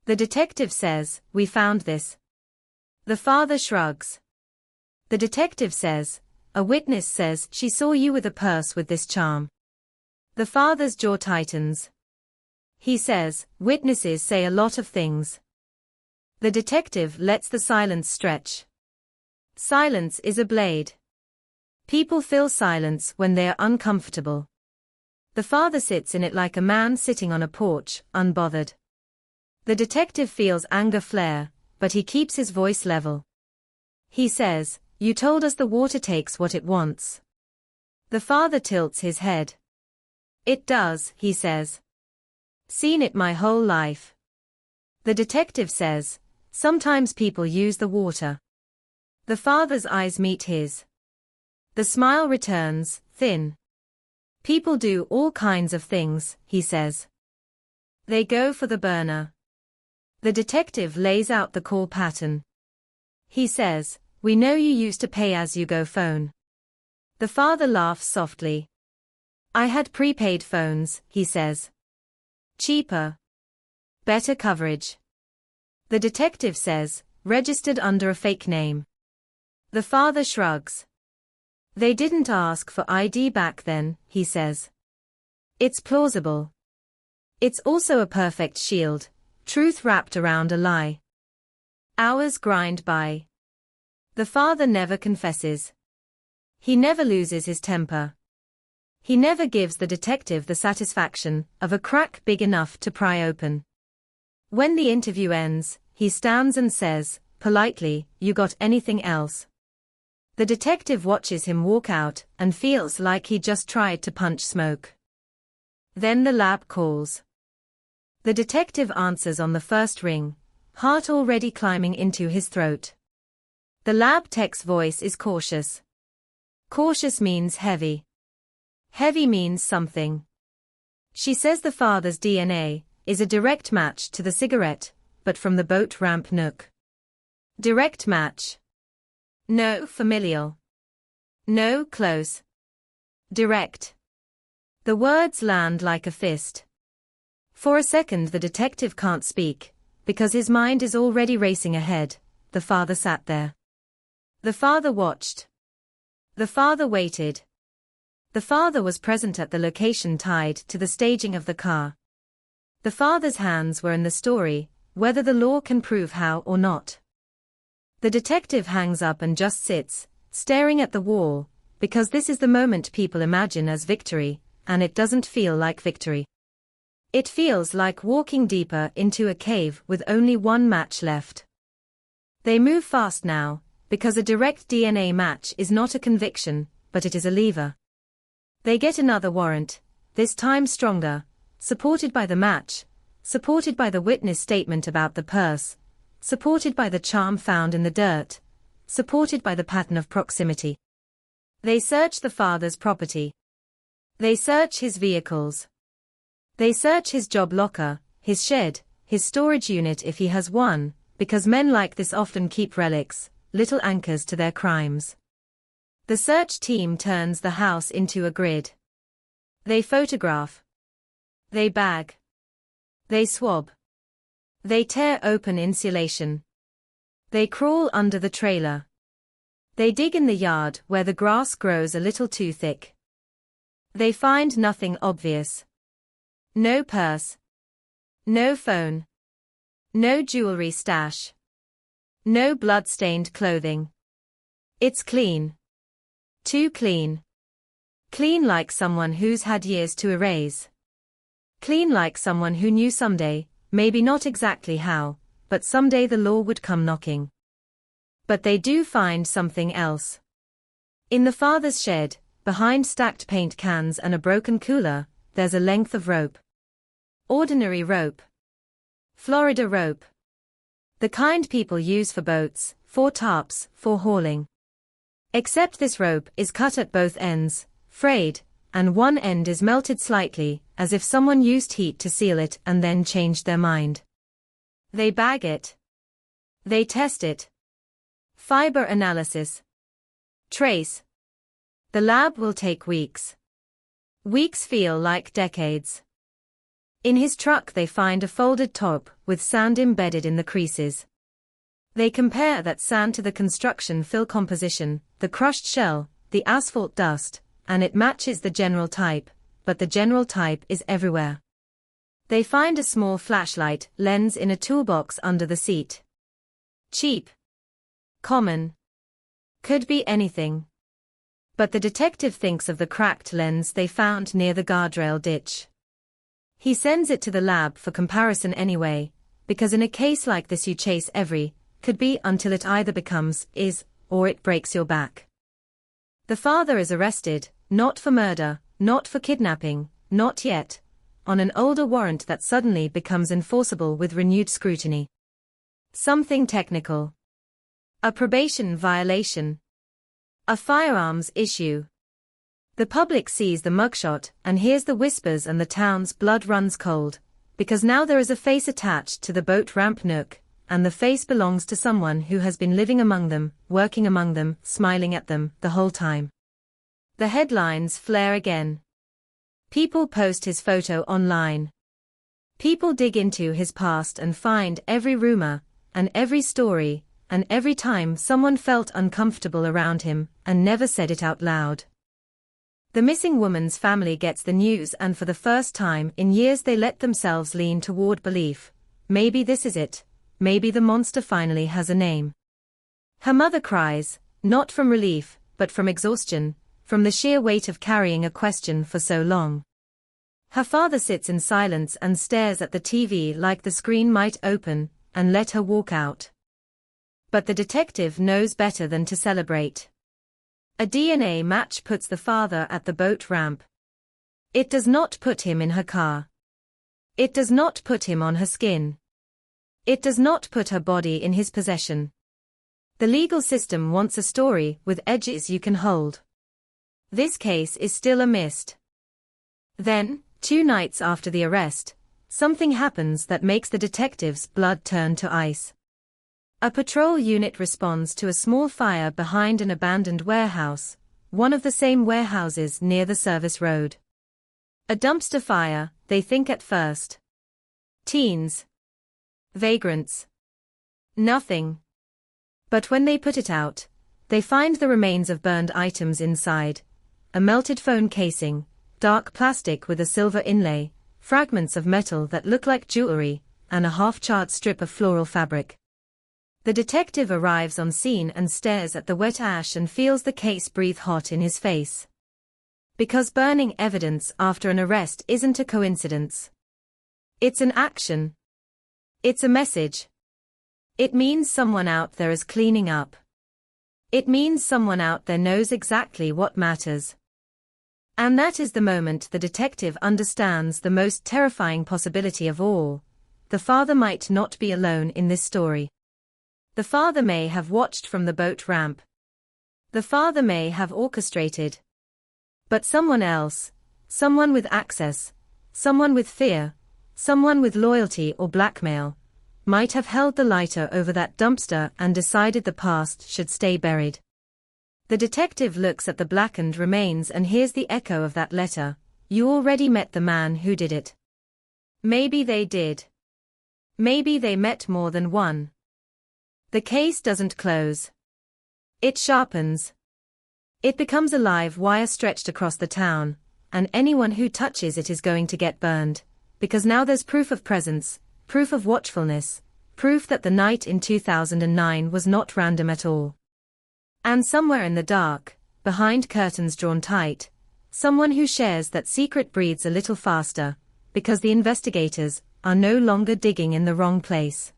Speaker 10: The detective says, "We found this." The father shrugs. The detective says, "A witness says she saw you with a purse with this charm." The father's jaw tightens. He says, "Witnesses say a lot of things." The detective lets the silence stretch. Silence is a blade. People fill silence when they are uncomfortable. The father sits in it like a man sitting on a porch, unbothered. The detective feels anger flare, but he keeps his voice level. He says, "You told us the water takes what it wants." The father tilts his head. "It does," he says. "Seen it my whole life." The detective says, "Sometimes people use the water." The father's eyes meet his. The smile returns, thin. "People do all kinds of things," he says. "They go for the burner." The detective lays out the call pattern. He says, "We know you used to pay-as-you-go phone." The father laughs softly. "I had prepaid phones," he says. "Cheaper. Better coverage." The detective says, "Registered under a fake name." The father shrugs. "They didn't ask for ID back then," he says. "It's plausible. It's also a perfect shield, truth wrapped around a lie." Hours grind by. The father never confesses. He never loses his temper. He never gives the detective the satisfaction of a crack big enough to pry open. When the interview ends, he stands and says, politely, "You got anything else?" The detective watches him walk out and feels like he just tried to punch smoke. Then the lab calls. The detective answers on the first ring, heart already climbing into his throat. The lab tech's voice is cautious. Cautious means heavy. Heavy means something. She says the father's DNA is a direct match to the cigarette, but from the boat ramp nook. Direct match. No familial. No close. Direct. The words land like a fist. For a second the detective can't speak, because his mind is already racing ahead. The father sat there. The father watched. The father waited. The father was present at the location tied to the staging of the car. The father's hands were in the story, whether the law can prove how or not. The detective hangs up and just sits, staring at the wall, because this is the moment people imagine as victory, and it doesn't feel like victory. It feels like walking deeper into a cave with only one match left. They move fast now, because a direct DNA match is not a conviction, but it is a lever. They get another warrant, this time stronger, supported by the match, supported by the witness statement about the purse, supported by the charm found in the dirt, supported by the pattern of proximity. They search the father's property. They search his vehicles. They search his job locker, his shed, his storage unit if he has one, because men like this often keep relics, little anchors to their crimes. The search team turns the house into a grid. They photograph. They bag. They swab. They tear open insulation. They crawl under the trailer. They dig in the yard where the grass grows a little too thick. They find nothing obvious. No purse. No phone. No jewelry stash. No blood-stained clothing. It's clean. Too clean. Clean like someone who's had years to erase. Clean like someone who knew someday, maybe not exactly how, but someday the law would come knocking. But they do find something else. In the father's shed, behind stacked paint cans and a broken cooler, there's a length of rope. Ordinary rope. Florida rope. The kind people use for boats, for tarps, for hauling. Except this rope is cut at both ends, frayed, and one end is melted slightly, as if someone used heat to seal it and then changed their mind. They bag it. They test it. Fiber analysis. Trace. The lab will take weeks. Weeks feel like decades. In his truck they find a folded top with sand embedded in the creases. They compare that sand to the construction fill composition, the crushed shell, the asphalt dust, and it matches the general type, but the general type is everywhere. They find a small flashlight lens in a toolbox under the seat. Cheap. Common. Could be anything. But the detective thinks of the cracked lens they found near the guardrail ditch. He sends it to the lab for comparison anyway, because in a case like this you chase every, could be until it either becomes, is, or it breaks your back. The father is arrested, not for murder, not for kidnapping, not yet, on an older warrant that suddenly becomes enforceable with renewed scrutiny. Something technical. A probation violation. A firearms issue. The public sees the mugshot and hears the whispers and the town's blood runs cold, because now there is a face attached to the boat ramp nook, and the face belongs to someone who has been living among them, working among them, smiling at them, the whole time. The headlines flare again. People post his photo online. People dig into his past and find every rumor, and every story, and every time someone felt uncomfortable around him, and never said it out loud. The missing woman's family gets the news, and for the first time in years they let themselves lean toward belief. Maybe this is it. Maybe the monster finally has a name. Her mother cries, not from relief, but from exhaustion, from the sheer weight of carrying a question for so long. Her father sits in silence and stares at the TV like the screen might open and let her walk out. But the detective knows better than to celebrate. A DNA match puts the father at the boat ramp. It does not put him in her car. It does not put him on her skin. It does not put her body in his possession. The legal system wants a story with edges you can hold. This case is still a mist. Then, 2 nights after the arrest, something happens that makes the detective's blood turn to ice. A patrol unit responds to a small fire behind an abandoned warehouse, one of the same warehouses near the service road. A dumpster fire, they think at first. Teens. Vagrants. Nothing. But when they put it out, they find the remains of burned items inside. A melted phone casing, dark plastic with a silver inlay, fragments of metal that look like jewelry, and a half-charred strip of floral fabric. The detective arrives on scene and stares at the wet ash and feels the case breathe hot in his face. Because burning evidence after an arrest isn't a coincidence. It's an action. It's a message. It means someone out there is cleaning up. It means someone out there knows exactly what matters. And that is the moment the detective understands the most terrifying possibility of all. The father might not be alone in this story. The father may have watched from the boat ramp. The father may have orchestrated. But someone else, someone with access, someone with fear, someone with loyalty or blackmail, might have held the lighter over that dumpster and decided the past should stay buried. The detective looks at the blackened remains and hears the echo of that letter. You already met the man who did it. Maybe they did. Maybe they met more than one. The case doesn't close. It sharpens. It becomes a live wire stretched across the town, and anyone who touches it is going to get burned, because now there's proof of presence, proof of watchfulness, proof that the night in 2009 was not random at all. And somewhere in the dark, behind curtains drawn tight, someone who shares that secret breathes a little faster, because the investigators are no longer digging in the wrong place.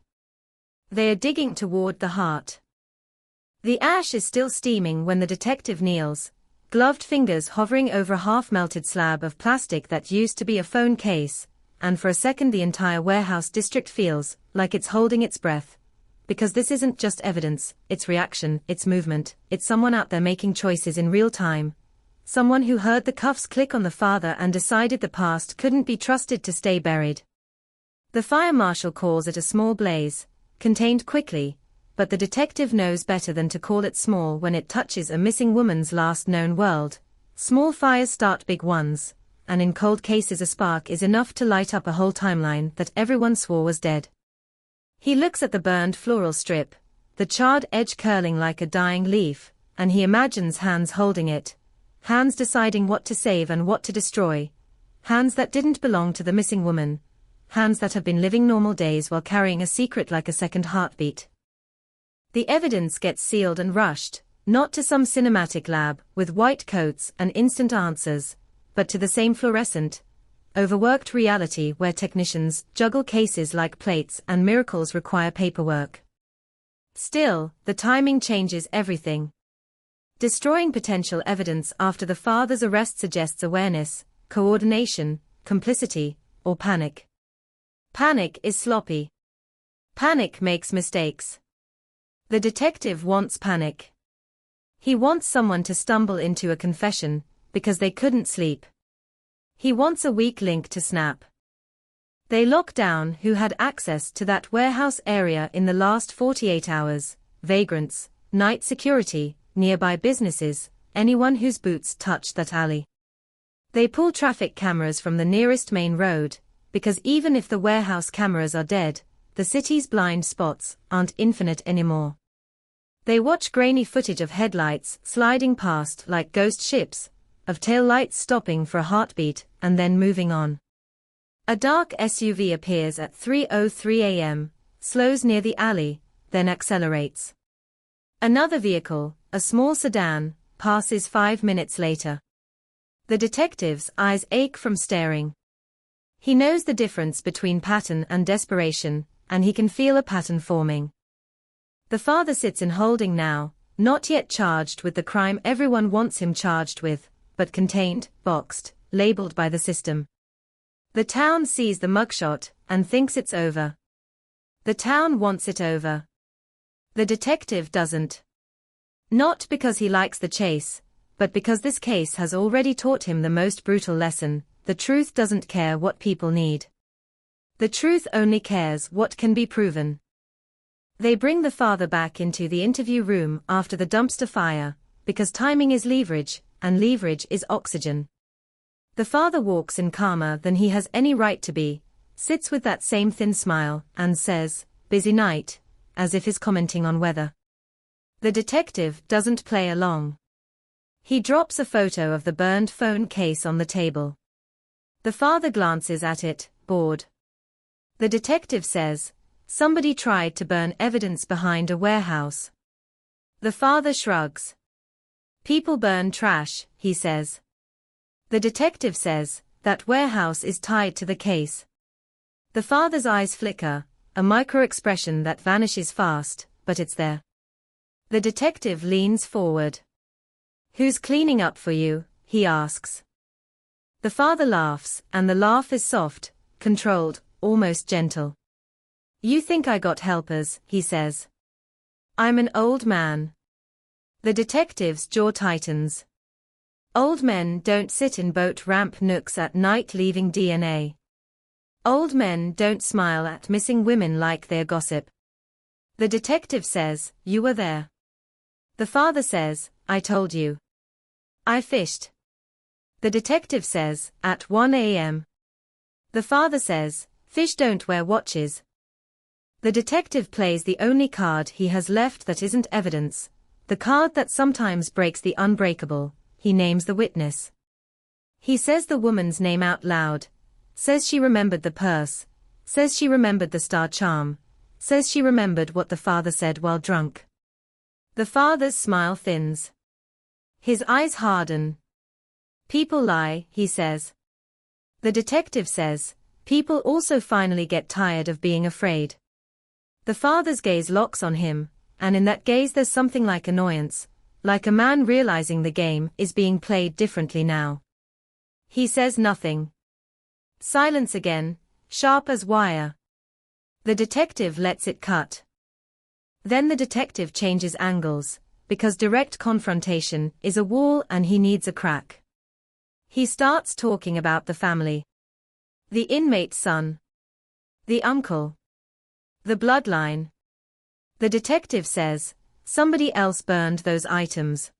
Speaker 10: They are digging toward the heart. The ash is still steaming when the detective kneels, gloved fingers hovering over a half-melted slab of plastic that used to be a phone case, and for a second the entire warehouse district feels like it's holding its breath. Because this isn't just evidence, it's reaction, it's movement, it's someone out there making choices in real time. Someone who heard the cuffs click on the father and decided the past couldn't be trusted to stay buried. The fire marshal calls it a small blaze, contained quickly, but the detective knows better than to call it small when it touches a missing woman's last known world. Small fires start big ones, and in cold cases a spark is enough to light up a whole timeline that everyone swore was dead. He looks at the burned floral strip, the charred edge curling like a dying leaf, and he imagines hands holding it. Hands deciding what to save and what to destroy. Hands that didn't belong to the missing woman. Hands that have been living normal days while carrying a secret like a second heartbeat. The evidence gets sealed and rushed, not to some cinematic lab with white coats and instant answers, but to the same fluorescent, overworked reality where technicians juggle cases like plates and miracles require paperwork. Still, the timing changes everything. Destroying potential evidence after the father's arrest suggests awareness, coordination, complicity, or panic. Panic is sloppy. Panic makes mistakes. The detective wants panic. He wants someone to stumble into a confession, because they couldn't sleep. He wants a weak link to snap. They lock down who had access to that warehouse area in the last 48 hours, vagrants, night security, nearby businesses, anyone whose boots touched that alley. They pull traffic cameras from the nearest main road, because even if the warehouse cameras are dead, the city's blind spots aren't infinite anymore. They watch grainy footage of headlights sliding past like ghost ships, of taillights stopping for a heartbeat and then moving on. A dark SUV appears at 3:03 a.m., slows near the alley, then accelerates. Another vehicle, a small sedan, passes 5 minutes later. The detective's eyes ache from staring. He knows the difference between pattern and desperation, and he can feel a pattern forming. The father sits in holding now, not yet charged with the crime everyone wants him charged with, but contained, boxed, labeled by the system. The town sees the mugshot and thinks it's over. The town wants it over. The detective doesn't. Not because he likes the chase, but because this case has already taught him the most brutal lesson: the truth doesn't care what people need. The truth only cares what can be proven. They bring the father back into the interview room after the dumpster fire, because timing is leverage, and leverage is oxygen. The father walks in calmer than he has any right to be, sits with that same thin smile, and says, "Busy night," as if he's commenting on weather. The detective doesn't play along. He drops a photo of the burned phone case on the table. The father glances at it, bored. The detective says, "Somebody tried to burn evidence behind a warehouse." The father shrugs. "People burn trash," he says. The detective says, "That warehouse is tied to the case." The father's eyes flicker, a micro-expression that vanishes fast, but it's there. The detective leans forward. "Who's cleaning up for you?" he asks. The father laughs, and the laugh is soft, controlled, almost gentle. "You think I got helpers," he says. "I'm an old man." The detective's jaw tightens. Old men don't sit in boat ramp nooks at night leaving DNA. Old men don't smile at missing women like they're gossip. The detective says, "You were there." The father says, "I told you. I fished." The detective says, "At 1 a.m. The father says, Fish don't wear watches. The detective plays the only card he has left that isn't evidence, the card that sometimes breaks the unbreakable. He names the witness. He says the woman's name out loud, says she remembered the purse, says she remembered the star charm, says she remembered what the father said while drunk. The father's smile thins. His eyes harden. People lie, he says. The detective says, people also finally get tired of being afraid. The father's gaze locks on him, and in that gaze there's something like annoyance, like a man realizing the game is being played differently now. He says nothing. Silence again, sharp as wire. The detective lets it cut. Then the detective changes angles, because direct confrontation is a wall and he needs a crack. He starts talking about the family. The inmate's son. The uncle. The bloodline. The detective says, somebody else burned those items.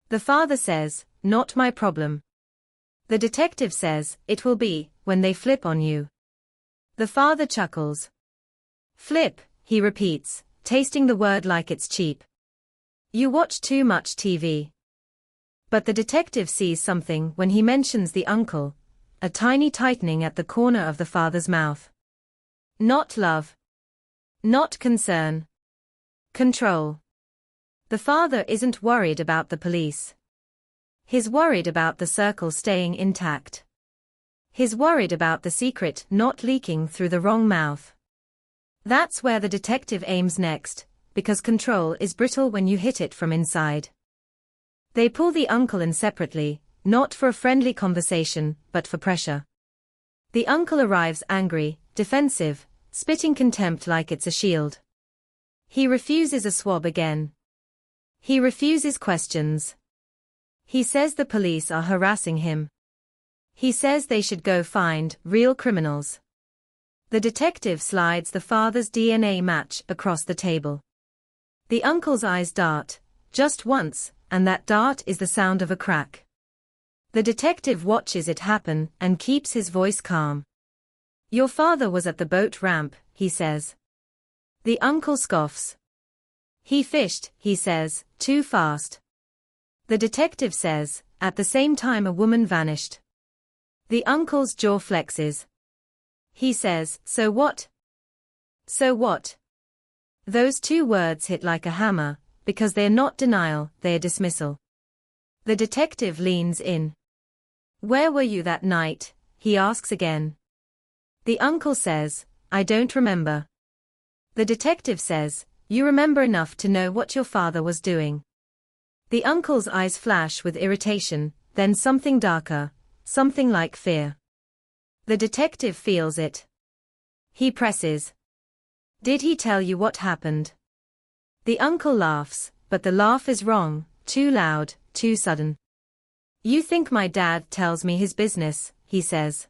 Speaker 10: The father says, not my problem. The detective says, it will be, when they flip on you. The father chuckles. Flip, he repeats, tasting the word like it's cheap. You watch too much TV. But the detective sees something when he mentions the uncle, a tiny tightening at the corner of the father's mouth. Not love. Not concern. Control. The father isn't worried about the police. He's worried about the circle staying intact. He's worried about the secret not leaking through the wrong mouth. That's where the detective aims next, because control is brittle when you hit it from inside. They pull the uncle in separately, not for a friendly conversation, but for pressure. The uncle arrives angry, defensive, spitting contempt like it's a shield. He refuses a swab again. He refuses questions. He says the police are harassing him. He says they should go find real criminals. The detective slides the father's DNA match across the table. The uncle's eyes dart, just once, and that dart is the sound of a crack. The detective watches it happen and keeps his voice calm. Your father was at the boat ramp, he says. The uncle scoffs. He fished, he says, too fast. The detective says, at the same time a woman vanished. The uncle's jaw flexes. He says, so what? So what? Those two words hit like a hammer, because they're not denial, they're dismissal. The detective leans in. Where were you that night? He asks again. The uncle says, I don't remember. The detective says, you remember enough to know what your father was doing. The uncle's eyes flash with irritation, then something darker, something like fear. The detective feels it. He presses. Did he tell you what happened? The uncle laughs, but the laugh is wrong, too loud, too sudden. You think my dad tells me his business, he says.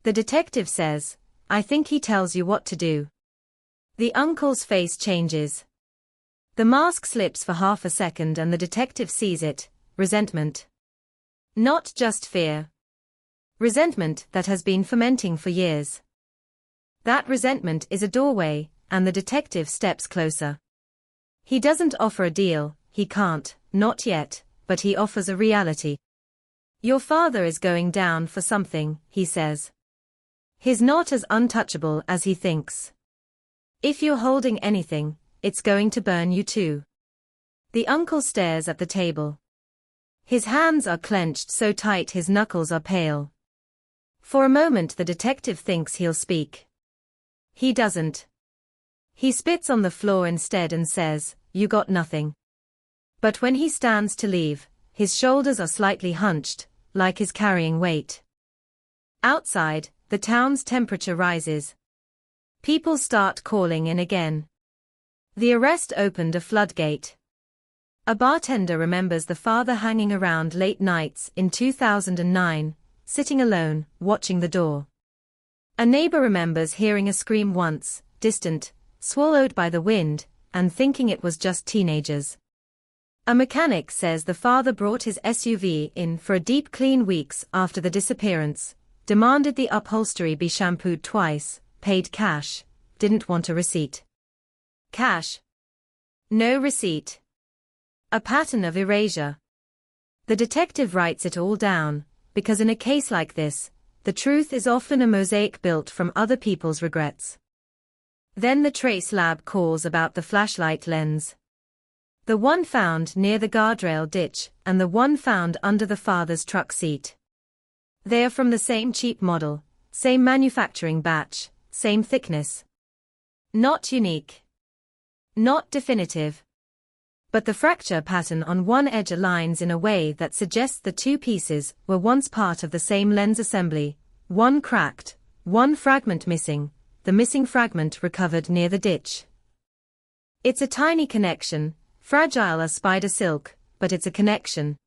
Speaker 10: The detective says, I think he tells you what to do. The uncle's face changes. The mask slips for half a second and the detective sees it, resentment. Not just fear. Resentment that has been fermenting for years. That resentment is a doorway, and the detective steps closer. He doesn't offer a deal, he can't, not yet, but he offers a reality. Your father is going down for something, he says. He's not as untouchable as he thinks. If you're holding anything, it's going to burn you too. The uncle stares at the table. His hands are clenched so tight his knuckles are pale. For a moment the detective thinks he'll speak. He doesn't. He spits on the floor instead and says, you got nothing. But when he stands to leave, his shoulders are slightly hunched, like he's carrying weight. Outside, the town's temperature rises. People start calling in again. The arrest opened a floodgate. A bartender remembers the father hanging around late nights in 2009, sitting alone, watching the door. A neighbor remembers hearing a scream once, distant, swallowed by the wind, and thinking it was just teenagers. A mechanic says the father brought his SUV in for a deep clean weeks after the disappearance, demanded the upholstery be shampooed twice, paid cash, didn't want a receipt. Cash. No receipt. A pattern of erasure. The detective writes it all down, because in a case like this, the truth is often a mosaic built from other people's regrets. Then the trace lab calls about the flashlight lens. The one found near the guardrail ditch and the one found under the father's truck seat. They are from the same cheap model, same manufacturing batch, same thickness. Not unique. Not definitive. But the fracture pattern on one edge aligns in a way that suggests the two pieces were once part of the same lens assembly, one cracked, one fragment missing, the missing fragment recovered near the ditch. It's a tiny connection, fragile as spider silk, but it's a connection.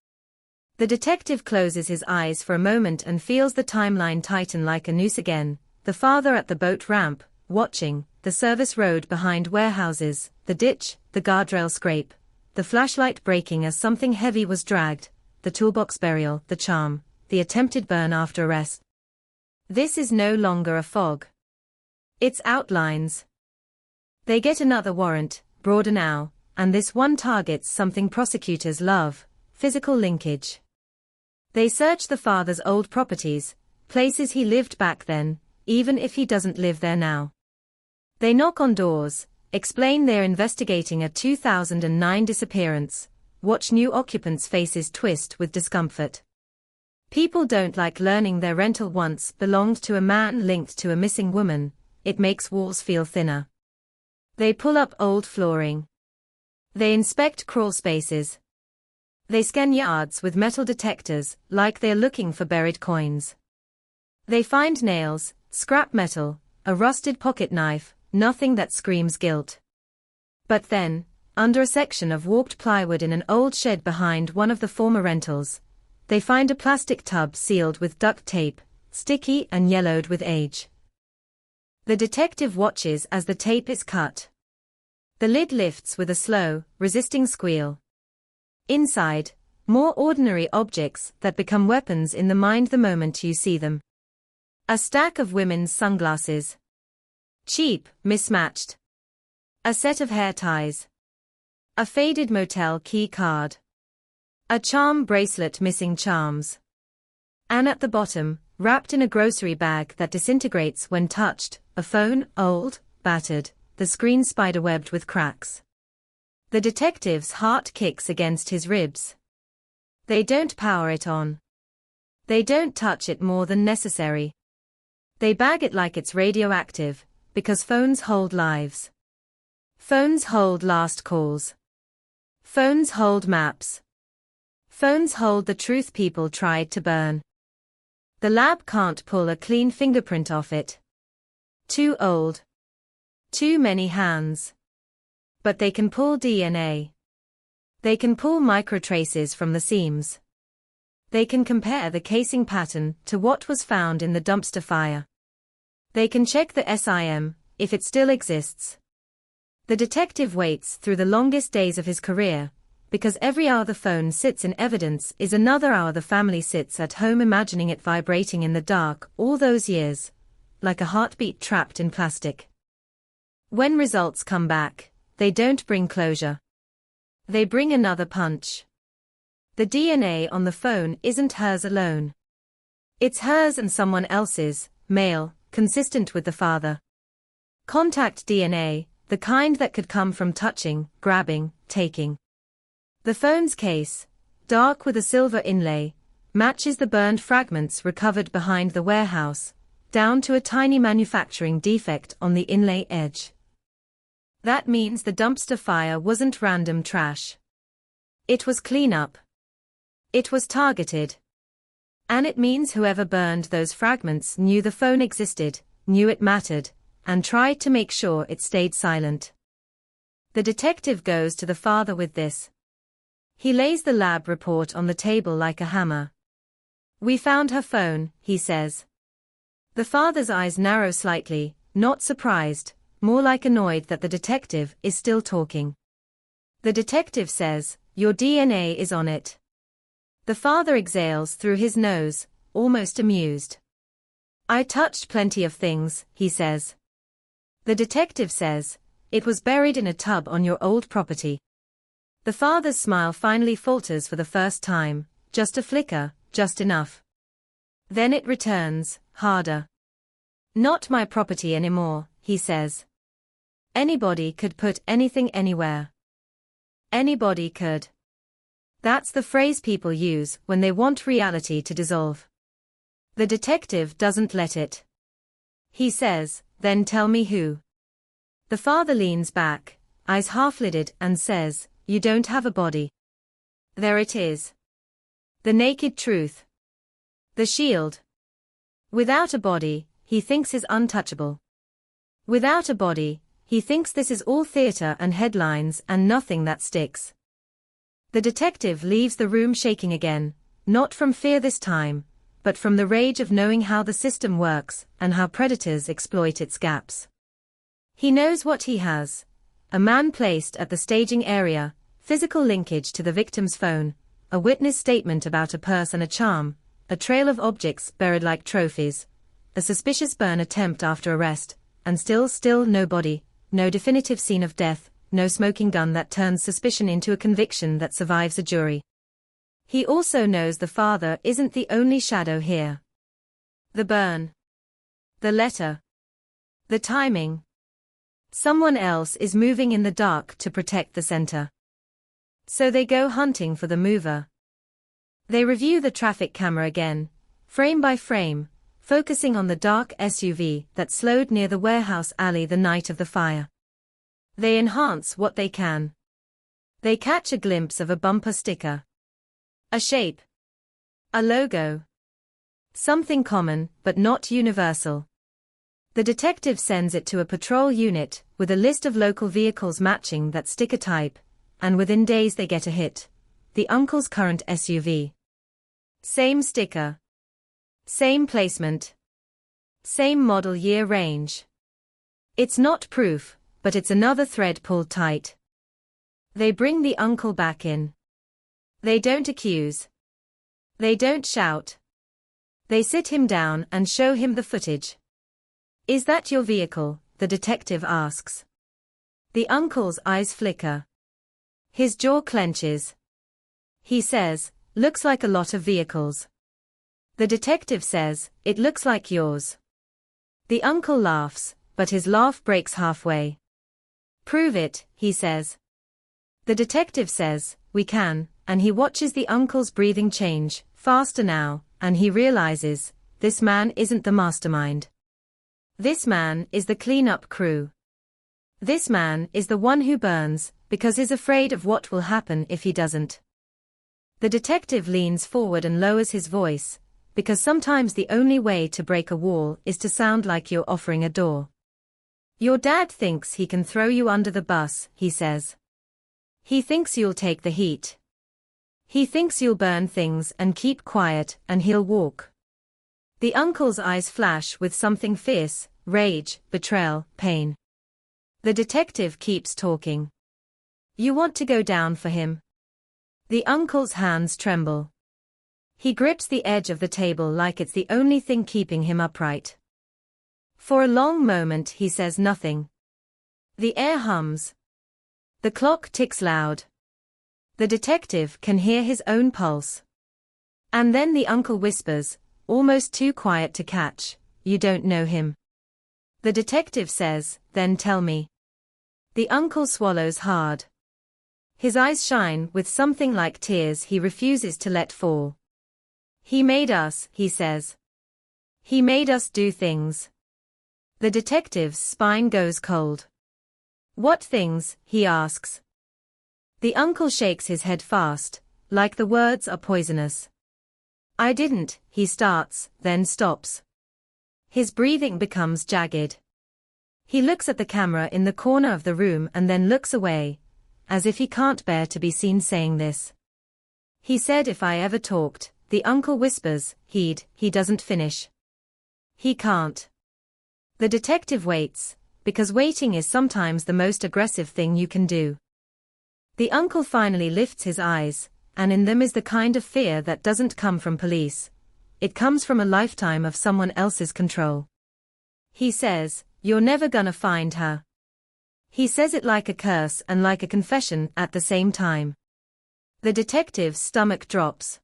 Speaker 10: The detective closes his eyes for a moment and feels the timeline tighten like a noose again, the father at the boat ramp, watching, the service road behind warehouses, the ditch, the guardrail scrape, the flashlight breaking as something heavy was dragged, the toolbox burial, the charm, the attempted burn after arrest. This is no longer a fog. It's outlines. They get another warrant, broader now, and this one targets something prosecutors love, physical linkage. They search the father's old properties, places he lived back then, even if he doesn't live there now. They knock on doors, explain they're investigating a 2009 disappearance, watch new occupants' faces twist with discomfort. People don't like learning their rental once belonged to a man linked to a missing woman, it makes walls feel thinner. They pull up old flooring. They inspect crawl spaces. They scan yards with metal detectors, like they're looking for buried coins. They find nails, scrap metal, a rusted pocket knife, nothing that screams guilt. But then, under a section of warped plywood in an old shed behind one of the former rentals, they find a plastic tub sealed with duct tape, sticky and yellowed with age. The detective watches as the tape is cut. The lid lifts with a slow, resisting squeal. Inside, more ordinary objects that become weapons in the mind the moment you see them. A stack of women's sunglasses. Cheap, mismatched. A set of hair ties. A faded motel key card. A charm bracelet missing charms. And at the bottom, wrapped in a grocery bag that disintegrates when touched, a phone, old, battered, the screen spiderwebbed with cracks. The detective's heart kicks against his ribs. They don't power it on. They don't touch it more than necessary. They bag it like it's radioactive, because phones hold lives. Phones hold last calls. Phones hold maps. Phones hold the truth people tried to burn. The lab can't pull a clean fingerprint off it. Too old. Too many hands. But they can pull DNA. They can pull microtraces from the seams. They can compare the casing pattern to what was found in the dumpster fire. They can check the SIM, if it still exists. The detective waits through the longest days of his career, because every hour the phone sits in evidence is another hour the family sits at home imagining it vibrating in the dark all those years, like a heartbeat trapped in plastic. When results come back, they don't bring closure. They bring another punch. The DNA on the phone isn't hers alone. It's hers and someone else's, male, consistent with the father. Contact DNA, the kind that could come from touching, grabbing, taking. The phone's case, dark with a silver inlay, matches the burned fragments recovered behind the warehouse, down to a tiny manufacturing defect on the inlay edge. That means the dumpster fire wasn't random trash. It was cleanup. It was targeted. And it means whoever burned those fragments knew the phone existed, knew it mattered, and tried to make sure it stayed silent. The detective goes to the father with this. He lays the lab report on the table like a hammer. We found her phone, he says. The father's eyes narrow slightly, not surprised, more like annoyed that the detective is still talking. The detective says, your DNA is on it. The father exhales through his nose, almost amused. I touched plenty of things, he says. The detective says, it was buried in a tub on your old property. The father's smile finally falters for the first time, just a flicker, just enough. Then it returns, harder. Not my property anymore, he says. Anybody could put anything anywhere. Anybody could. That's the phrase people use when they want reality to dissolve. The detective doesn't let it. He says, then tell me who. The father leans back, eyes half-lidded, and says, you don't have a body. There it is. The naked truth. The shield. Without a body, he thinks is untouchable. Without a body, he thinks this is all theater and headlines and nothing that sticks. The detective leaves the room shaking again, not from fear this time, but from the rage of knowing how the system works and how predators exploit its gaps. He knows what he has. A man placed at the staging area, physical linkage to the victim's phone, a witness statement about a purse and a charm, a trail of objects buried like trophies, a suspicious burn attempt after arrest, and still no body, no definitive scene of death, no smoking gun that turns suspicion into a conviction that survives a jury. He also knows the father isn't the only shadow here. The burn. The letter. The timing. Someone else is moving in the dark to protect the center. So they go hunting for the mover. They review the traffic camera again, frame by frame, focusing on the dark SUV that slowed near the warehouse alley the night of the fire. They enhance what they can. They catch a glimpse of a bumper sticker. A shape. A logo. Something common, but not universal. The detective sends it to a patrol unit, with a list of local vehicles matching that sticker type, and within days they get a hit. The uncle's current SUV. Same sticker. Same placement. Same model year range. It's not proof, but it's another thread pulled tight. They bring the uncle back in. They don't accuse. They don't shout. They sit him down and show him the footage. Is that your vehicle? The detective asks. The uncle's eyes flicker. His jaw clenches. He says, looks like a lot of vehicles. The detective says, it looks like yours. The uncle laughs, but his laugh breaks halfway. Prove it, he says. The detective says, we can, and he watches the uncle's breathing change, faster now, and he realizes, this man isn't the mastermind. This man is the cleanup crew. This man is the one who burns, because he's afraid of what will happen if he doesn't. The detective leans forward and lowers his voice, because sometimes the only way to break a wall is to sound like you're offering a door. Your dad thinks he can throw you under the bus, he says. He thinks you'll take the heat. He thinks you'll burn things and keep quiet, and he'll walk. The uncle's eyes flash with something fierce, rage, betrayal, pain. The detective keeps talking. You want to go down for him? The uncle's hands tremble. He grips the edge of the table like it's the only thing keeping him upright. For a long moment he says nothing. The air hums. The clock ticks loud. The detective can hear his own pulse. And then the uncle whispers, almost too quiet to catch, you don't know him. The detective says, then tell me. The uncle swallows hard. His eyes shine with something like tears he refuses to let fall. He made us, he says. He made us do things. The detective's spine goes cold. What things, he asks. The uncle shakes his head fast, like the words are poisonous. I didn't, he starts, then stops. His breathing becomes jagged. He looks at the camera in the corner of the room and then looks away, as if he can't bear to be seen saying this. He said if I ever talked, the uncle whispers, he doesn't finish. He can't. The detective waits, because waiting is sometimes the most aggressive thing you can do. The uncle finally lifts his eyes, and in them is the kind of fear that doesn't come from police, it comes from a lifetime of someone else's control. He says, "You're never gonna find her." He says it like a curse and like a confession at the same time. The detective's stomach drops.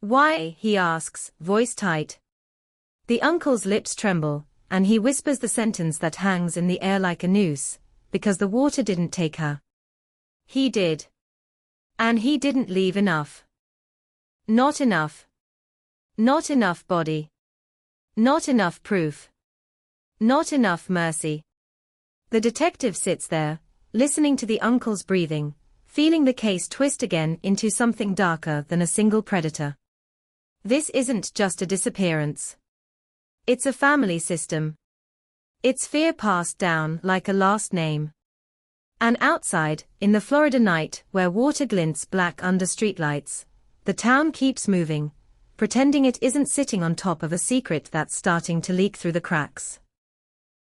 Speaker 10: "Why?" he asks, voice tight. The uncle's lips tremble, and he whispers the sentence that hangs in the air like a noose, "Because the water didn't take her." He did. And he didn't leave enough. Not enough. Not enough body. Not enough proof. Not enough mercy. The detective sits there, listening to the uncle's breathing, feeling the case twist again into something darker than a single predator. This isn't just a disappearance. It's a family system. It's fear passed down like a last name. And outside, in the Florida night where water glints black under streetlights, the town keeps moving, pretending it isn't sitting on top of a secret that's starting to leak through the cracks.